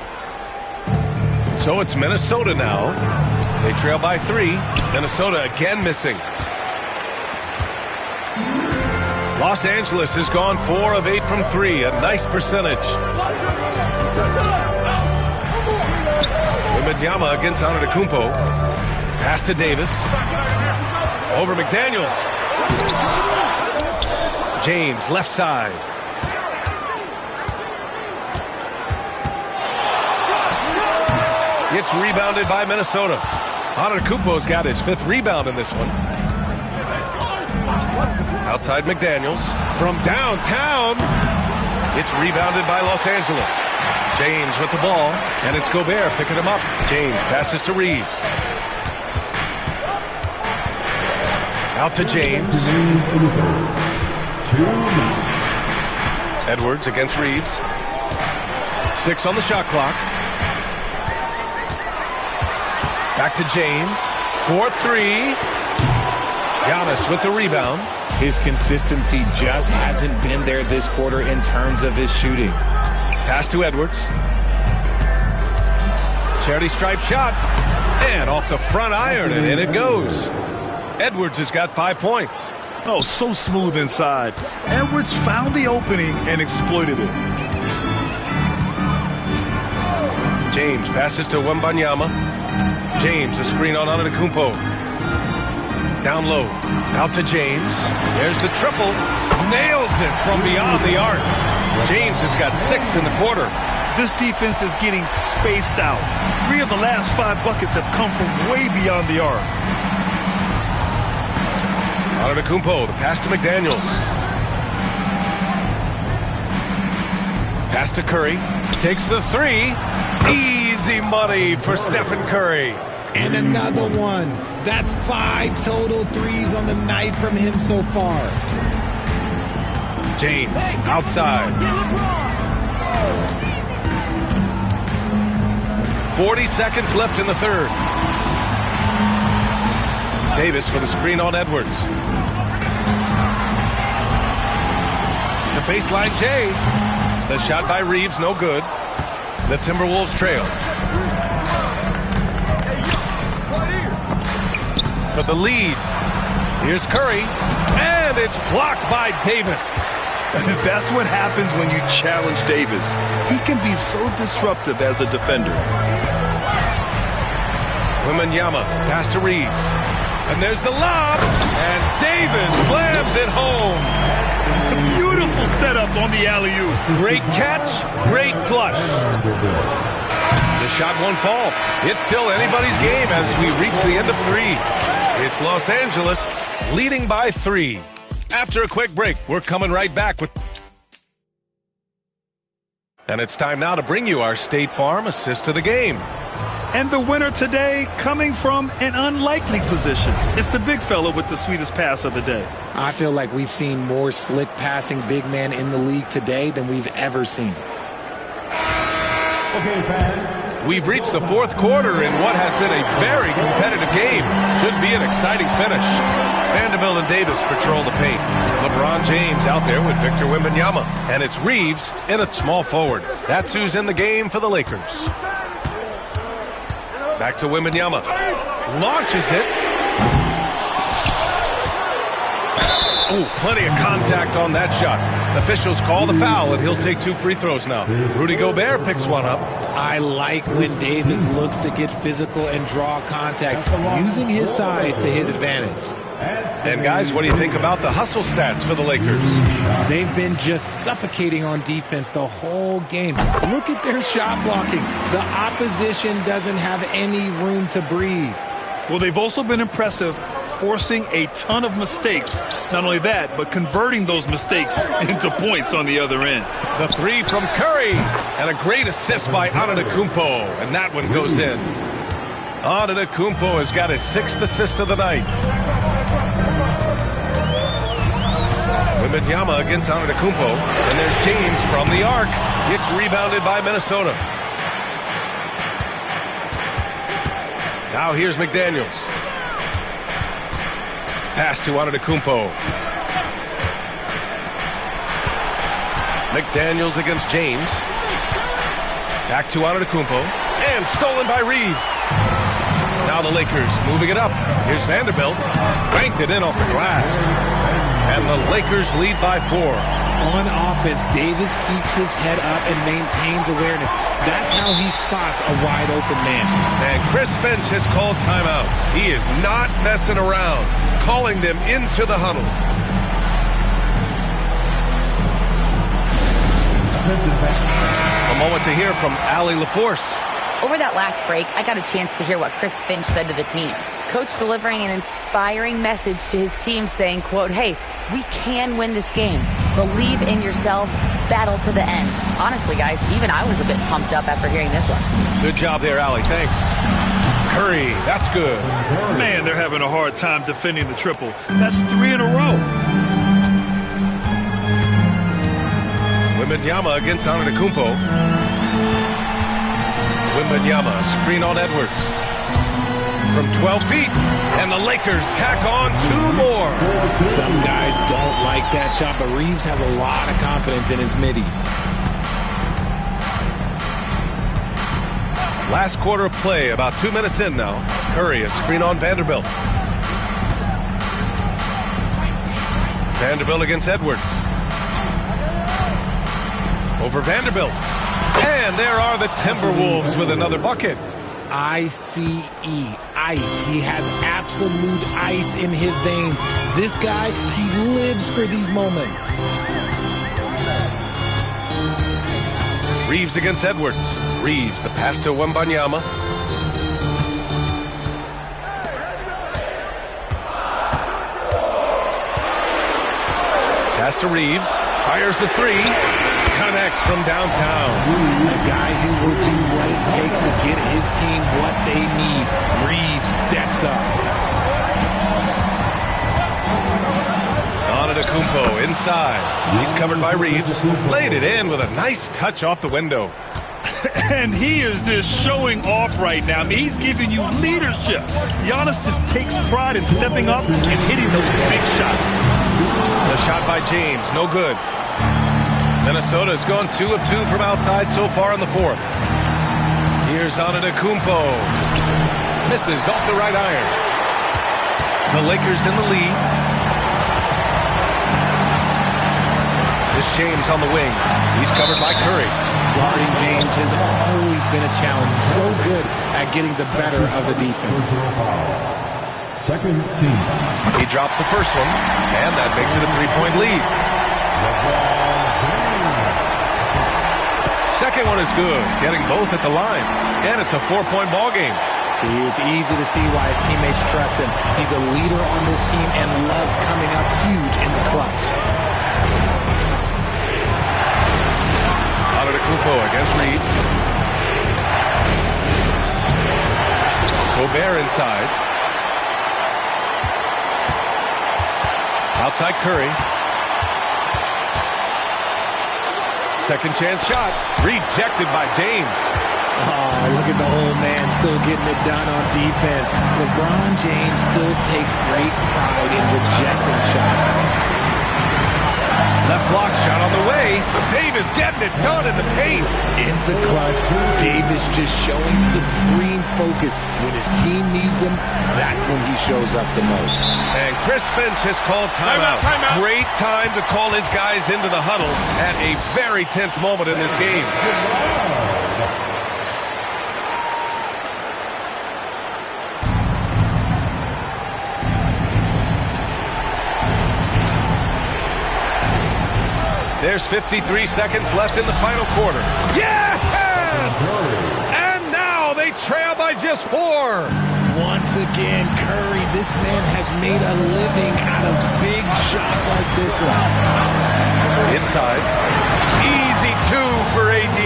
K: So it's Minnesota now. They trail by 3. Minnesota again missing. Los Angeles has gone 4 of 8 from 3. A nice percentage. Wembanyama against Antetokounmpo. Pass to Davis. Over McDaniels. James, left side. It's rebounded by Minnesota. Antetokounmpo's got his 5th rebound in this one. Outside McDaniels. From downtown. It's rebounded by Los Angeles. James with the ball, and it's Gobert picking him up. James passes to Reeves. Out to James. Edwards against Reeves. 6 on the shot clock. Back to James. 4-3. Giannis with the rebound.
Q: His consistency just hasn't been there this quarter in terms of his shooting.
K: Pass to Edwards. Charity stripe shot. And off the front iron, and in it goes. Edwards has got 5 points.
L: Oh, so smooth inside. Edwards found the opening and exploited it.
K: James passes to Wembanyama. James, a screen on Antetokounmpo. Down low. Out to James. There's the triple. Nails it from beyond the arc. James has got 6 in the quarter.
L: This defense is getting spaced out. 3 of the last 5 buckets have come from way beyond the arc.
K: Antetokounmpo, the pass to McDaniels. Pass to Curry. Takes the 3. Easy money for Stephen Curry.
Q: And another one. That's 5 total threes on the night from him so far.
K: James, outside. 40 seconds left in the third. Davis with a screen on Edwards. The baseline J. The shot by Reeves, no good. The Timberwolves trail. For the lead. Here's Curry. And it's blocked by Davis.
L: That's what happens when you challenge Davis. He can be so disruptive as a defender.
K: Wembanyama, pass to Reeves. And there's the lob. And Davis slams it home.
L: Beautiful setup on the alley-oop.
K: Great catch, great flush. The shot won't fall. It's still anybody's game as we reach the end of 3. It's Los Angeles leading by 3. After a quick break, we're coming right back with... And it's time now to bring you our State Farm assist of the game.
L: And the winner today coming from an unlikely position. It's the big fella with the sweetest pass of the day.
Q: I feel like we've seen more slick passing big men in the league today than we've ever seen.
J: Okay, fans.
K: We've reached the fourth quarter in what has been a very competitive game. Should be an exciting finish. Vanderbilt and Davis patrol the paint. LeBron James out there with Victor Wembanyama. And it's Reeves in at small forward. That's who's in the game for the Lakers. Back to Wembanyama. Launches it. Oh, plenty of contact on that shot. Officials call the foul, and he'll take 2 free throws now. Rudy Gobert picks one up.
Q: I like when Davis looks to get physical and draw contact, using his size to his advantage.
K: And guys, what do you think about the hustle stats for the Lakers?
Q: They've been just suffocating on defense the whole game. Look at their shot blocking. The opposition doesn't have any room to breathe.
L: Well, they've also been impressive, forcing a ton of mistakes. Not only that, but converting those mistakes into points on the other end.
K: The 3 from Curry, and a great assist by Antetokounmpo, and that one goes in. Antetokounmpo has got his 6th assist of the night. Wembanyama against Antetokounmpo, and there's James from the arc. It's rebounded by Minnesota. Now here's McDaniels. Pass to Antetokounmpo. McDaniels against James. Back to Antetokounmpo. And stolen by Reeves. Now the Lakers moving it up. Here's Vanderbilt. Banked it in off the glass. And the Lakers lead by 4.
Q: On offense, Davis keeps his head up and maintains awareness. That's how he spots a wide open man.
K: And Chris Finch has called timeout. He is not messing around, calling them into the huddle. A moment to hear from Allie LaForce.
N: Over that last break, I got a chance to hear what Chris Finch said to the team. Coach delivering an inspiring message to his team saying, quote, "Hey, we can win this game. Believe in yourselves. Battle to the end." Honestly, guys, even I was a bit pumped up after hearing this one.
K: Good job there, Allie. Thanks. Curry, that's good.
L: Man, they're having a hard time defending the triple. That's 3 in a row.
K: Wembanyama against Antetokounmpo. Wembanyama, screen on Edwards. From 12 feet, and the Lakers tack on 2 more.
Q: Some guys don't like that shot, but Reeves has a lot of confidence in his midi.
K: Last quarter of play, about 2 minutes in now. Curry, a screen on Vanderbilt. Vanderbilt against Edwards. Over Vanderbilt. And there are the Timberwolves with another bucket.
Q: ICE, ice. He has absolute ice in his veins. This guy, he lives for these moments.
K: Reeves against Edwards. Reeves, the pass to Wembanyama. Pass to Reeves. Fires the 3. Connects from downtown.
Q: A guy who will do what it takes to get his team what they need. Reeves steps up.
K: Antetokounmpo inside. He's covered by Reeves. Laid it in with a nice touch off the window.
L: And he is just showing off right now. I mean, he's giving you leadership. Giannis just takes pride in stepping up and hitting those big shots.
K: The shot by James, no good. Minnesota has gone 2 of 2 from outside so far in the 4th. Here's Antetokounmpo. Misses off the right iron. The Lakers in the lead. This James on the wing. He's covered by Curry.
Q: Guarding James has always been a challenge. So good at getting the better of the defense.
J: Second team.
K: He drops the first one, and that makes it a 3-point lead. Second one is good, getting both at the line. And it's a 4-point ball game.
Q: See, it's easy to see why his teammates trust him. He's a leader on this team and loves coming up huge in the clutch.
K: Antetokounmpo against Reeves. Gobert inside. Outside Curry. Second chance shot. Rejected by James.
Q: Oh, look at the old man still getting it done on defense. LeBron James still takes great pride in rejecting shots.
K: Left block shot on the way. Davis getting it done in the paint.
Q: In the clutch, Davis just showing supreme focus. When his team needs him, that's when he shows up the most.
K: And Chris Finch has called timeout. Great time to call his guys into the huddle at a very tense moment in this game. There's 53 seconds left in the final quarter. Yes! And now they trail by just 4.
Q: Once again, Curry, this man has made a living out of big shots like this one.
K: Inside. Easy 2 for AD.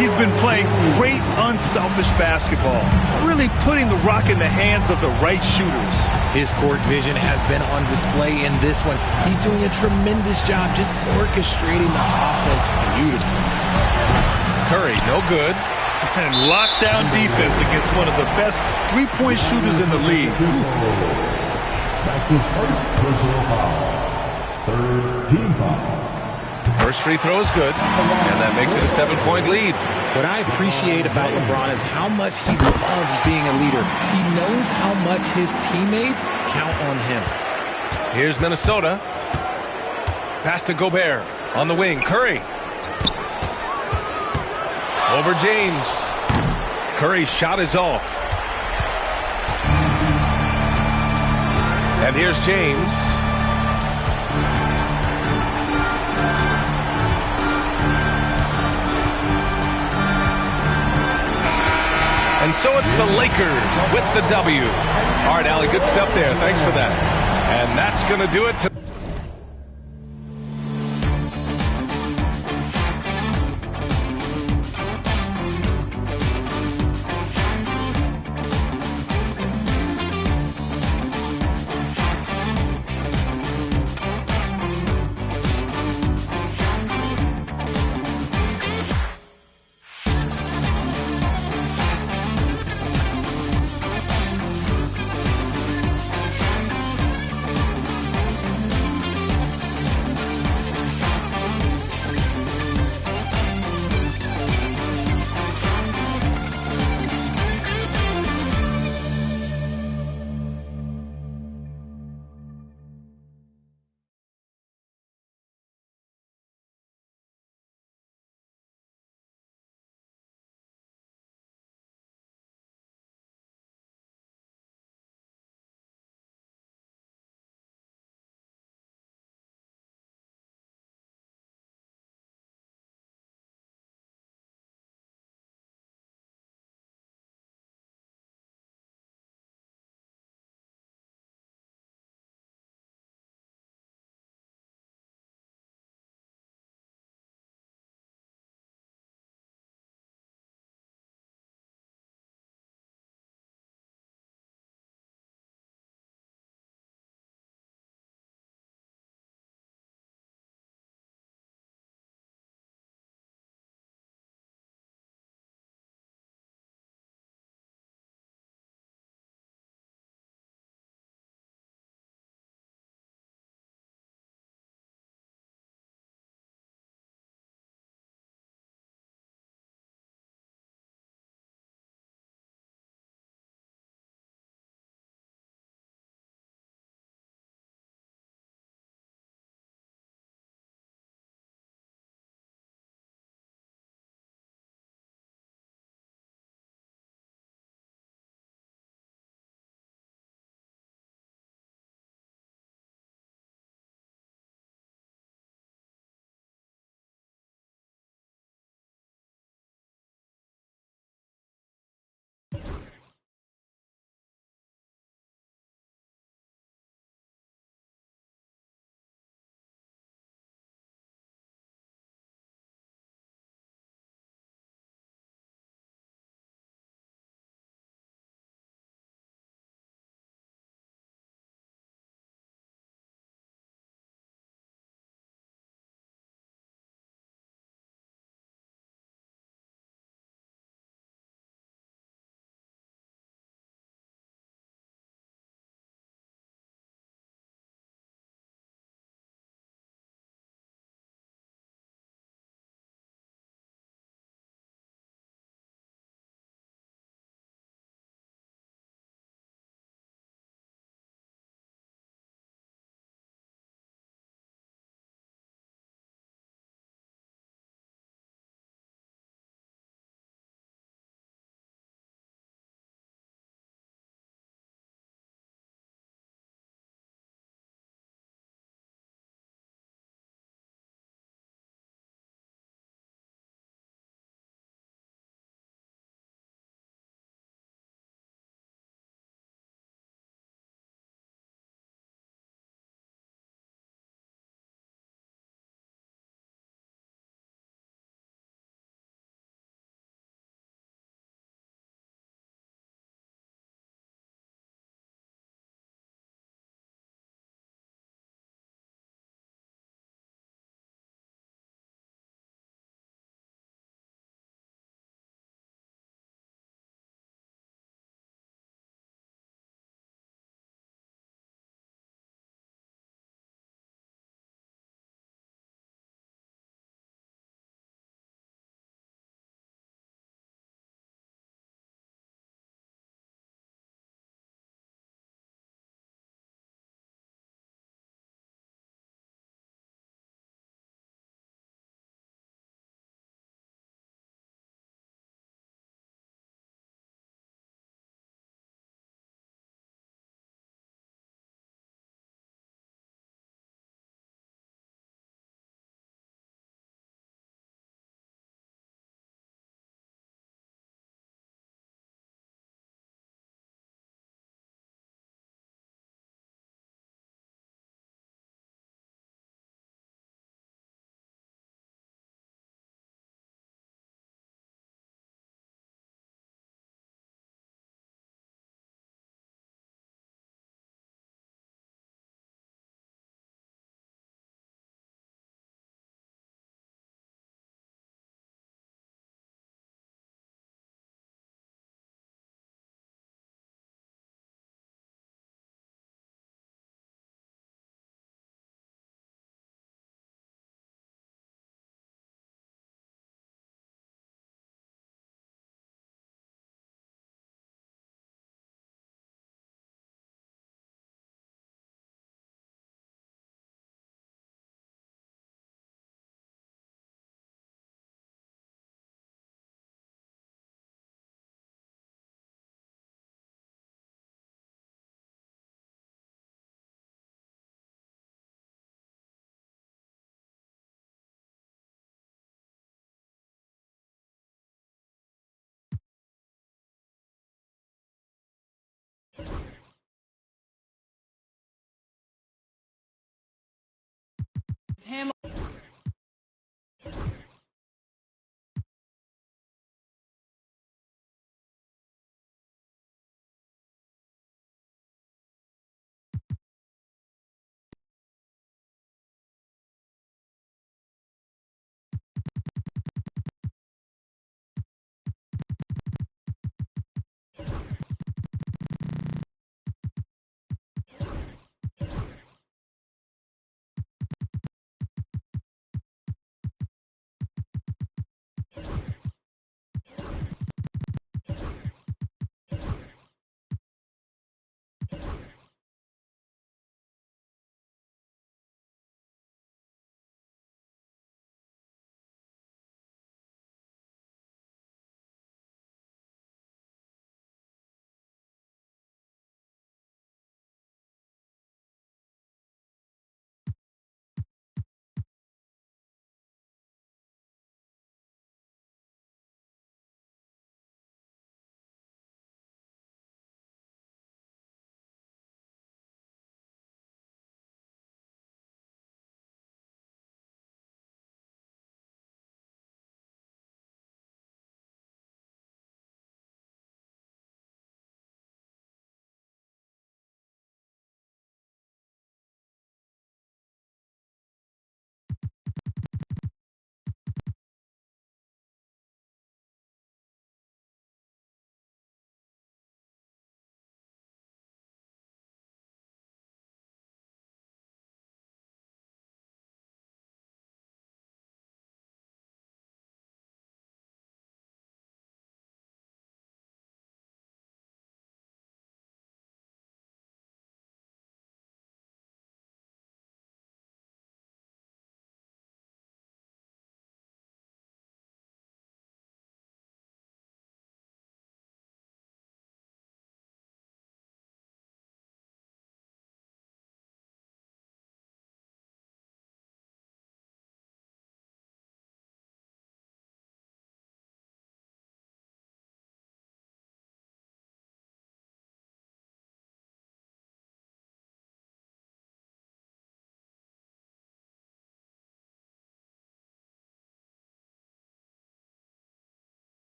L: He's been playing great, unselfish basketball, really putting the rock in the hands of the right shooters.
Q: His court vision has been on display in this one. He's doing a tremendous job just orchestrating the offense beautifully.
K: Curry, no good.
L: And lockdown defense against one of the best three-point shooters in the league.
J: That's his first personal foul. Third team foul.
K: First free throw is good, and that makes it a 7-point lead.
Q: What I appreciate about LeBron is how much he loves being a leader. He knows how much his teammates count on him.
K: Here's Minnesota. Pass to Gobert on the wing. Curry. Over James. Curry's shot is off. And here's James. And so it's the Lakers with the W. All right, Allie, good stuff there. Thanks for that. And that's going to do it.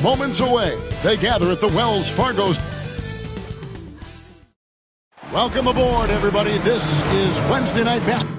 C: moments away. They gather at the Wells Fargo. Welcome aboard, everybody. This is Wednesday Night Basketball.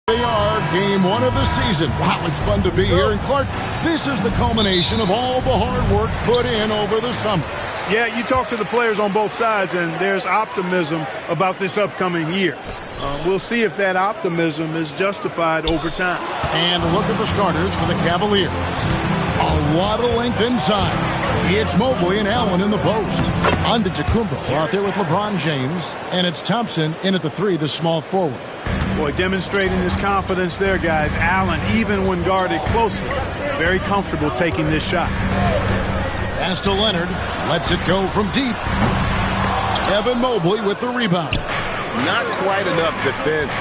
C: They are game one of the season. Wow, it's fun to be here. And Clark, this is the culmination of all the hard work put in over the summer.
R: Yeah, you talk to the players on both sides, and there's optimism about this upcoming year. We'll see if that optimism is justified over time.
C: And look at the starters for the Cavaliers. A lot of length inside. It's Mobley and Allen in the post. Antetokounmpo out there with LeBron James. And it's Thompson in at the three, the small forward.
R: Boy, demonstrating his confidence there, guys. Allen, even when guarded closely, very comfortable taking this shot.
C: Pass to Leonard. Lets it go from deep. Evan Mobley with the rebound.
G: Not quite enough defense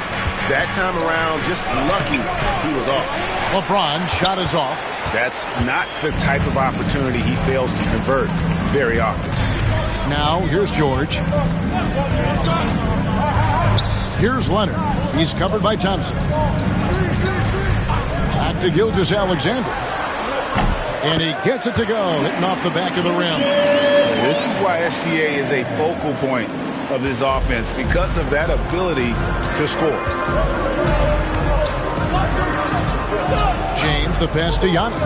G: that time around. Just lucky he was off.
C: LeBron shot is off.
G: That's not the type of opportunity he fails to convert very often.
C: Now, here's George. Here's Leonard. He's covered by Thompson. Back to Gilgeous-Alexander. And he gets it to go, hitting off the back of the rim.
G: This is why SGA is a focal point of this offense, because of that ability to score.
C: James, the pass to Giannis.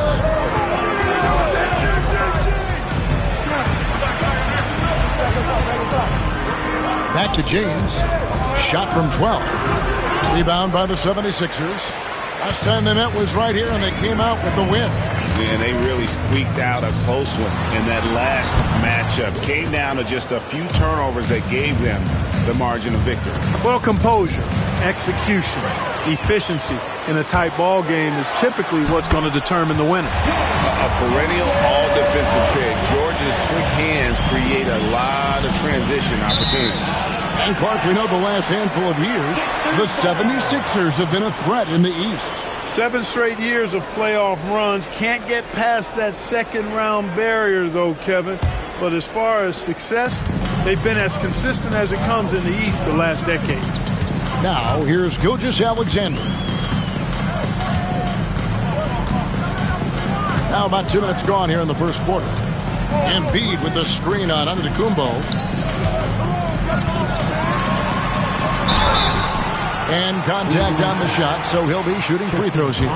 C: Back to James. Shot from 12. Rebound by the 76ers. Last time they met was right here, and they came out with the win.
G: And they really squeaked out a close one in that last matchup. Came down to just a few turnovers that gave them the margin of victory.
R: Well, composure, execution, efficiency in a tight ball game is typically what's going to determine the winner.
G: A perennial all-defensive pick. George's quick hands create a lot of transition opportunities.
C: And Clark, we know the last handful of years, the 76ers have been a threat in the East.
R: 7 straight years of playoff runs. Can't get past that second-round barrier, though, Kevin. But as far as success, they've been as consistent as it comes in the East the last decade.
C: Now, here's Gilgeous-Alexander. Now about 2 minutes gone here in the first quarter. Embiid with the screen on Antetokounmpo. And contact on the shot, so he'll be shooting free throws here.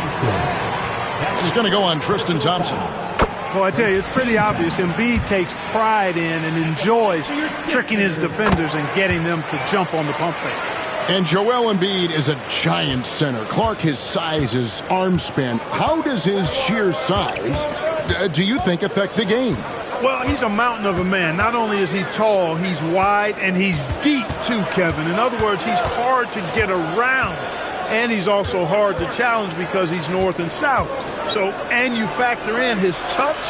C: He's going to go on Tristan Thompson.
R: Well, I tell you, it's pretty obvious. Embiid takes pride in and enjoys tricking his defenders and getting them to jump on the pump fake.
C: And Joel Embiid is a giant center. Clark, his size, his arm span. How does his sheer size, do you think, affect the game?
R: Well, he's a mountain of a man. Not only is he tall, he's wide, and he's deep too, Kevin. In other words, he's hard to get around. And he's also hard to challenge because he's north and south. So, and you factor in his touch.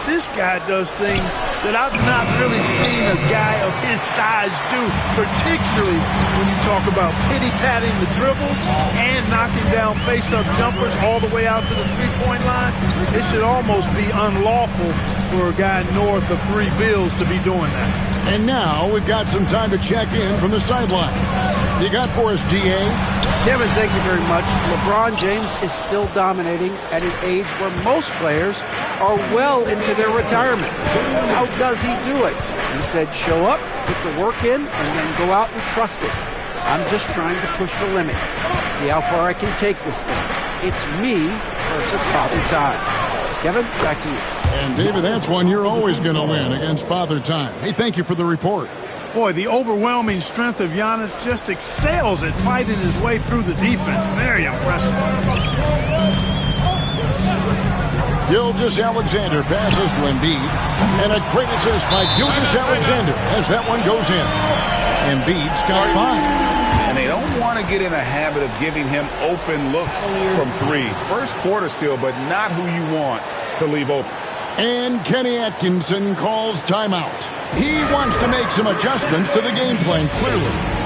R: This guy does things that I've not really seen a guy of his size do, particularly when you talk about pity-patting the dribble and knocking down face-up jumpers all the way out to the three-point line. It should almost be unlawful for a guy north of 3 bills to be doing that.
C: And now we've got some time to check in from the sidelines. You got for us, D.A.?
F: Kevin, thank you very much. LeBron James is still dominating at an age where most players are well into their retirement. How does he do it? He said, show up, put the work in, and then go out and trust it. I'm just trying to push the limit. See how far I can take this thing. It's me versus Father Time. Kevin, back to you.
C: And David, that's one you're always going to win against Father Time. Hey, thank you for the report.
R: Boy, the overwhelming strength of Giannis just excels at fighting his way through the defense. Very impressive.
C: Gilgeous-Alexander passes to Embiid. And a great assist by Gilgeous-Alexander as that one goes in. Embiid's got 5.
G: And they don't want to get in a habit of giving him open looks from 3. First quarter still, but not who you want to leave open.
C: And Kenny Atkinson calls timeout. He wants to make some adjustments to the game plan, clearly.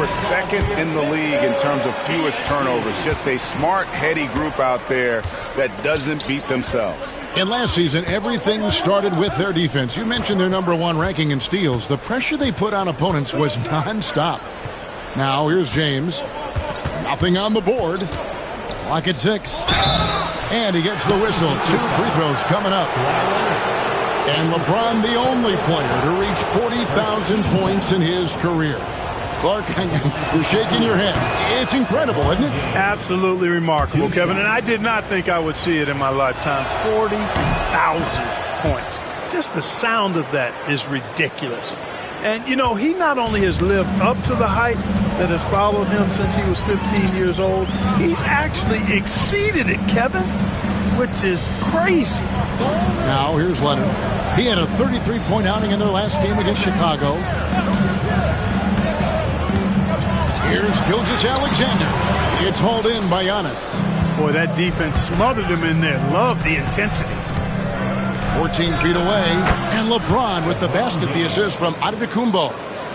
G: Second in the league in terms of fewest turnovers. Just a smart, heady group out there that doesn't beat themselves.
C: And last season, everything started with their defense. You mentioned their #1 ranking in steals. The pressure they put on opponents was nonstop. Now, here's James. Nothing on the board. Clock at 6. And he gets the whistle. 2 free throws coming up. And LeBron, the only player to reach 40,000 points in his career. Clark, you're shaking your head. It's incredible, isn't it?
R: Absolutely remarkable, Kevin. And I did not think I would see it in my lifetime. 40,000 points. Just the sound of that is ridiculous. And, you know, he not only has lived up to the hype that has followed him since he was 15 years old, he's actually exceeded it, Kevin, which is crazy.
C: Now, here's Leonard. He had a 33-point outing in their last game against Chicago. Here's Gilgeous-Alexander. It's hauled in by Giannis.
R: Boy, that defense smothered him in there. Love the intensity.
C: 14 feet away. And LeBron with the basket, the assist from Antetokounmpo.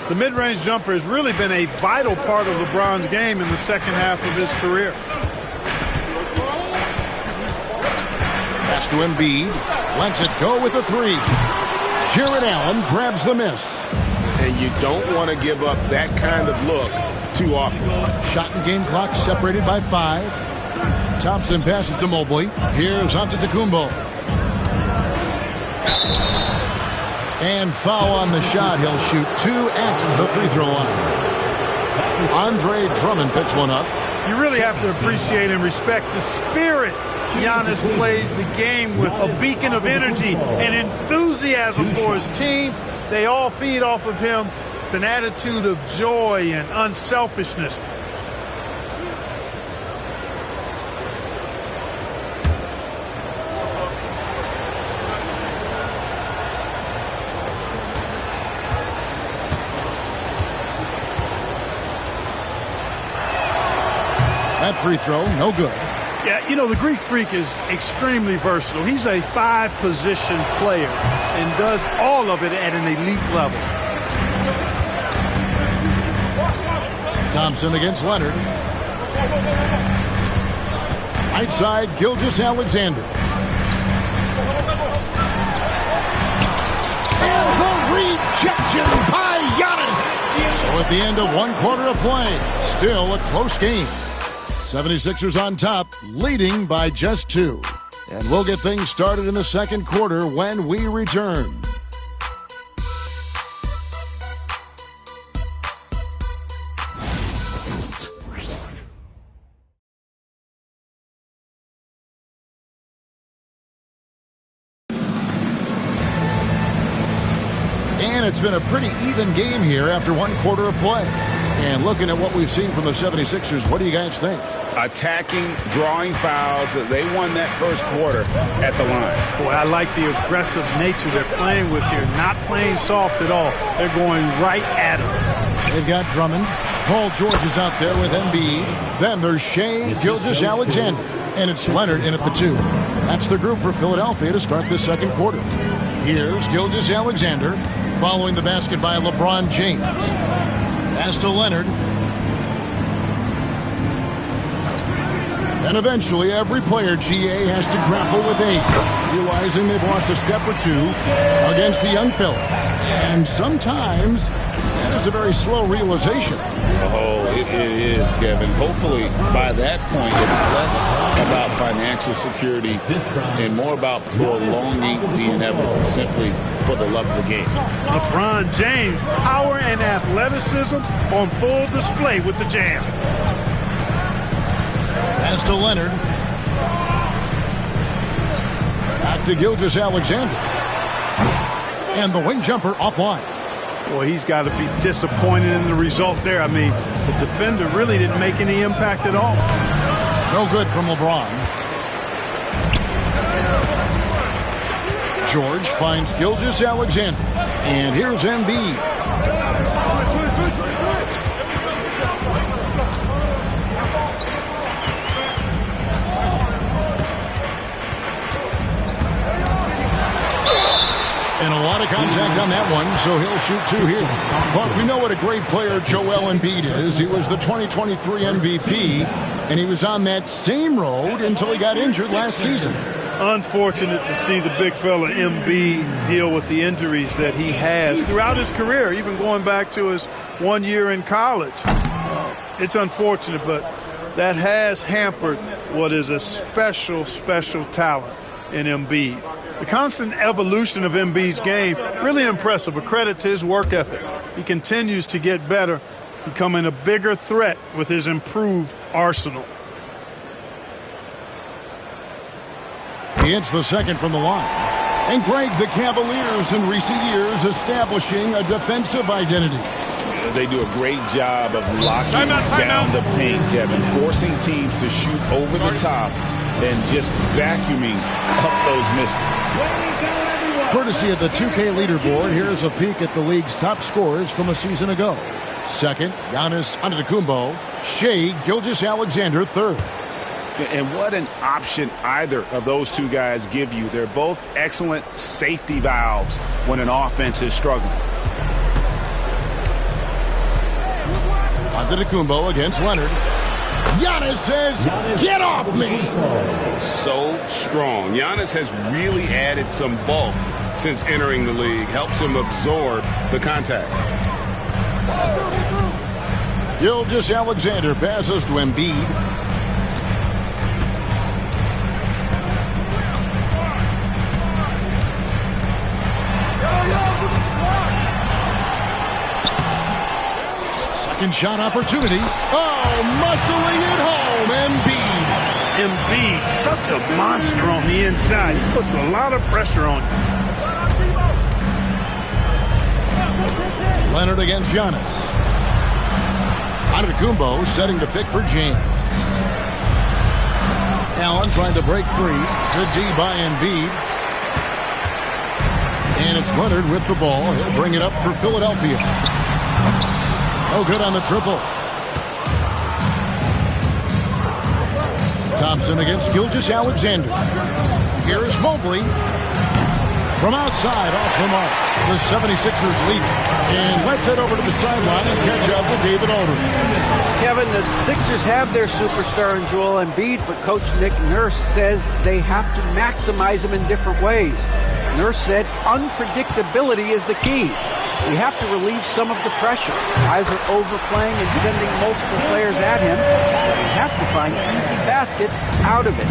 R: The mid-range jumper has really been a vital part of LeBron's game in the second half of his career.
C: Pass to Embiid. Lets it go with a 3. Jarrett Allen grabs the miss.
G: And you don't want to give up that kind of look too often.
C: Shot and game clock separated by 5. Thompson passes to Mobley. Here's Antetokounmpo. And foul on the shot. He'll shoot 2 at the free throw line. Andre Drummond picks one up.
R: You really have to appreciate and respect the spirit Giannis plays the game with. A beacon of energy and enthusiasm for his team. They all feed off of him. An attitude of joy and unselfishness.
C: That free throw, no good.
R: Yeah, you know, the Greek Freak is extremely versatile. He's a 5-position player and does all of it at an elite level.
C: Thompson against Leonard. Right side, Gilgeous-Alexander. And the rejection by Giannis. So at the end of 1 quarter of play, still a close game. 76ers on top, leading by just 2. And we'll get things started in the second quarter when we return. And it's been a pretty even game here after 1 quarter of play. And looking at what we've seen from the 76ers, what do you guys think?
G: Attacking, drawing fouls. They won that first quarter at the line.
R: Boy, I like the aggressive nature they're playing with here. Not playing soft at all. They're going right at him.
C: They've got Drummond. Paul George is out there with Embiid. Then there's Shai Gilgeous-Alexander. And it's Leonard in at the 2. That's the group for Philadelphia to start the second quarter. Here's Gilgeous-Alexander following the basket by LeBron James. Pass to Leonard. And eventually, every player, GA, has to grapple with age, realizing they've lost a step or 2 against the young fellas. And sometimes, that is a very slow realization.
D: Oh, it is, Kevin. Hopefully, by that point, it's less about financial security and more about prolonging the inevitable, simply for the love of the game.
R: LeBron James, power and athleticism on full display with the jam.
C: Pass to Leonard. Back to Gilgeous-Alexander. And the wing jumper offline.
R: Boy, he's got to be disappointed in the result there. I mean, the defender really didn't make any impact at all.
C: No good from LeBron. George finds Gilgeous-Alexander. And here's Embiid. And a lot of contact on that one, so he'll shoot 2 here. But we know what a great player Joel Embiid is. He was the 2023 MVP, and he was on that same road until he got injured last season.
R: Unfortunate to see the big fella Embiid deal with the injuries that he has throughout his career, even going back to his 1 year in college. It's unfortunate, but that has hampered what is a special, special talent in Embiid. The constant evolution of Embiid's game, really impressive. A credit to his work ethic. He continues to get better, becoming a bigger threat with his improved arsenal.
C: He hits the second from the line. And Greg, the Cavaliers in recent years establishing a defensive identity.
D: They do a great job of locking down the paint, Kevin, forcing teams to shoot over the top and just vacuuming up those misses.
C: Courtesy of the 2K leaderboard, here's a peek at the league's top scorers from a season ago. Second, Giannis Antetokounmpo. Shai Gilgeous-Alexander, third.
G: And what an option either of those 2 guys give you. They're both excellent safety valves when an offense is struggling.
C: Antetokounmpo against Leonard. Giannis says, get off me!
G: So strong. Giannis has really added some bulk since entering the league. Helps him absorb the contact.
C: Gilgeous-Alexander passes to Embiid. Second shot opportunity. Oh, muscling it home, Embiid.
R: Embiid, such a monster on the inside. He puts a lot of pressure on him.
C: Leonard against Giannis. Antetokounmpo setting the pick for James. Allen trying to break free. Good D by Embiid. And it's Leonard with the ball. He'll bring it up for Philadelphia. No good on the triple. Thompson against Gilgeous-Alexander. Here's Mobley. From outside, off the mark. The 76ers lead. And let's head over to the sideline and catch up with David Aldridge.
F: Kevin, the Sixers have their superstar in Joel Embiid, but Coach Nick Nurse says they have to maximize him in different ways. Nurse said unpredictability is the key. We have to relieve some of the pressure. Guys are overplaying and sending multiple players at him. We have to find easy baskets out of it.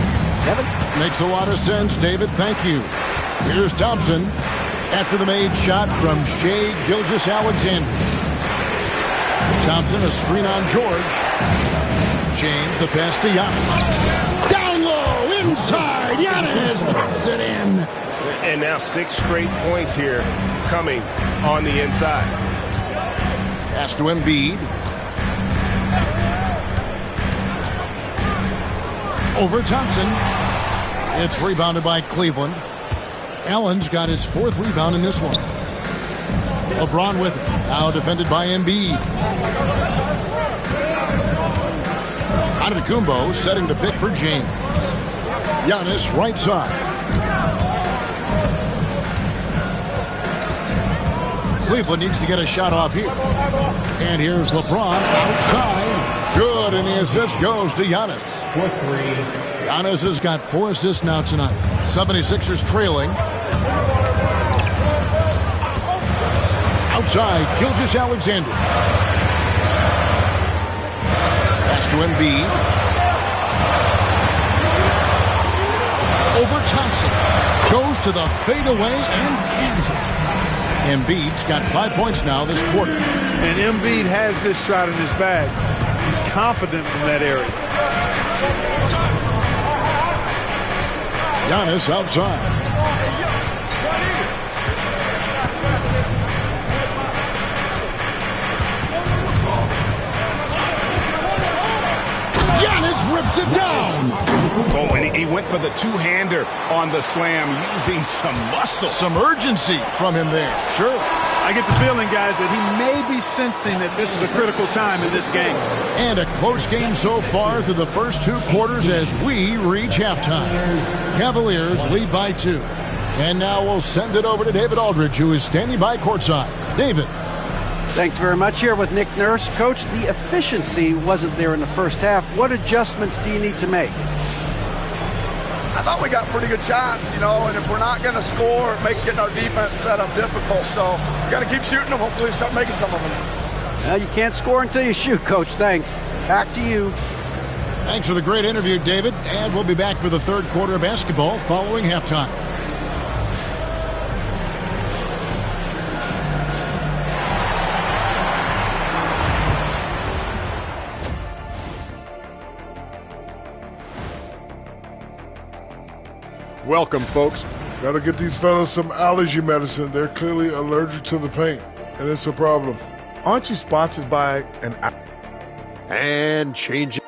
F: Kevin?
C: Makes a lot of sense, David. Thank you. Here's Thompson after the made shot from Shai Gilgeous-Alexander. Thompson, a screen on George. James, the pass to Giannis. Down low, inside. Giannis drops it in.
G: And now 6 straight points here coming on the inside.
C: Pass to Embiid. Over Thompson. It's rebounded by Cleveland. Allen's got his 4th rebound in this one. LeBron with it. Now defended by Embiid. Antetokounmpo setting the pick for James. Giannis right side. Cleveland needs to get a shot off here. And here's LeBron outside. Good, and the assist goes to Giannis.
J: 4-3.
C: Giannis has got 4 assists now tonight. 76ers trailing. Outside, Gilgeous-Alexander. Pass to Embiid. Over Thompson. Goes to the fadeaway and cans it. Embiid's got 5 points now this quarter.
R: And Embiid has this shot in his bag. He's confident from that area.
C: Giannis outside. Giannis rips it down.
G: Oh, and he went for the two-hander on the slam, using some muscle.
C: Some urgency from him there. Sure.
R: I get the feeling, guys, that he may be sensing that this is a critical time in this game.
C: And a close game so far through the first 2 quarters as we reach halftime. Cavaliers lead by 2. And now we'll send it over to David Aldridge, who is standing by courtside. David.
F: Thanks very much. Here with Nick Nurse. Coach, the efficiency wasn't there in the first half. What adjustments do you need to make?
S: I thought we got pretty good shots, and if we're not going to score, it makes getting our defense set up difficult. So we got to keep shooting them. Hopefully start making some of them.
F: Well, you can't score until you shoot, Coach. Thanks. Back to you.
C: Thanks for the great interview, David. And we'll be back for the 3rd quarter of basketball following halftime.
H: Welcome, folks.
I: Gotta get these fellas some allergy medicine. They're clearly allergic to the paint, and it's a problem.
B: Aren't you sponsored by an...
H: And change it.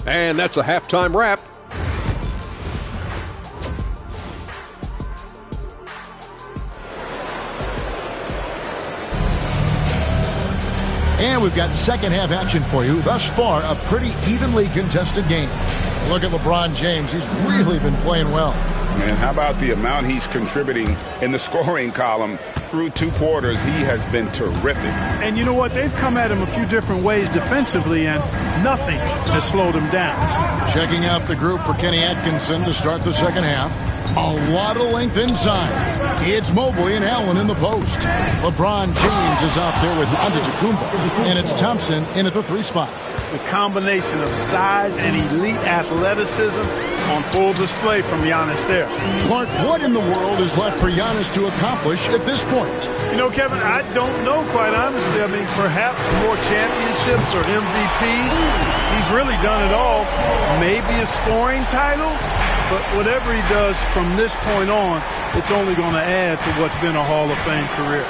H: And that's a halftime wrap.
C: And we've got second half action for you. Thus far, a pretty evenly contested game. Look at LeBron James. He's really been playing well.
G: And how about the amount he's contributing in the scoring column through 2 quarters? He has been terrific.
R: And you know what? They've come at him a few different ways defensively, and nothing has slowed him down.
C: Checking out the group for Kenny Atkinson to start the second half. A lot of length inside. It's Mobley and Allen in the post. LeBron James is out there with Antetokounmpo. And it's Thompson in at the 3 spot.
R: The combination of size and elite athleticism on full display from Giannis there.
C: Clark, what in the world is left for Giannis to accomplish at this point?
R: Kevin, I don't know, quite honestly. I mean, perhaps more championships or MVPs. He's really done it all. Maybe a scoring title, but whatever he does from this point on, it's only going to add to what's been a Hall of Fame career.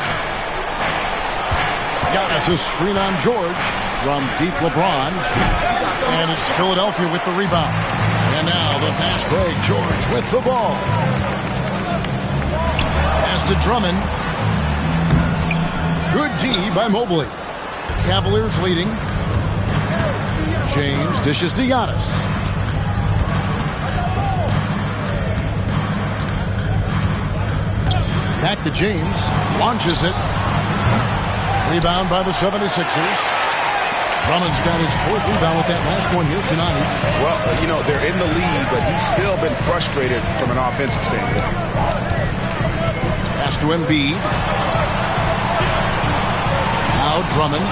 C: Giannis' screen on George from deep LeBron. And it's Philadelphia with the rebound. And now the fast break. George with the ball. Pass to Drummond. Good D by Mobley. Cavaliers leading. James dishes to Giannis. Back to James. Launches it. Rebound by the 76ers. Drummond's got his 4th rebound with that last one here tonight.
G: Well, you know, they're in the lead, but he's still been frustrated from an offensive standpoint.
C: Pass to Embiid. Now Drummond.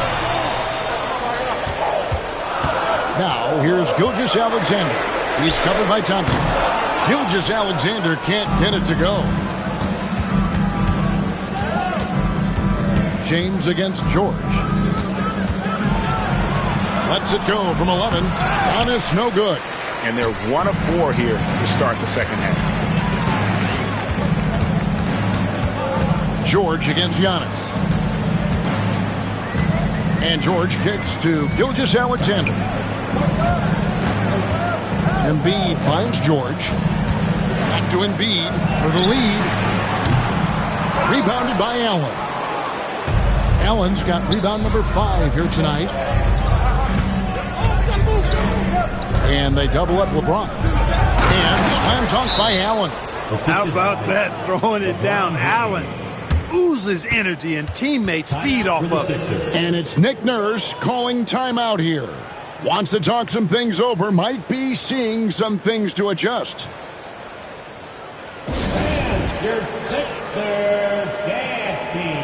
C: Now here's Gilgeous-Alexander. He's covered by Thompson. Gilgeous-Alexander can't get it to go. James against George. Lets it go from 11. Giannis, no good.
G: And they're 1 of 4 here to start the second half.
C: George against Giannis. And George kicks to Gilgeous-Alexander. Embiid finds George. Back to Embiid for the lead. Rebounded by Allen. Allen's got rebound number 5 here tonight. And they double up LeBron. And slam dunk by Allen.
R: How about that? Throwing it down. Allen oozes energy and teammates feed off of it.
C: And it's Nick Nurse calling timeout here. Wants to talk some things over. Might be seeing some things to adjust.
J: And your Sixers dance team.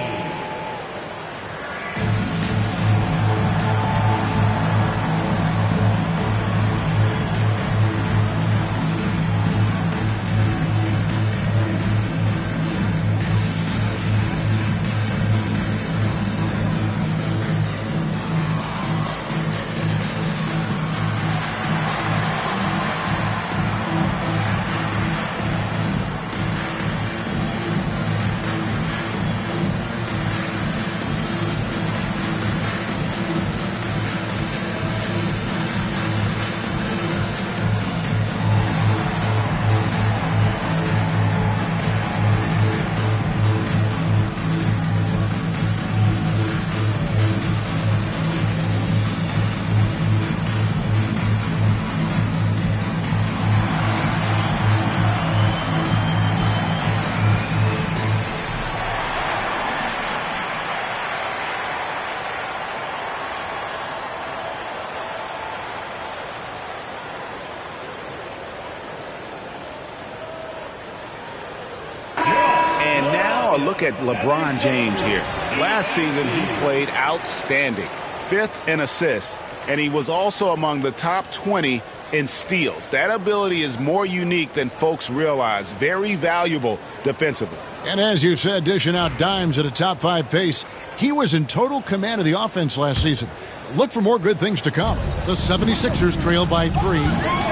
G: Look at LeBron James here. Last season, he played outstanding. 5th in assists, and he was also among the top 20 in steals. That ability is more unique than folks realize. Very valuable defensively.
C: And as you said, dishing out dimes at a top 5 pace, he was in total command of the offense last season. Look for more good things to come. The 76ers trail by 3.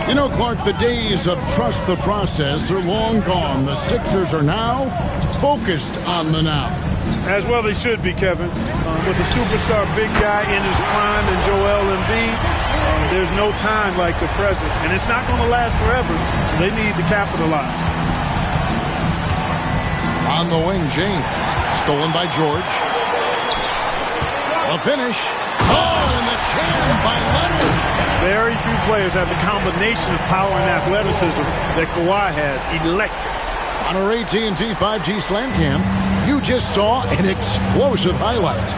C: You know, Clark, the days of trust the process are long gone. The Sixers are now focused on the now.
R: As well they should be, Kevin. With a superstar big guy in his prime in Joel Embiid, there's no time like the present. And it's not going to last forever, so they need to capitalize.
C: On the wing, James. Stolen by George. A finish. Oh, and the jam by Leonard.
R: Very few players have the combination of power and athleticism that Kawhi has. Electric.
C: On our AT&T 5G Slam Cam, you just saw an explosive highlight.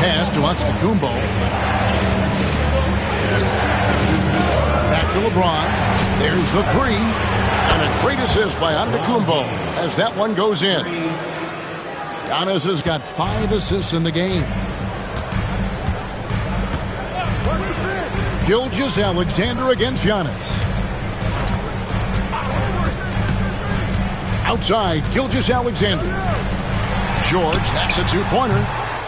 C: Pass to Antetokounmpo. Back to LeBron. There's the 3. And a great assist by Antetokounmpo as that one goes in. Giannis has got 5 assists in the game. Gilgeous-Alexander against Giannis. Outside, Gilgeous-Alexander. George, that's a 2-pointer.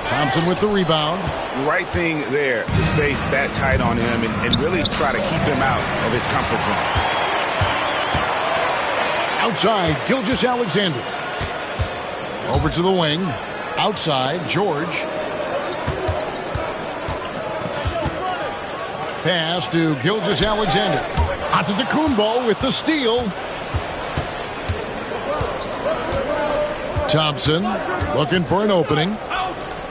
C: Thompson with the rebound.
G: Right thing there to stay that tight on him and really try to keep him out of his comfort zone.
C: Outside, Gilgeous-Alexander. Over to the wing. Outside, George. Pass to Gilgeous-Alexander. Antetokounmpo with the steal. Thompson looking for an opening.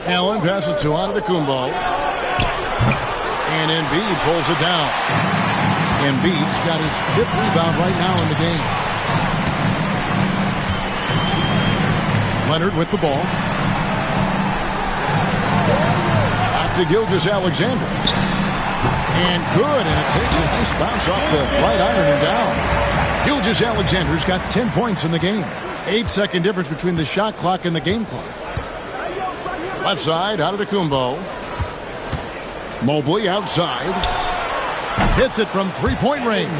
C: Allen passes to Antetokounmpo. And Embiid pulls it down. Embiid's got his 5th rebound right now in the game. Leonard with the ball. Back to Gilgeous-Alexander. And good, and it takes a nice bounce off the right iron and down. Gilgeous-Alexander's got 10 points in the game. 8-second difference between the shot clock and the game clock. Left side, Antetokounmpo. Mobley outside. Hits it from three-point range.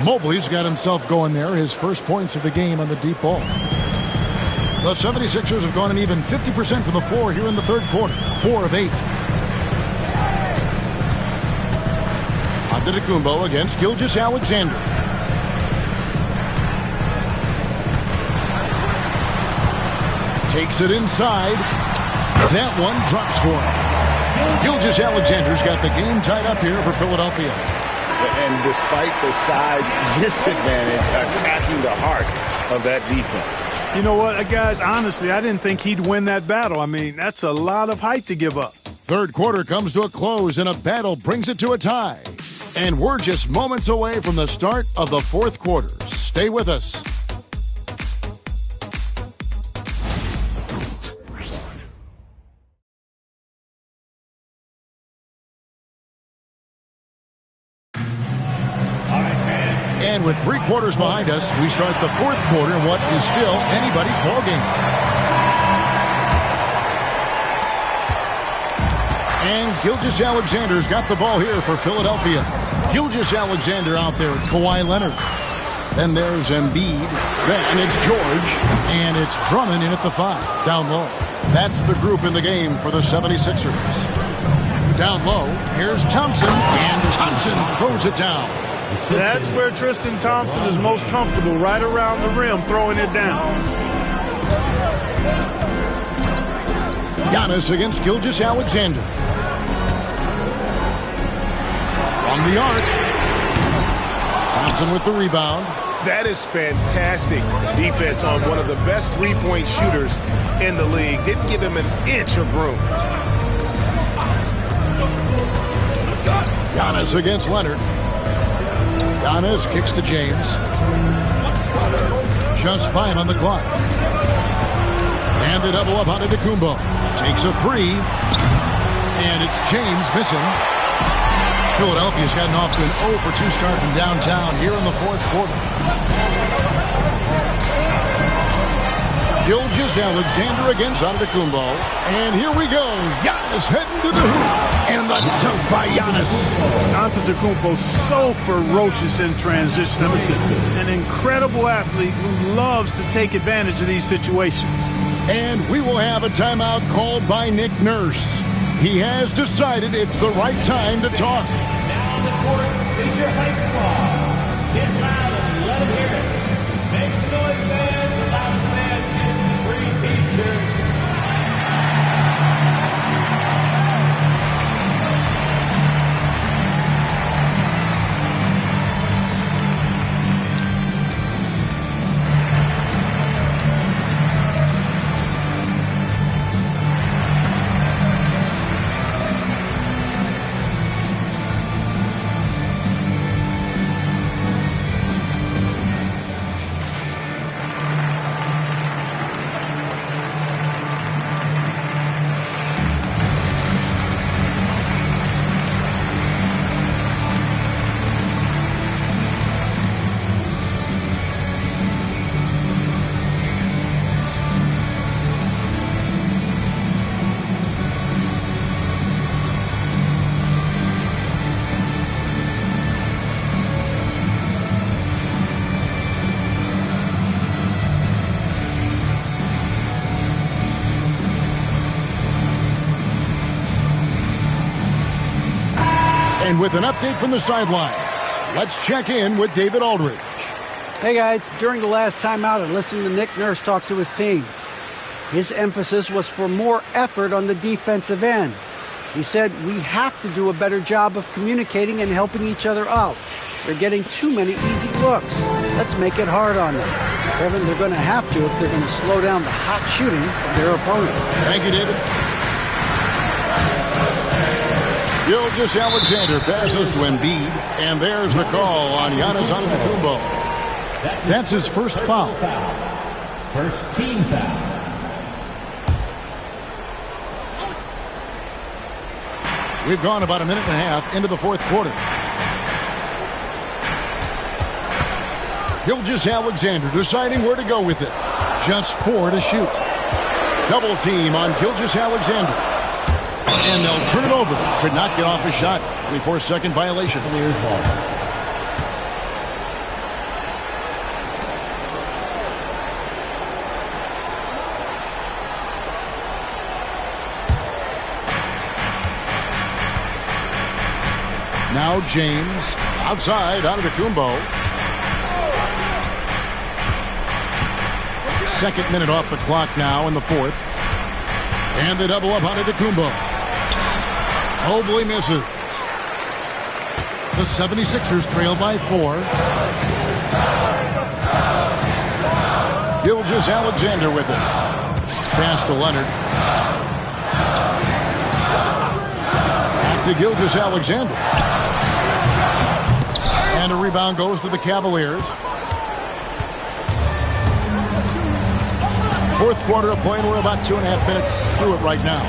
C: Mobley's got himself going there. His first points of the game on the deep ball. The 76ers have gone an even 50% from the floor here in the third quarter. 4 of 8. Antetokounmpo against Gilgeous-Alexander. Takes it inside. That one drops for him. Gilgeous-Alexander's got the game tied up here for Philadelphia.
G: And despite the size disadvantage, attacking the heart of that defense.
R: You know what, guys, honestly, I didn't think he'd win that battle. I mean, that's a lot of height to give up.
C: Third quarter comes to a close, and a battle brings it to a tie. And we're just moments away from the start of the fourth quarter. Stay with us. And with 3 quarters behind us, we start the fourth quarter in what is still anybody's ballgame. And Gilgeous-Alexander's got the ball here for Philadelphia. Gilgeous-Alexander out there with Kawhi Leonard. Then there's Embiid. Then it's George. And it's Drummond in at the 5, down low. That's the group in the game for the 76ers. Down low, here's Thompson. And Thompson throws it down.
R: That's where Tristan Thompson is most comfortable, right around the rim, throwing it down.
C: Giannis against Gilgeous-Alexander. From the arc. Thompson with the rebound.
G: That is fantastic defense on one of the best three-point shooters in the league. Didn't give him an inch of room.
C: Giannis against Leonard. Giannis kicks to James. Just 5 on the clock. And the double up on Antetokounmpo. Takes a 3. And it's James missing. Philadelphia's gotten off to an 0 for 2 start from downtown here in the fourth quarter. Gilgeous-Alexander against Antetokounmpo. And here we go. Giannis heading to the hoop. And the dunk by Giannis.
R: Antetokounmpo so ferocious in transition. I mean, an incredible athlete who loves to take advantage of these situations.
C: And we will have a timeout called by Nick Nurse. He has decided it's the right time to talk.
J: Now on the court is your hype squad. Get loud and let them hear it. Make some noise, fans. The loudest man gets the free t-shirt.
C: And with an update from the sidelines, let's check in with David Aldridge.
F: Hey guys, during the last timeout, I listened to Nick Nurse talk to his team. His emphasis was for more effort on the defensive end. He said we have to do a better job of communicating and helping each other out. They're getting too many easy looks. Let's make it hard on them. Kevin, they're going to have to if they're going to slow down the hot shooting of their opponent.
C: Thank you, David. Gilgeous-Alexander passes to Embiid, and there's the call on Giannis Antetokounmpo. That's his first foul.
J: First team foul.
C: We've gone about a minute and a half into the fourth quarter. Gilgeous-Alexander deciding where to go with it. Just 4 to shoot. Double team on Gilgeous-Alexander. And they'll turn it over. Could not get off a shot. 24-second violation. Now James outside Antetokounmpo. Second minute off the clock now in the fourth. And they double up Antetokounmpo. Mobley misses. The 76ers trail by 4. Gilgeous-Alexander with it. Pass to Leonard. Back to Gilgeous-Alexander. And a rebound goes to the Cavaliers. Fourth quarter of play, and we're about 2.5 minutes through it right now.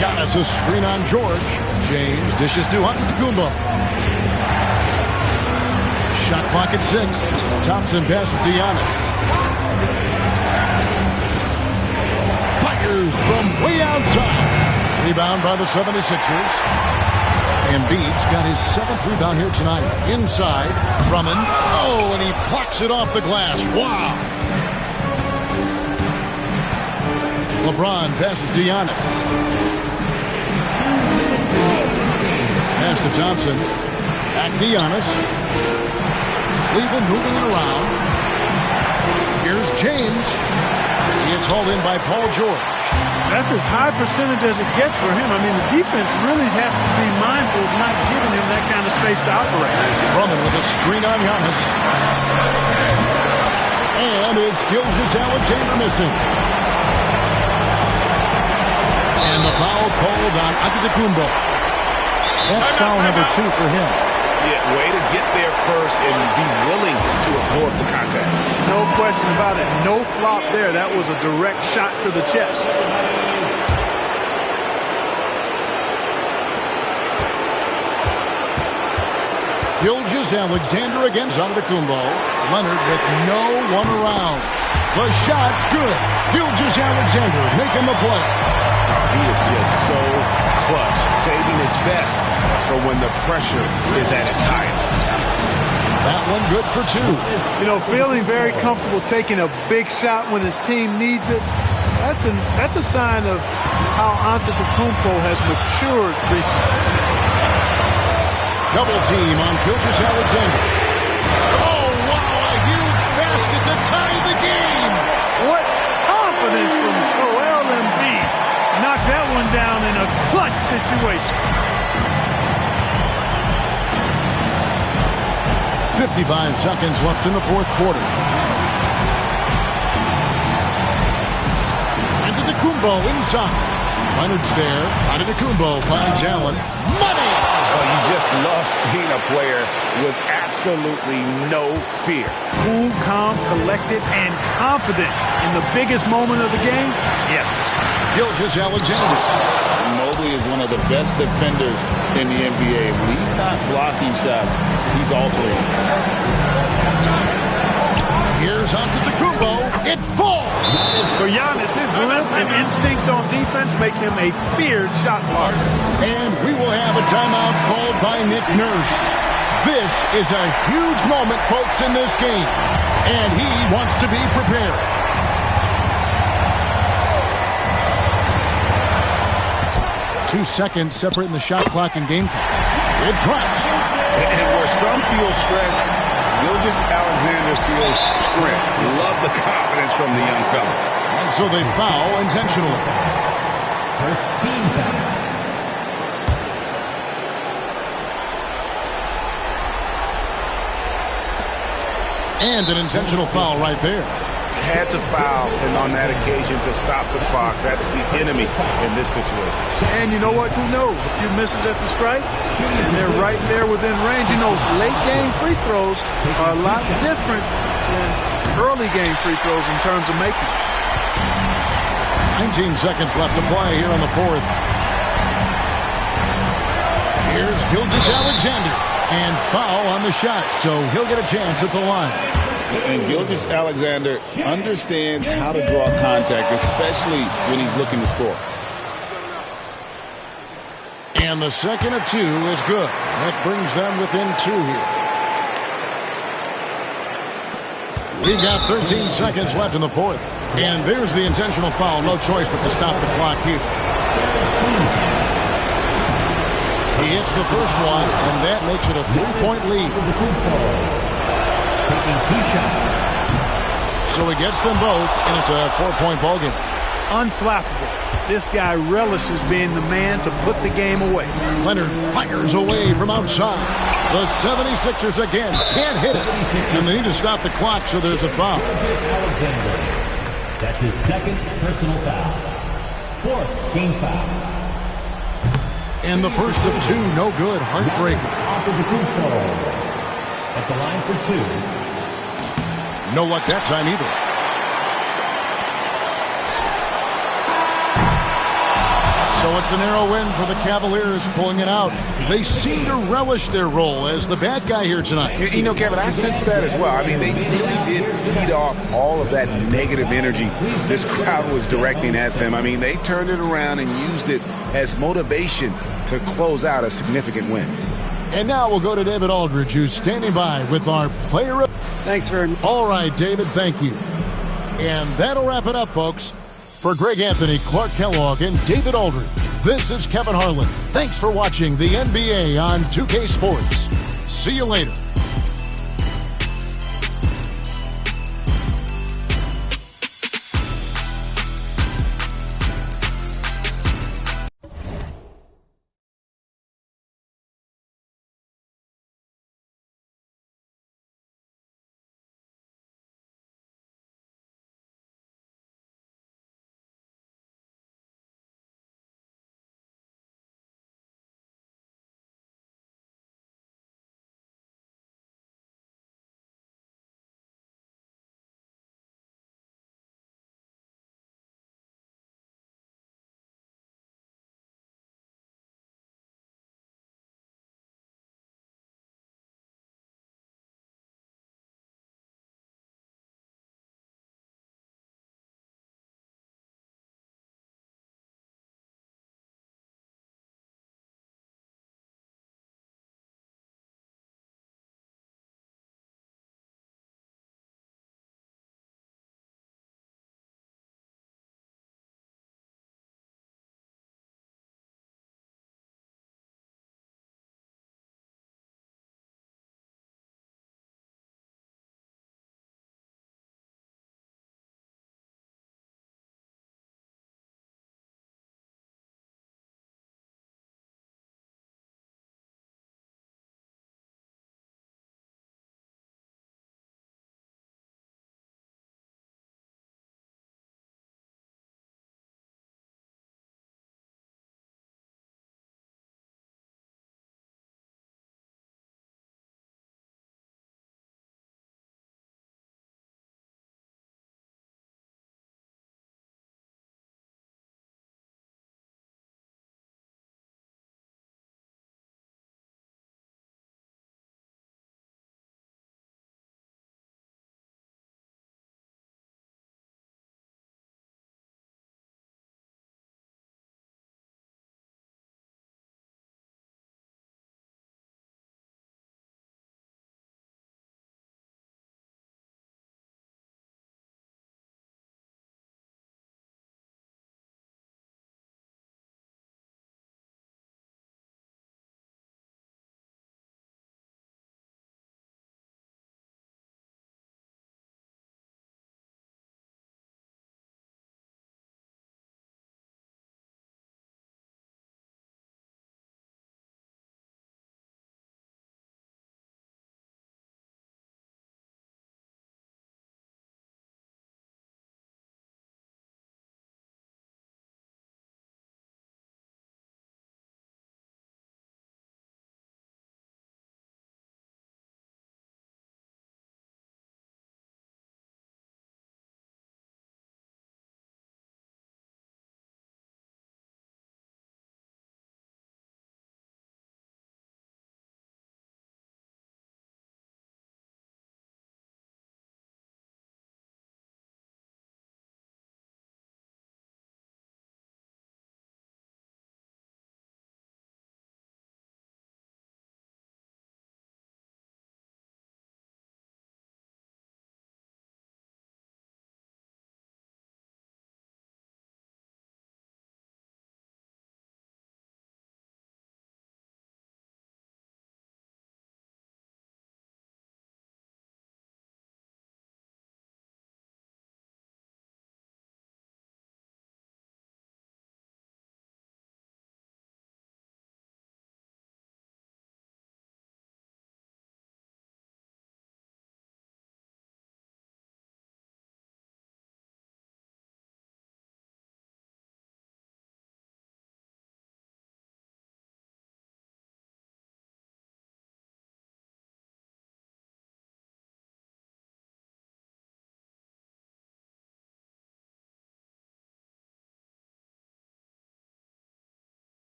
C: Giannis a screen on George. James dishes to Antetokounmpo. Shot clock at 6. Thompson passes to Giannis. Fires from way outside. Rebound by the 76ers. Embiid's got his 7th rebound here tonight. Inside, Drummond. Oh, and he plucks it off the glass. Wow. LeBron passes to Giannis. Pass to Thompson. Back to Giannis. Cleveland moving it around. Here's James. He gets hauled in by Paul George.
R: That's as high percentage as it gets for him. I mean, the defense really has to be mindful of not giving him that kind of space to operate.
C: Drummond with a screen on Giannis. And it's Gilgeous-Alexander missing. And the foul called on Antetokounmpo. That's foul number 2 for him.
G: Yeah, way to get there first and be willing to absorb the contact.
R: No question about it. No flop there. That was a direct shot to the chest.
C: Gilgeous-Alexander against Antetokounmpo. Leonard with no one around. The shot's good. Gilgeous-Alexander making the play.
G: He is just so clutch, saving his best for when the pressure is at its highest.
C: That one good for 2.
R: You know, feeling very comfortable taking a big shot when his team needs it. That's a sign of how Antetokounmpo has matured recently.
C: Double team on Gilgeous-Alexander. Oh, wow, a huge basket to tie the game.
R: What confidence from Joel Embiid. Knocked that one down in a clutch situation.
C: 55 seconds left in the fourth quarter. Antetokounmpo inside. Leonard's there. Antetokounmpo finds Allen. Money!
G: Well, you just love seeing a player with absolutely no fear.
R: Cool, calm, collected, and confident in the biggest moment of the game. Yes.
C: Gilgeous-Alexander.
D: Mobley is one of the best defenders in the NBA. When he's not blocking shots, he's altering.
C: Here's Antetokounmpo. It falls.
R: For Giannis, his length and instincts on defense make him a feared shot blocker.
C: And we will have a timeout called by Nick Nurse. This is a huge moment, folks, in this game. And he wants to be prepared. Two seconds separating the shot clock and game clock. It drops.
G: And where some feel stressed, Gilgeous-Alexander feels strength. Love the confidence from the young fella.
C: And so they foul intentionally.
J: First team foul.
C: And an intentional foul right there.
G: Had to foul, and on that occasion to stop the clock. That's the enemy in this situation.
R: And you know what? Who knows? A few misses at the stripe, and they're right there within range. You know, late game free throws are a lot different than early game free throws in terms of making.
C: 19 seconds left to play here in the fourth. Here's Gilgeous-Alexander, and foul on the shot, so he'll get a chance at the line.
D: And Gilgeous-Alexander understands how to draw contact, especially when he's looking to score.
C: And the second of two is good. That brings them within two here. We've got 13 seconds left in the fourth. And there's the intentional foul. No choice but to stop the clock here. He hits the first one, and that makes it a 3-point lead. So he gets them both, and it's a 4-point ballgame.
R: Unflappable. This guy relishes being the man to put the game away.
C: Leonard fires away from outside. The 76ers again can't hit it. And they need to stop the clock, so there's a foul.
J: That's his second personal foul. Fourth team foul.
C: And the first of two, no good. Heartbreaker.
J: At the line for two.
C: No luck that time either. So it's a narrow win for the Cavaliers, pulling it out. They seem to relish their role as the bad guy here tonight.
G: You know, Kevin, I sense that as well. I mean, they really did feed off all of that negative energy this crowd was directing at them. I mean, they turned it around and used it as motivation to close out a significant win.
C: And now we'll go to David Aldridge, who's standing by with our player of...
F: Thanks very much.
C: All right, David, thank you. And that'll wrap it up, folks. For Greg Anthony, Clark Kellogg, and David Aldridge, this is Kevin Harlan. Thanks for watching the NBA on 2K Sports. See you later.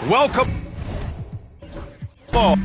K: Welcome. Ball.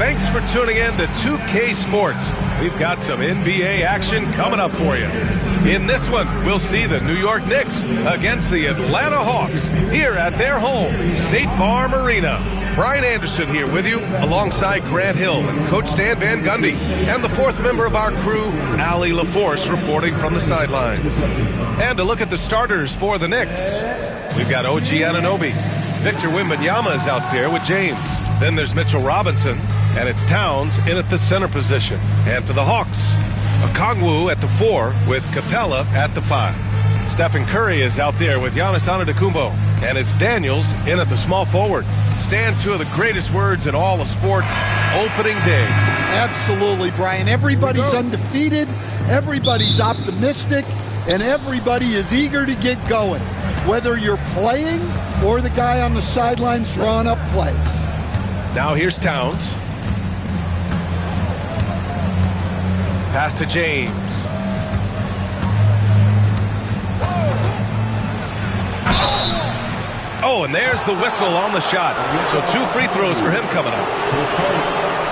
K: Thanks for tuning in to 2K Sports. We've got some NBA action coming up for you. In this one, we'll see the New York Knicks against the Atlanta Hawks here at their home, State Farm Arena. Brian Anderson here with you, alongside Grant Hill and Coach Dan Van Gundy, and the fourth member of our crew, Allie LaForce, reporting from the sidelines. And to look at the starters for the Knicks, we've got OG Anunoby. Victor Wembanyama is out there with James. Then there's Mitchell Robinson, and it's Towns in at the center position. And for the Hawks, Okongwu at the 4 with Capella at the 5. Stephen Curry is out there with Giannis Antetokounmpo, and it's Daniels in at the small forward. Stand two of the greatest words in all of sports, opening day.
E: Absolutely, Brian. Everybody's undefeated, everybody's optimistic, and everybody is eager to get going, whether you're playing or the guy on the sidelines drawing up plays.
K: Now here's Towns. Pass to James. Oh, and there's the whistle on the shot. So 2 free throws for him coming up.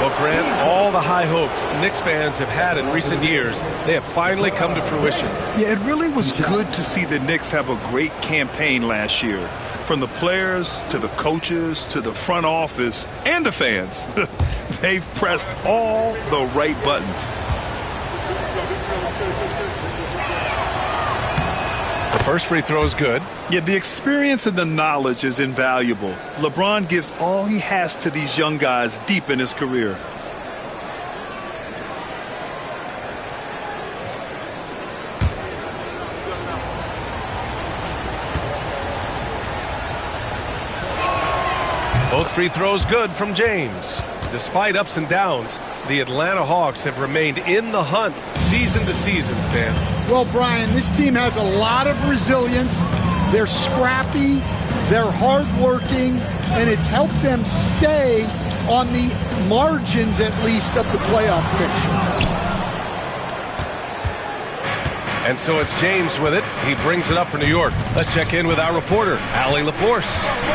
K: Well, Grant, all the high hopes Knicks fans have had in recent years, they have finally come to fruition.
L: Yeah, it really was good to see the Knicks have a great campaign last year. From the players to the coaches to the front office and the fans. They've pressed all the right buttons.
K: The first free throw is good.
L: Yeah, the experience and the knowledge is invaluable. LeBron gives all he has to these young guys deep in his career.
K: Both free throws good from James. Despite ups and downs, the Atlanta Hawks have remained in the hunt season to season, Stan.
E: Well, Brian, this team has a lot of resilience. They're scrappy, they're hardworking, and it's helped them stay on the margins, at least, of the playoff picture.
K: And so it's James with it. He brings it up for New York. Let's check in with our reporter, Allie LaForce.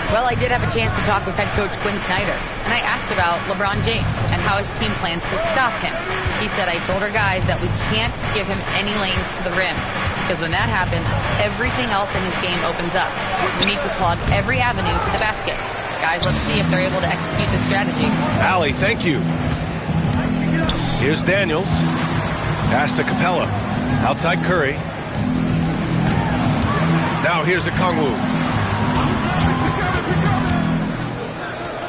N: Well, I did have a chance to talk with head coach Quinn Snyder, and I asked about LeBron James and how his team plans to stop him. He said, I told our guys that we can't give him any lanes to the rim, because when that happens, everything else in his game opens up. We need to plug every avenue to the basket. Guys, let's see if they're able to execute this strategy.
K: Allie, thank you. Here's Daniels. Pass to Capella. Outside Curry. Now here's Okongwu.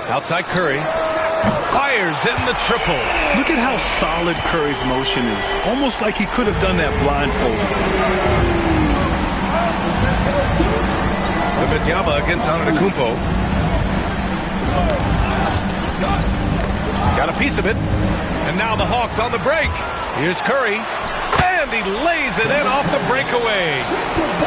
K: Outside Curry. Fires in the triple.
L: Look at how solid Curry's motion is. Almost like he could have done that blindfolded.
K: Wembanyama against Antetokounmpo. Got a piece of it. And now the Hawks on the break. Here's Curry. And he lays it in off the breakaway.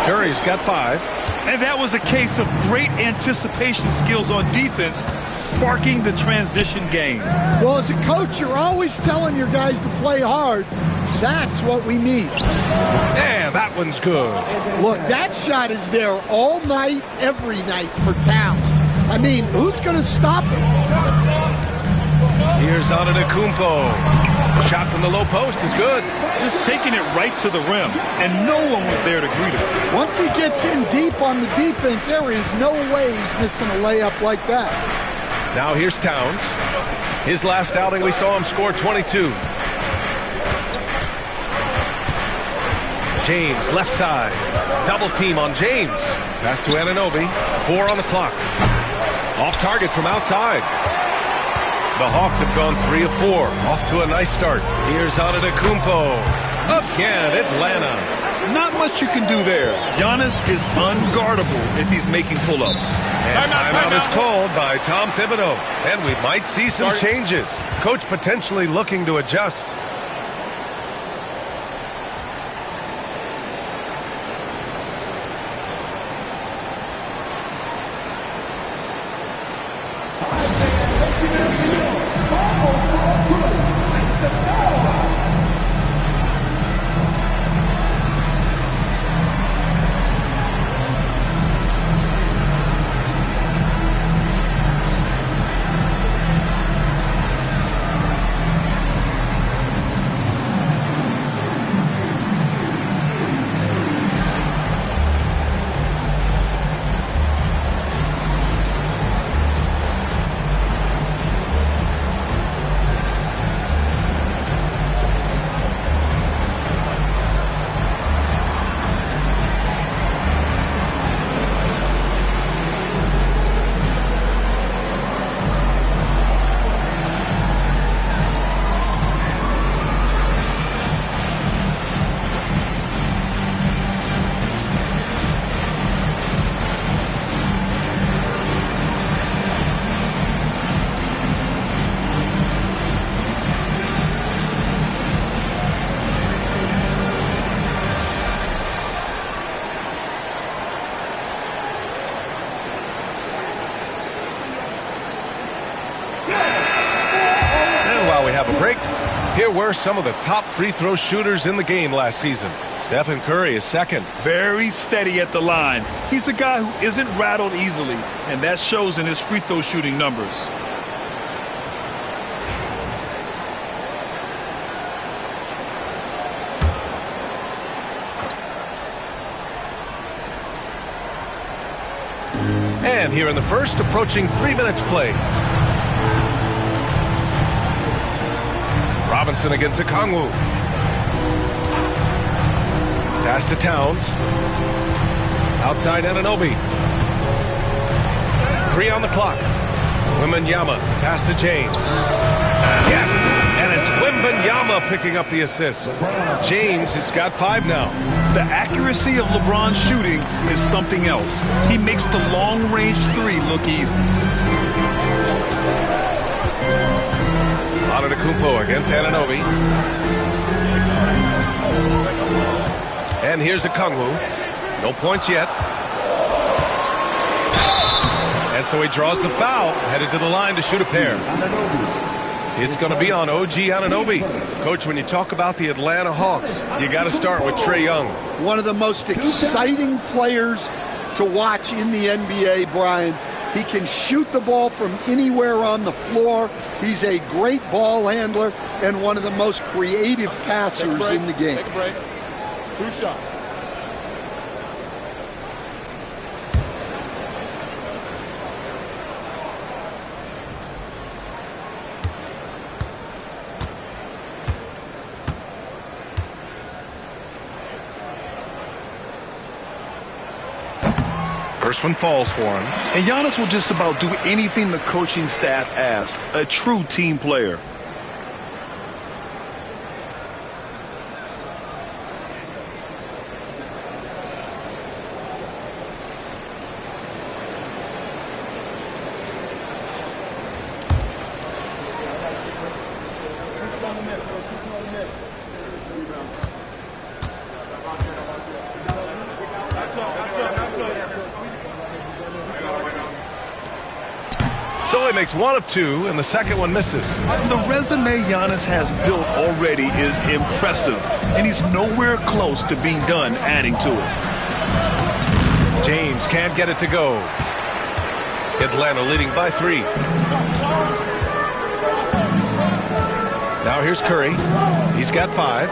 K: Curry's got 5.
L: And that was a case of great anticipation skills on defense, sparking the transition game.
E: Well, as a coach, you're always telling your guys to play hard. That's what we need.
K: Yeah, that one's good.
E: Look, that shot is there all night, every night for Towns. I mean, who's going to stop him?
K: Here's Antetokounmpo. The shot from the low post is good.
L: Just taking it right to the rim, and no one was there to greet him.
E: Once he gets in deep on the defense, there is no way he's missing a layup like that.
K: Now here's Towns. His last outing, we saw him score 22. James, left side. Double team on James. Pass to Anunoby. 4 on the clock. Off target from outside. The Hawks have gone 3 of 4. Off to a nice start. Here's Antetokounmpo. Again, Atlanta.
L: Not much you can do there. Giannis is unguardable if he's making pull-ups.
K: And timeout is called by Tom Thibodeau. And we might see some changes. Coach potentially looking to adjust. Here were some of the top free throw shooters in the game last season. Stephen Curry is second.
L: Very steady at the line. He's the guy who isn't rattled easily, and that shows in his free throw shooting numbers.
K: And here in the first, approaching 3 minutes played. Robinson against Okongwu. Pass to Towns. Outside Anunoby. 3 on the clock. Wembanyama. Pass to James. Yes! And it's Wembanyama picking up the assist. James has got 5 now.
L: The accuracy of LeBron's shooting is something else. He makes the long-range 3 look easy.
K: Antetokounmpo against Anunoby. And here's Okongwu. No points yet. And so he draws the foul, headed to the line to shoot a pair. It's going to be on OG Anunoby. Coach, when you talk about the Atlanta Hawks, you got to start with Trae Young.
E: One of the most exciting players to watch in the NBA, Brian. He can shoot the ball from anywhere on the floor. He's a great ball handler and one of the most creative passers in the game.
B: Take a break. 2 shots.
K: First one falls for him.
L: And Giannis will just about do anything the coaching staff asks. A true team player.
K: So he makes 1 of 2, and the second one misses.
L: The resume Giannis has built already is impressive, and he's nowhere close to being done adding to it.
K: James can't get it to go. Atlanta leading by 3. Now here's Curry. He's got 5.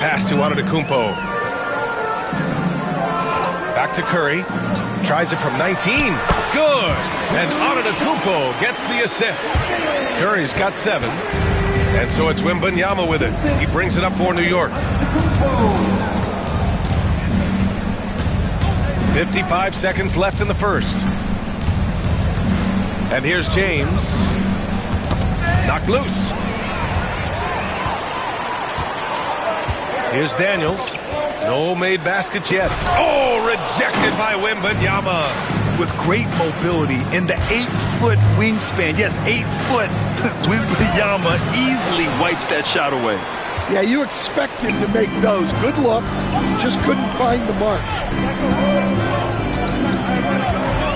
K: Pass to Antetokounmpo. Back to Curry. Tries it from 19. Good. And Antetokounmpo gets the assist. Curry's got 7. And so it's Wembanyama with it. He brings it up for New York. 55 seconds left in the first. And here's James. Knocked loose. Here's Daniels. No made baskets yet. Oh, rejected by Wembanyama.
L: With great mobility and the 8-foot wingspan. Yes, 8 foot. Wembanyama easily wipes that shot away.
E: Yeah, you expect him to make those. Good look. Just couldn't find the mark.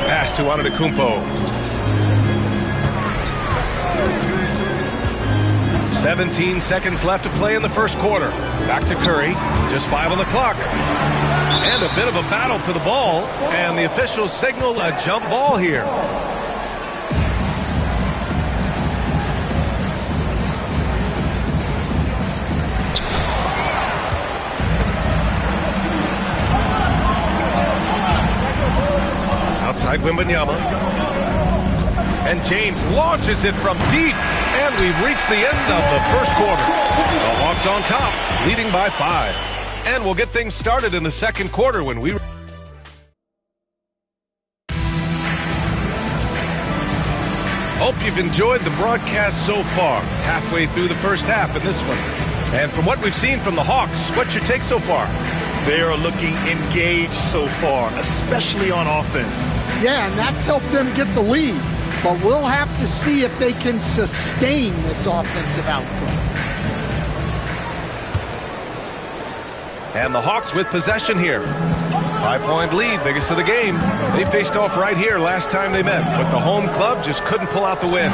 K: Pass to Antetokounmpo. 17 seconds left to play in the first quarter. Back to Curry. Just 5 on the clock. And a bit of a battle for the ball. And the officials signal a jump ball here. Outside Wembanyama. And James launches it from deep. And we've reached the end of the first quarter. The Hawks on top, leading by 5. And we'll get things started in the second quarter when we... Hope you've enjoyed the broadcast so far. Halfway through the first half in this one. And from what we've seen from the Hawks, what's your take so far?
L: They are looking engaged so far, especially on offense.
E: Yeah, and that's helped them get the lead. But we'll have to see if they can sustain this offensive output.
K: And the Hawks with possession here. 5-point lead, biggest of the game. They faced off right here last time they met, but the home club just couldn't pull out the win.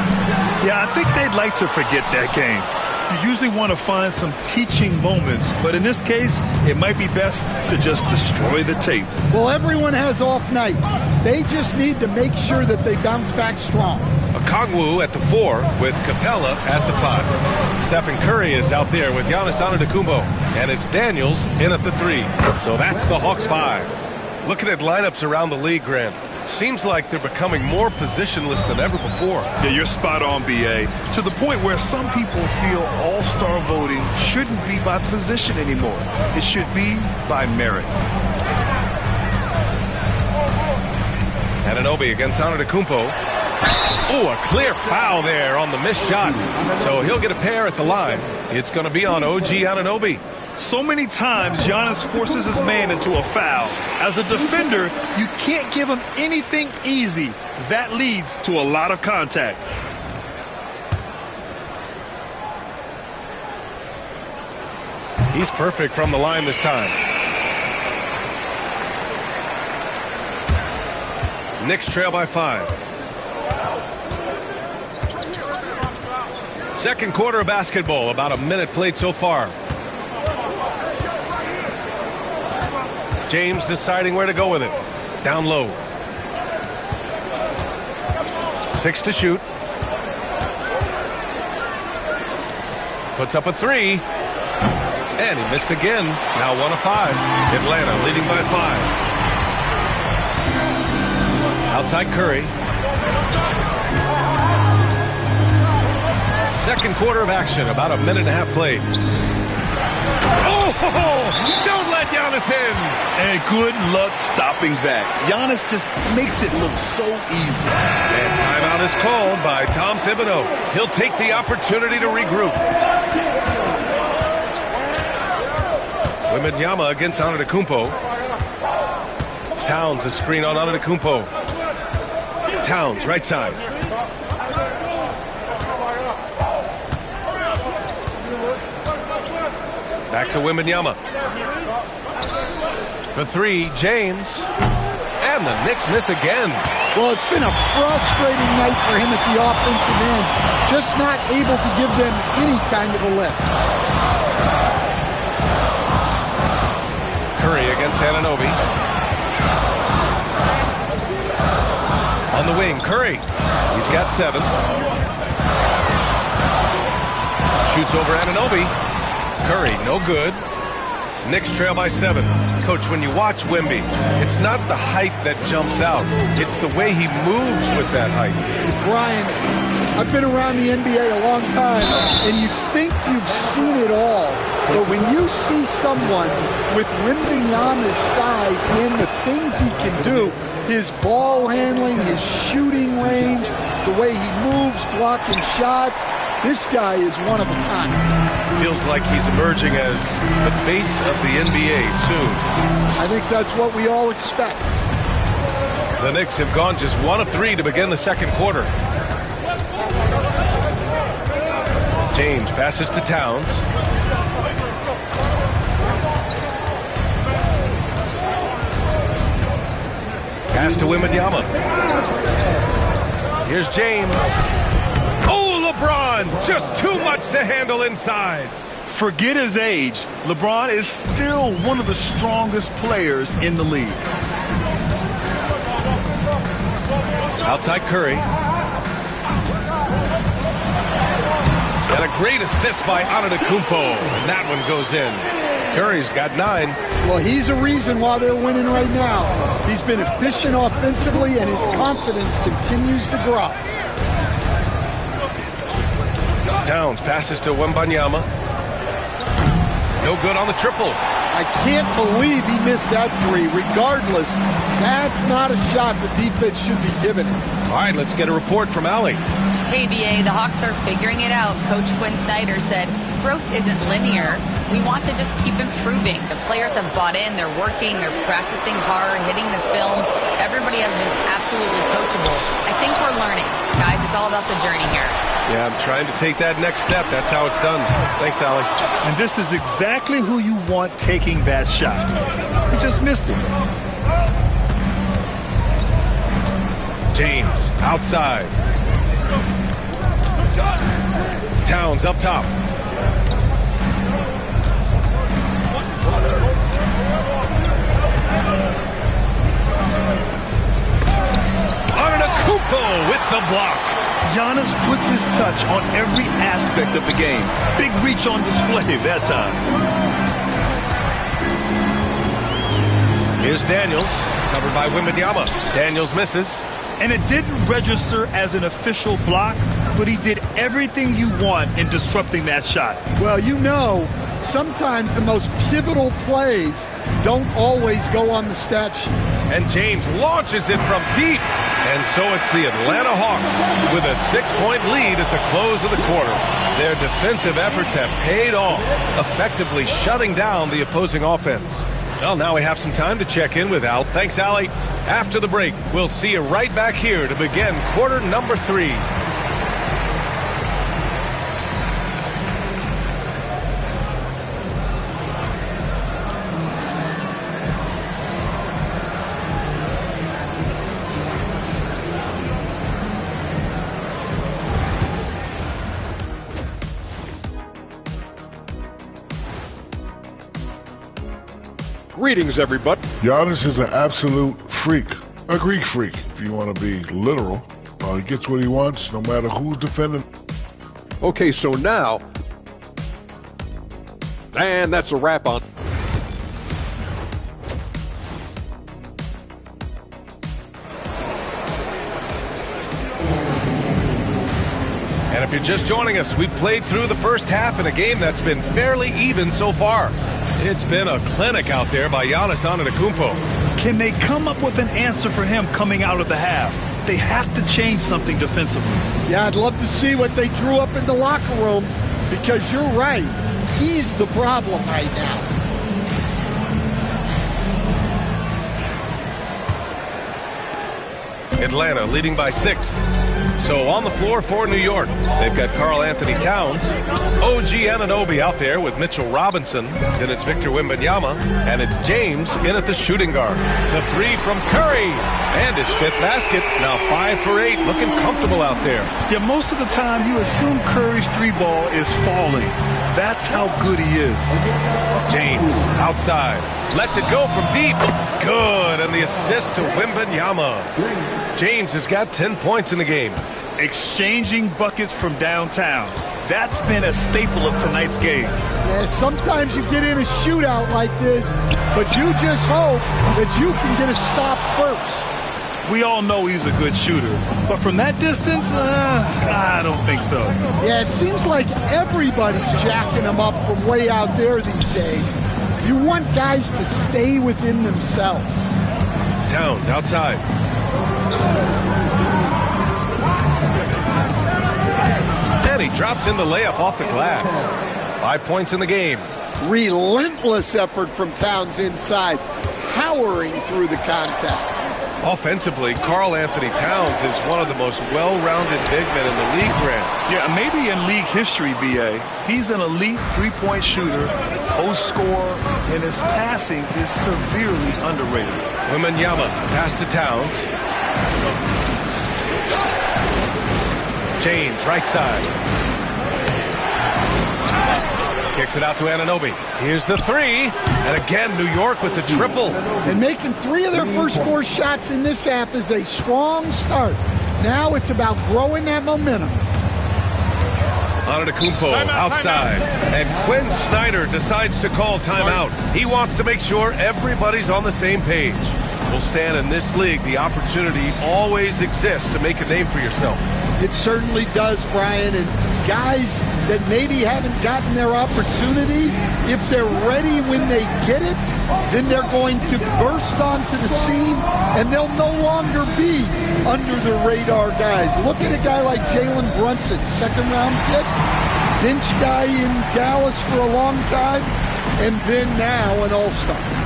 L: Yeah, I think they'd like to forget that game. You usually want to find some teaching moments, but in this case, it might be best to just destroy the tape.
E: Well, everyone has off nights. They just need to make sure that they bounce back strong.
K: Okongwu at the 4 with Capella at the 5. Stephen Curry is out there with Giannis Antetokounmpo, and it's Daniels in at the 3. So that's the Hawks 5. Looking at lineups around the league, Grant, seems like they're becoming more positionless than ever before.
L: Yeah, you're spot on, B.A. To the point where some people feel all-star voting shouldn't be by position anymore. It should be by merit.
K: Anunoby against Antetokounmpo. Oh, a clear foul there on the missed shot. So he'll get a pair at the line. It's going to be on OG Anunoby.
L: So many times, Giannis forces his man into a foul. As a defender, you can't give him anything easy. That leads to a lot of contact.
K: He's perfect from the line this time. Knicks trail by 5. Second quarter of basketball, about a minute played so far. James deciding where to go with it. Down low. 6 to shoot. Puts up a 3. And he missed again. Now 1 of 5. Atlanta leading by 5. Outside Curry. Second quarter of action, about a minute and a half played.
L: Oh, don't let Giannis in. And good luck stopping that. Giannis just makes it look so easy.
K: And timeout is called by Tom Thibodeau. He'll take the opportunity to regroup. Wembanyama against Antetokounmpo. Towns a screen on Antetokounmpo. Towns, right side. Back to Wembanyama. For 3, James. And the Knicks miss again.
E: Well, it's been a frustrating night for him at the offensive end. Just not able to give them any kind of a lift.
K: Curry against Anunoby. On the wing, Curry. He's got 7. Shoots over Anunoby. Curry, no good. Knicks trail by 7. Coach, when you watch Wemby, it's not the height that jumps out. It's the way he moves with that height.
E: Brian, I've been around the NBA a long time, and you think you've seen it all. But when you see someone with Wembanyama's size and the things he can do, his ball handling, his shooting range, the way he moves, blocking shots, this guy is one of a kind.
K: Feels like he's emerging as the face of the NBA soon.
E: I think that's what we all expect.
K: The Knicks have gone just 1 of 3 to begin the second quarter. James passes to Towns. Pass to Wembanyama. Here's James. Oh, LeBron! Just too much to handle inside.
L: Forget his age. LeBron is still one of the strongest players in the league.
K: Outside Curry. And a great assist by Antetokounmpo. And that one goes in. Curry's got 9.
E: Well, he's a reason why they're winning right now. He's been efficient offensively, and his confidence continues to grow.
K: Towns passes to Wembanyama. No good on the triple.
E: I can't believe he missed that 3. Regardless, that's not a shot the defense should be giving him.
K: All right, let's get a report from Allie.
N: Hey, BA, the Hawks are figuring it out. Coach Quinn Snyder said, growth isn't linear. We want to just keep improving. The players have bought in. They're working. They're practicing hard, hitting the film. Everybody has been absolutely coachable. I think we're learning. Guys, it's all about the journey here.
K: Yeah, I'm trying to take that next step. That's how it's done. Thanks, Allie.
L: And this is exactly who you want taking that shot. He just missed it.
K: James, outside. Towns up top. Antetokounmpo with the block.
L: Giannis puts his touch on every aspect of the game. Big reach on display that time.
K: Here's Daniels, covered by Wembanyama. Daniels misses.
L: And it didn't register as an official block, but he did everything you want in disrupting that shot.
E: Well, you know, sometimes the most pivotal plays don't always go on the stat sheet.
K: And James launches it from deep. And so it's the Atlanta Hawks with a 6-point lead at the close of the quarter. Their defensive efforts have paid off, effectively shutting down the opposing offense. Well, now we have some time to check in with Al. Thanks, Allie. After the break, we'll see you right back here to begin quarter number 3.
H: Greetings, everybody.
I: Giannis is an absolute freak, a Greek freak, if you want to be literal. He gets what he wants, no matter who's defending.
H: Okay, so now, and that's a wrap on.
K: And if you're just joining us, we've played through the first half in a game that's been fairly even so far. It's been a clinic out there by Giannis Antetokounmpo.
L: Can they come up with an answer for him coming out of the half? They have to change something defensively.
E: Yeah, I'd love to see what they drew up in the locker room, because you're right. He's the problem right now.
K: Atlanta leading by 6. So on the floor for New York, they've got Karl Anthony Towns, OG Anunoby out there with Mitchell Robinson. Then it's Victor Wembanyama, and it's James in at the shooting guard. The 3 from Curry, and his 5th basket. Now 5 for 8, looking comfortable out there.
L: Yeah, most of the time you assume Curry's 3 ball is falling. That's how good he is.
K: James outside, lets it go from deep. Good, and the assist to Wembanyama. James has got 10 points in the game.
L: Exchanging buckets from downtown. That's been a staple of tonight's game.
E: Yeah, sometimes you get in a shootout like this, but you just hope that you can get a stop first.
L: We all know he's a good shooter, but from that distance, I don't think so.
E: Yeah, it seems like everybody's jacking him up from way out there these days. You want guys to stay within themselves.
K: Towns outside. And he drops in the layup off the glass. 5 points in the game.
E: Relentless effort from Towns inside, powering through the contact.
K: Offensively, Karl Anthony Towns is one of the most well-rounded big men in the league, Grant.
L: Yeah, maybe in league history, B.A. He's an elite three-point shooter, post scorer, and his passing is severely underrated.
K: Wembanyama pass to Towns. James, right side. Kicks it out to Anunoby. Here's the 3. And again, New York with the triple.
E: And making 3 of their first 4 shots in this half is a strong start. Now it's about growing that momentum.
K: Antetokounmpo outside. And Quinn Snyder decides to call timeout. He wants to make sure everybody's on the same page. Well, Stan, in this league, the opportunity always exists to make a name for yourself.
E: It certainly does, Brian. And guys that maybe haven't gotten their opportunity, if they're ready when they get it, then they're going to burst onto the scene, and they'll no longer be under the radar guys. Look at a guy like Jalen Brunson, 2nd-round pick, bench guy in Dallas for a long time, and then now an all-star.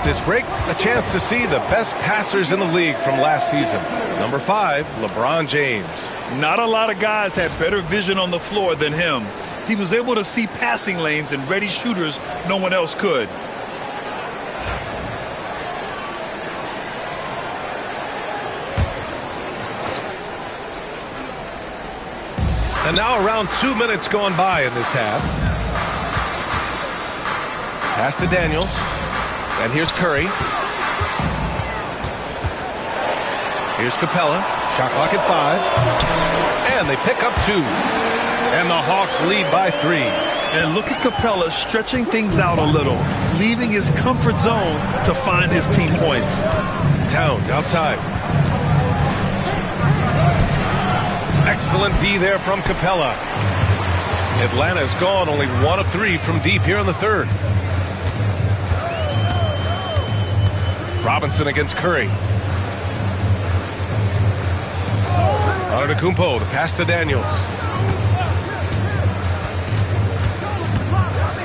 K: This break, a chance to see the best passers in the league from last season. Number 5, LeBron James.
L: Not a lot of guys had better vision on the floor than him. He was able to see passing lanes and ready shooters no one else could.
K: And now around 2 minutes going by in this half. Pass to Daniels. And here's Curry. Here's Capella. Shot clock at 5. And they pick up 2. And the Hawks lead by 3.
L: And look at Capella stretching things out a little, leaving his comfort zone to find his team points.
K: Towns outside. Excellent D there from Capella. Atlanta's gone only 1 of 3 from deep here in the third. Robinson against Curry. Antetokounmpo, the pass to Daniels.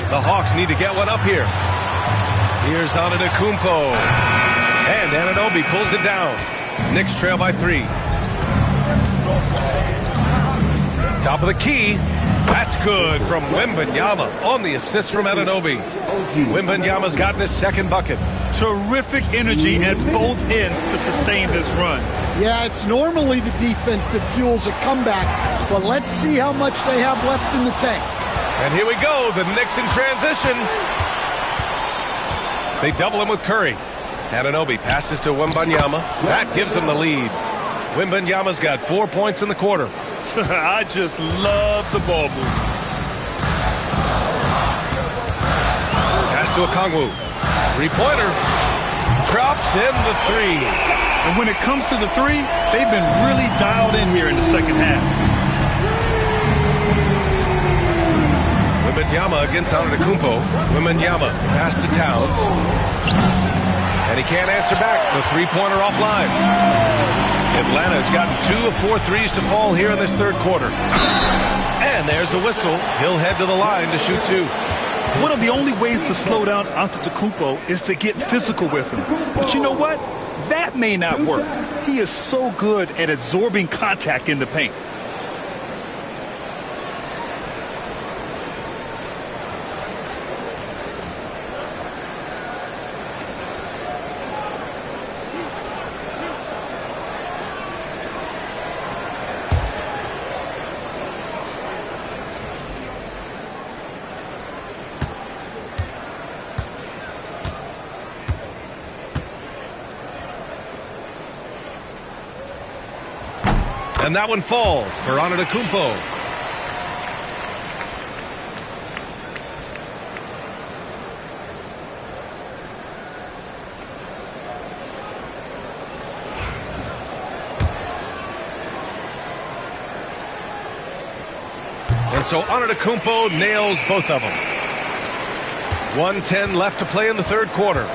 K: The Hawks need to get one up here. Here's Antetokounmpo. And Anunoby pulls it down. Knicks trail by 3. Top of the key. That's good from Wembanyama on the assist from Anunoby. Wembanyama's gotten his second bucket.
L: Terrific energy at both ends to sustain this run.
E: Yeah, it's normally the defense that fuels a comeback, but let's see how much they have left in the tank.
K: And here we go, the Knicks in transition. They double him with Curry. Anunoby passes to Wembanyama. That gives him the lead. Wembanyama's got 4 points in the quarter.
L: I just love the ball move.
K: Pass to Okongwu. Three-pointer. Drops in the 3.
L: And when it comes to the 3, they've been really dialed in here in the second half.
K: Wembanyama against Antetokounmpo. Wembanyama pass to Towns. And he can't answer back. The three-pointer offline. Atlanta's gotten 2 of 4 threes to fall here in this third quarter. And there's a whistle. He'll head to the line to shoot 2.
L: One of the only ways to slow down Antetokounmpo is to get physical with him. But you know what? That may not work. He is so good at absorbing contact in the paint.
K: And that one falls for Antetokounmpo. And so Antetokounmpo nails both of them. 1:10 left to play in the third quarter.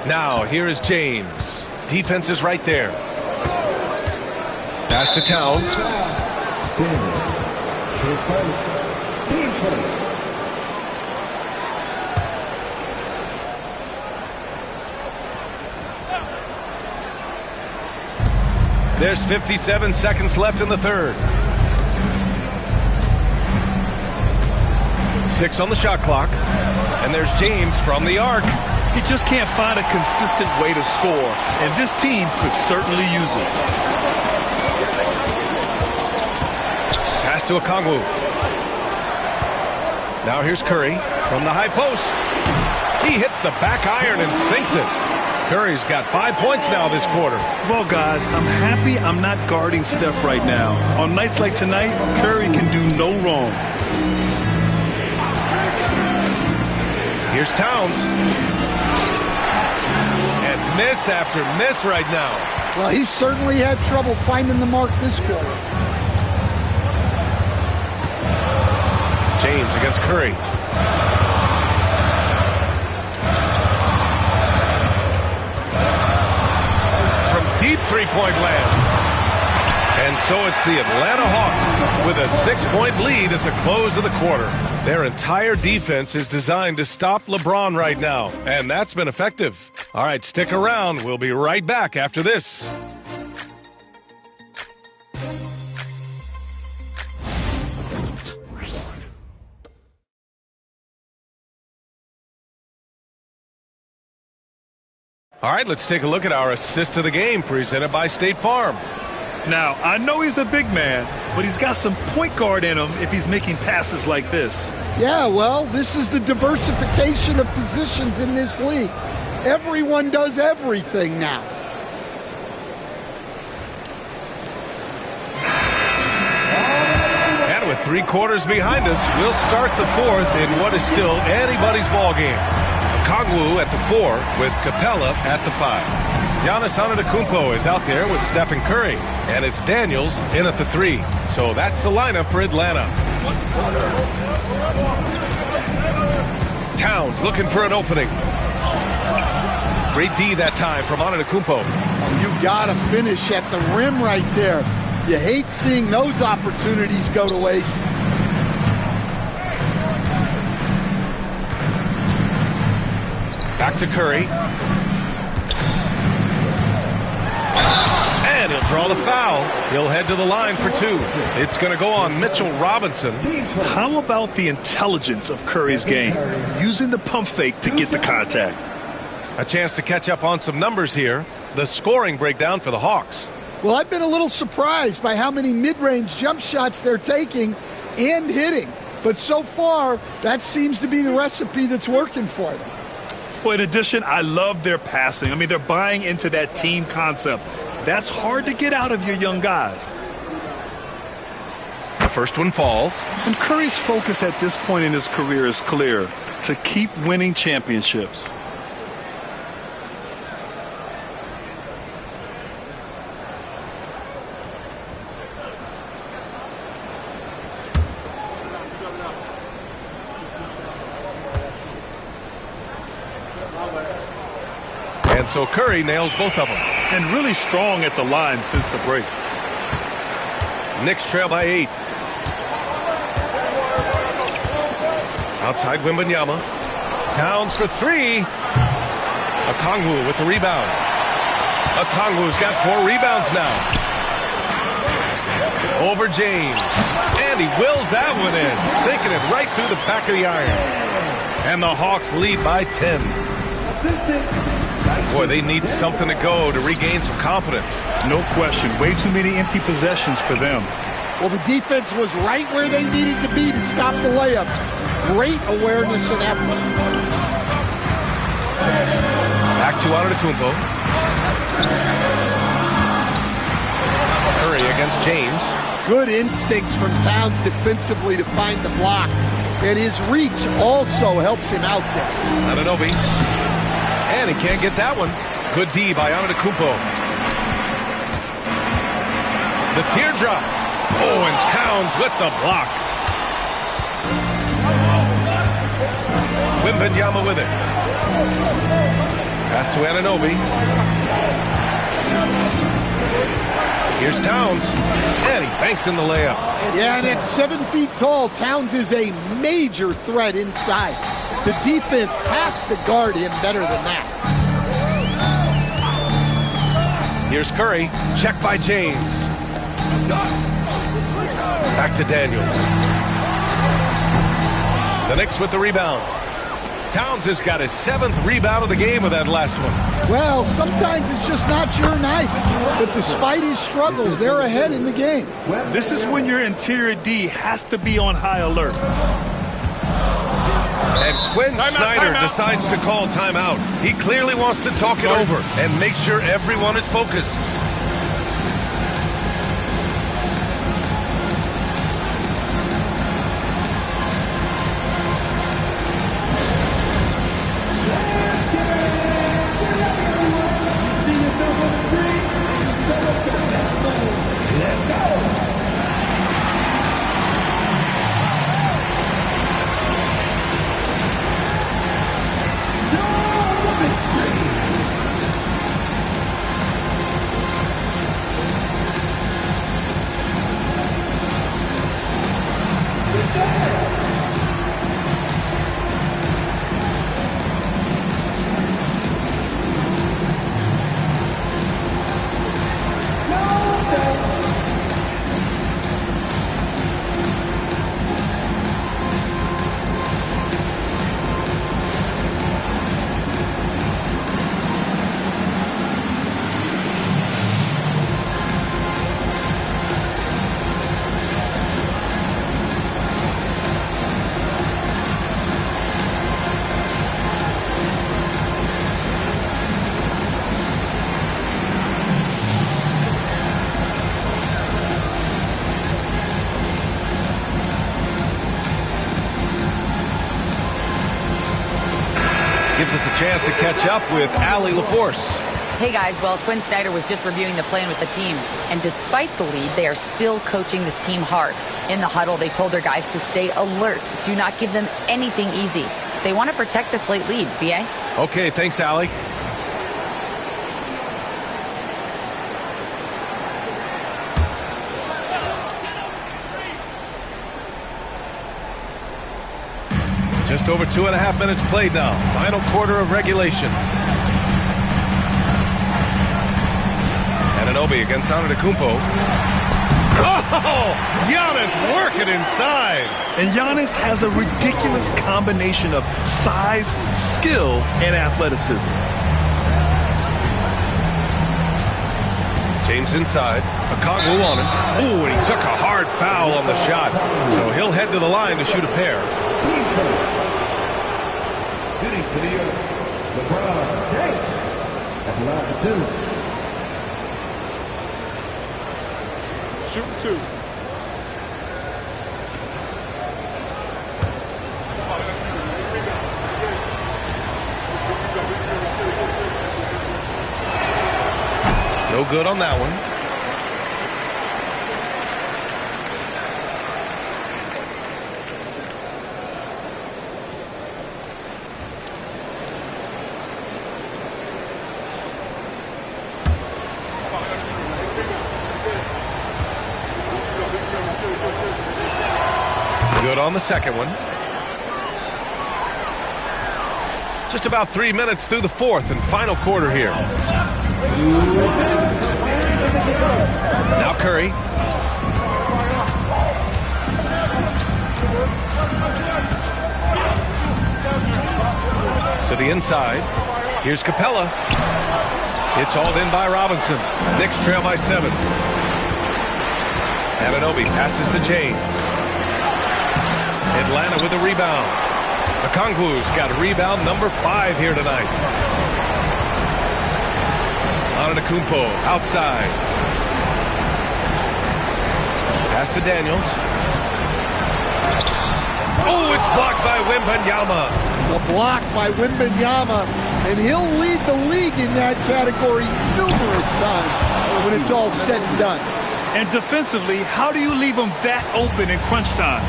K: Now here is James. Defense is right there. Pass to Towns. There's 57 seconds left in the third. 6 on the shot clock. And there's James from the arc.
L: He just can't find a consistent way to score, and this team could certainly use it.
K: Pass to Okongwu. Now here's Curry from the high post. He hits the back iron and sinks it. Curry's got 5 points now this quarter.
L: Well, guys, I'm happy I'm not guarding Steph right now. On nights like tonight, Curry can do no wrong.
K: Here's Towns. And miss after miss right now.
E: Well, he certainly had trouble finding the mark this quarter.
K: James against Curry. From deep three-point land. And so it's the Atlanta Hawks with a 6-point lead at the close of the quarter. Their entire defense is designed to stop LeBron right now, and that's been effective. All right, stick around. We'll be right back after this. All right, let's take a look at our assist of the game presented by State Farm.
L: Now, I know he's a big man, but he's got some point guard in him if he's making passes like this.
E: Yeah, well, this is the diversification of positions in this league. Everyone does everything now.
K: And with 3 quarters behind us, we'll start the fourth in what is still anybody's ball game. Okongwu at the 4 with Capella at the 5. Giannis Antetokounmpo is out there with Stephen Curry, and it's Daniels in at the 3. So that's the lineup for Atlanta. Towns looking for an opening. Great D that time from Antetokounmpo.
E: You got to finish at the rim right there. You hate seeing those opportunities go to waste.
K: Back to Curry. And he'll draw the foul. He'll head to the line for 2. It's going to go on Mitchell Robinson.
L: How about the intelligence of Curry's game? Using the pump fake to get the contact.
K: A chance to catch up on some numbers here. The scoring breakdown for the Hawks.
E: Well, I've been a little surprised by how many mid-range jump shots they're taking and hitting. But so far, that seems to be the recipe that's working for them.
L: Well, in addition, I love their passing. I mean, they're buying into that team concept. That's hard to get out of your young guys.
K: The first one falls.
L: And Curry's focus at this point in his career is clear: to keep winning championships.
K: And so Curry nails both of them.
L: And really strong at the line since the break.
K: Knicks trail by 8. Outside Wembanyama. Towns for 3. Okongwu with the rebound. Okongwu's got 4 rebounds now. Over James. And he wills that one in. Sinking it right through the back of the iron. And the Hawks lead by 10. Boy, they need something to go to regain some confidence.
L: No question. Way too many empty possessions for them.
E: Well, the defense was right where they needed to be to stop the layup. Great awareness and effort.
K: Back to Antetokounmpo. Curry against James.
E: Good instincts from Towns defensively to find the block. And his reach also helps him out there.
K: Anunoby. And he can't get that one. Good D by Antetokounmpo. The teardrop. Oh, and Towns with the block. Wembanyama with it. Pass to Anunoby. Here's Towns. And he banks in the layup.
E: Yeah, and at 7 feet tall, Towns is a major threat inside. The defense has to guard him better than that.
K: Here's Curry. Check by James. Back to Daniels. The Knicks with the rebound. Towns has got his 7th rebound of the game with that last one.
E: Well, sometimes it's just not your night. But despite his struggles, they're ahead in the game.
L: This is when your interior D has to be on high alert.
K: And Quinn Snyder decides to call timeout. He clearly wants to talk it over and make sure everyone is focused. Gives us a chance to catch up with Allie LaForce.
N: Hey guys, well, Quinn Snyder was just reviewing the plan with the team, and despite the lead, they are still coaching this team hard. In the huddle, they told their guys to stay alert. Do not give them anything easy. They want to protect this late lead. B.A.?
K: Okay, thanks, Allie. Just over 2.5 minutes played now. Final quarter of regulation. Anunoby against Antetokounmpo. Oh! Giannis working inside.
L: And Giannis has a ridiculous combination of size, skill, and athleticism.
K: James inside. Okongwu on him. Ooh, and he took a hard foul on the shot. So he'll head to the line to shoot a pair.
J: Shooting for the LeBron James at the line for 2.
B: Shooting 2.
K: No good on that one. Good on the second one. Just about 3 minutes through the fourth and final quarter here. Now Curry. To the inside. Here's Capella. It's hauled in by Robinson. Knicks trail by 7. Anunoby passes to James. Atlanta with a rebound. Okongwu's got rebound number 5 here tonight. Antetokounmpo outside. Pass to Daniels. Oh, it's blocked by Wembanyama.
E: The block by Wembanyama, and he'll lead the league in that category numerous times when it's all said and done.
L: And defensively, how do you leave them that open in crunch time?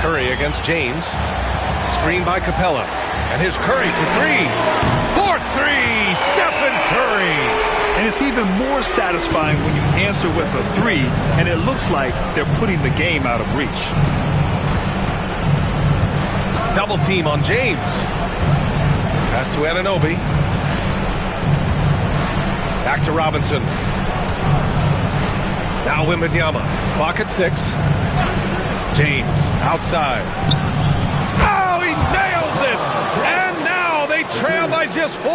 K: Curry against James. Screen by Capella. And here's Curry for 3. 4-3, Stephen Curry.
L: And it's even more satisfying when you answer with a 3, and it looks like they're putting the game out of reach.
K: Double team on James. Pass to Anunoby. Back to Robinson. Now Wembanyama. Clock at 6. James outside. Oh, he nails it! And now they trail by just 4.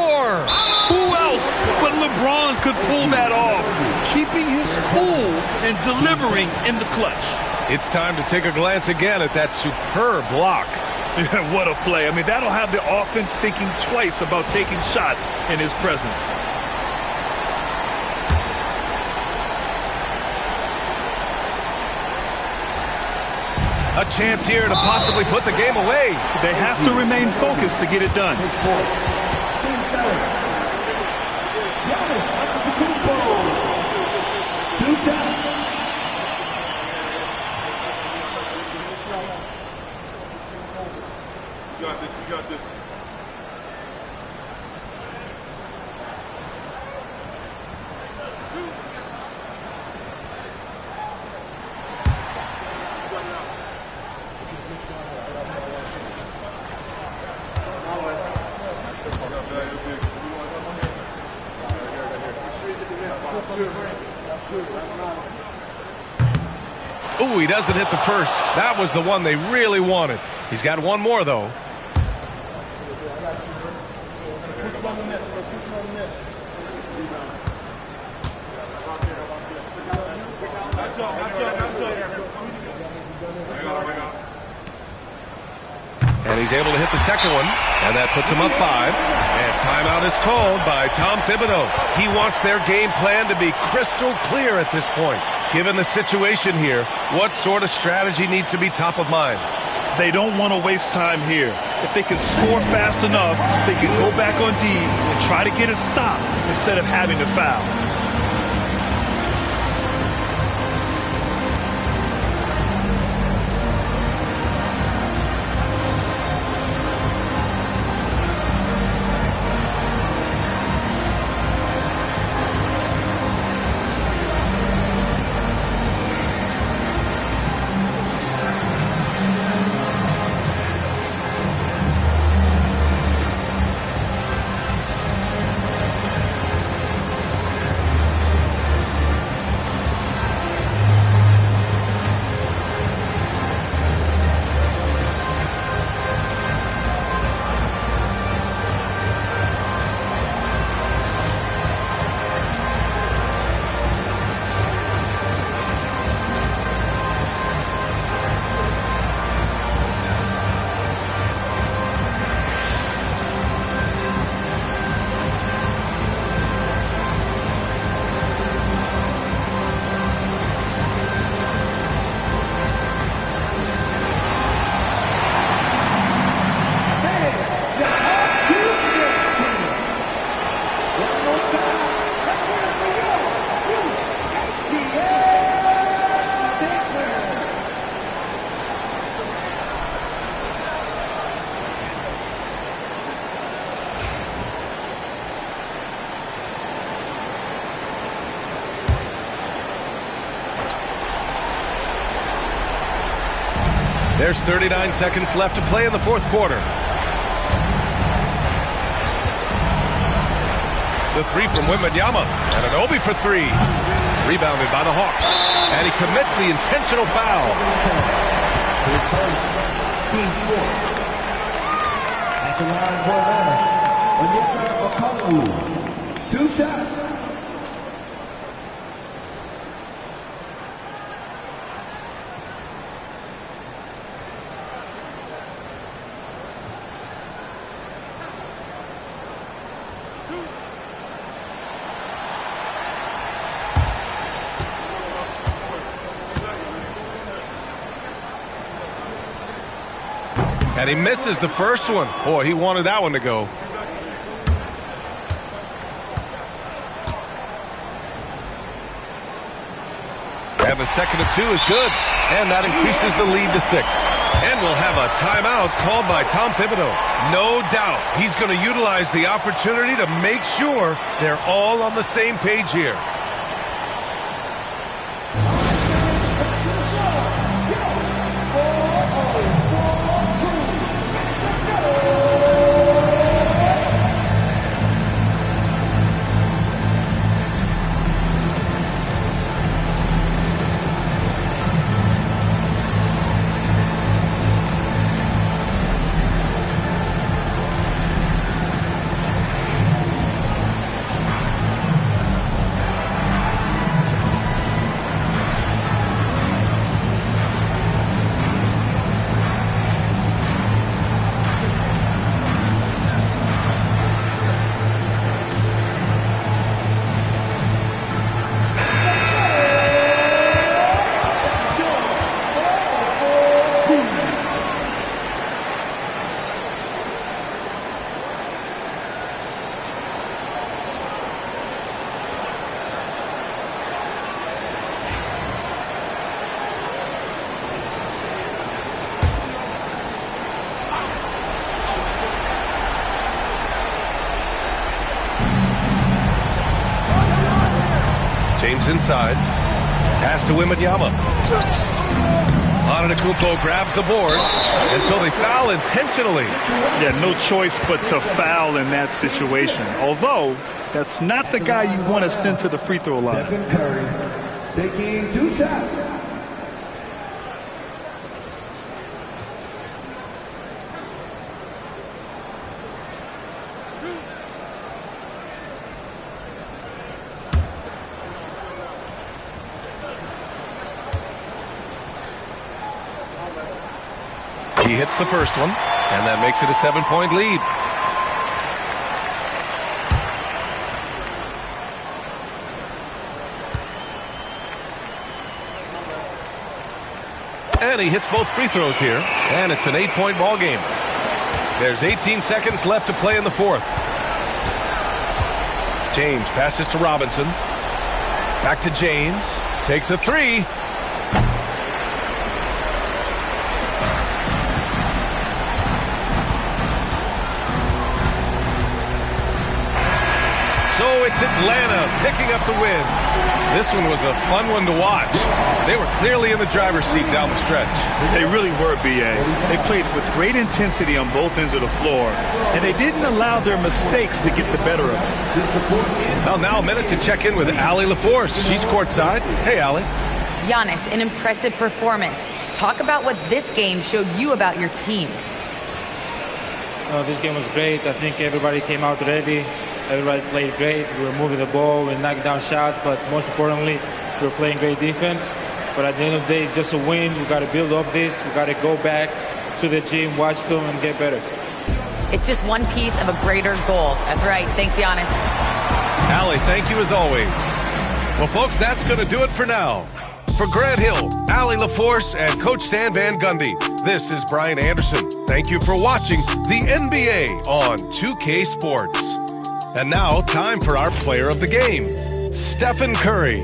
L: Who else but LeBron could pull that off? Keeping his cool and delivering in the clutch.
K: It's time to take a glance again at that superb block.
L: What a play. I mean, that'll have the offense thinking twice about taking shots in his presence.
K: A chance here to possibly put the game away.
L: They have to remain focused to get it done.
J: Giannis Antetokounmpo. 2 shots.
B: We got this. We got this.
K: Ooh, he doesn't hit the first. That was the one they really wanted. He's got one more, though. And he's able to hit the second one, and that puts him up 5. And timeout is called by Tom Thibodeau. He wants their game plan to be crystal clear at this point. Given the situation here, what sort of strategy needs to be top of mind?
L: They don't want to waste time here. If they can score fast enough, they can go back on D and try to get a stop instead of having to foul.
K: There's 39 seconds left to play in the fourth quarter. The three from Wembanyama, and an Obi for three. Rebounded by the Hawks, and he commits the intentional foul.
J: Team score. At the line for Atlanta, Onyeka Okongwu. 2 shots.
K: And he misses the first one. Boy, he wanted that one to go. And the second of two is good. And that increases the lead to 6. And we'll have a timeout called by Tom Thibodeau. No doubt he's going to utilize the opportunity to make sure they're all on the same page here. James inside. Pass to Wembanyama. Antetokounmpo grabs the board until they foul intentionally.
L: Yeah, no choice but to foul in that situation. Although, that's not the guy you want to send to the free throw line.
J: Stephen Curry taking 2 shots.
K: He hits the first one, and that makes it a 7-point lead. And he hits both free throws here. And it's an 8-point ball game. There's 18 seconds left to play in the fourth. James passes to Robinson. Back to James. Takes a three. So it's Atlanta picking up the win. This one was a fun one to watch. They were clearly in the driver's seat down the stretch.
L: They really were, B.A. They played with great intensity on both ends of the floor, and they didn't allow their mistakes to get the better of them.
K: Well, now a minute to check in with Allie LaForce. She's courtside. Hey, Allie.
N: Giannis, an impressive performance. Talk about what this game showed you about your team.
T: This game was great. I think everybody came out ready. Everybody played great. We were moving the ball, we knocked down shots, but most importantly, we were playing great defense. But at the end of the day, it's just a win. We got to build off this. We got to go back to the gym, watch film, and get better.
N: It's just one piece of a greater goal. That's right. Thanks, Giannis.
K: Allie, thank you as always. Well, folks, that's going to do it for now. For Grant Hill, Allie LaForce, and Coach Stan Van Gundy, this is Brian Anderson. Thank you for watching the NBA on 2K Sports. And now, time for our player of the game, Stephen Curry.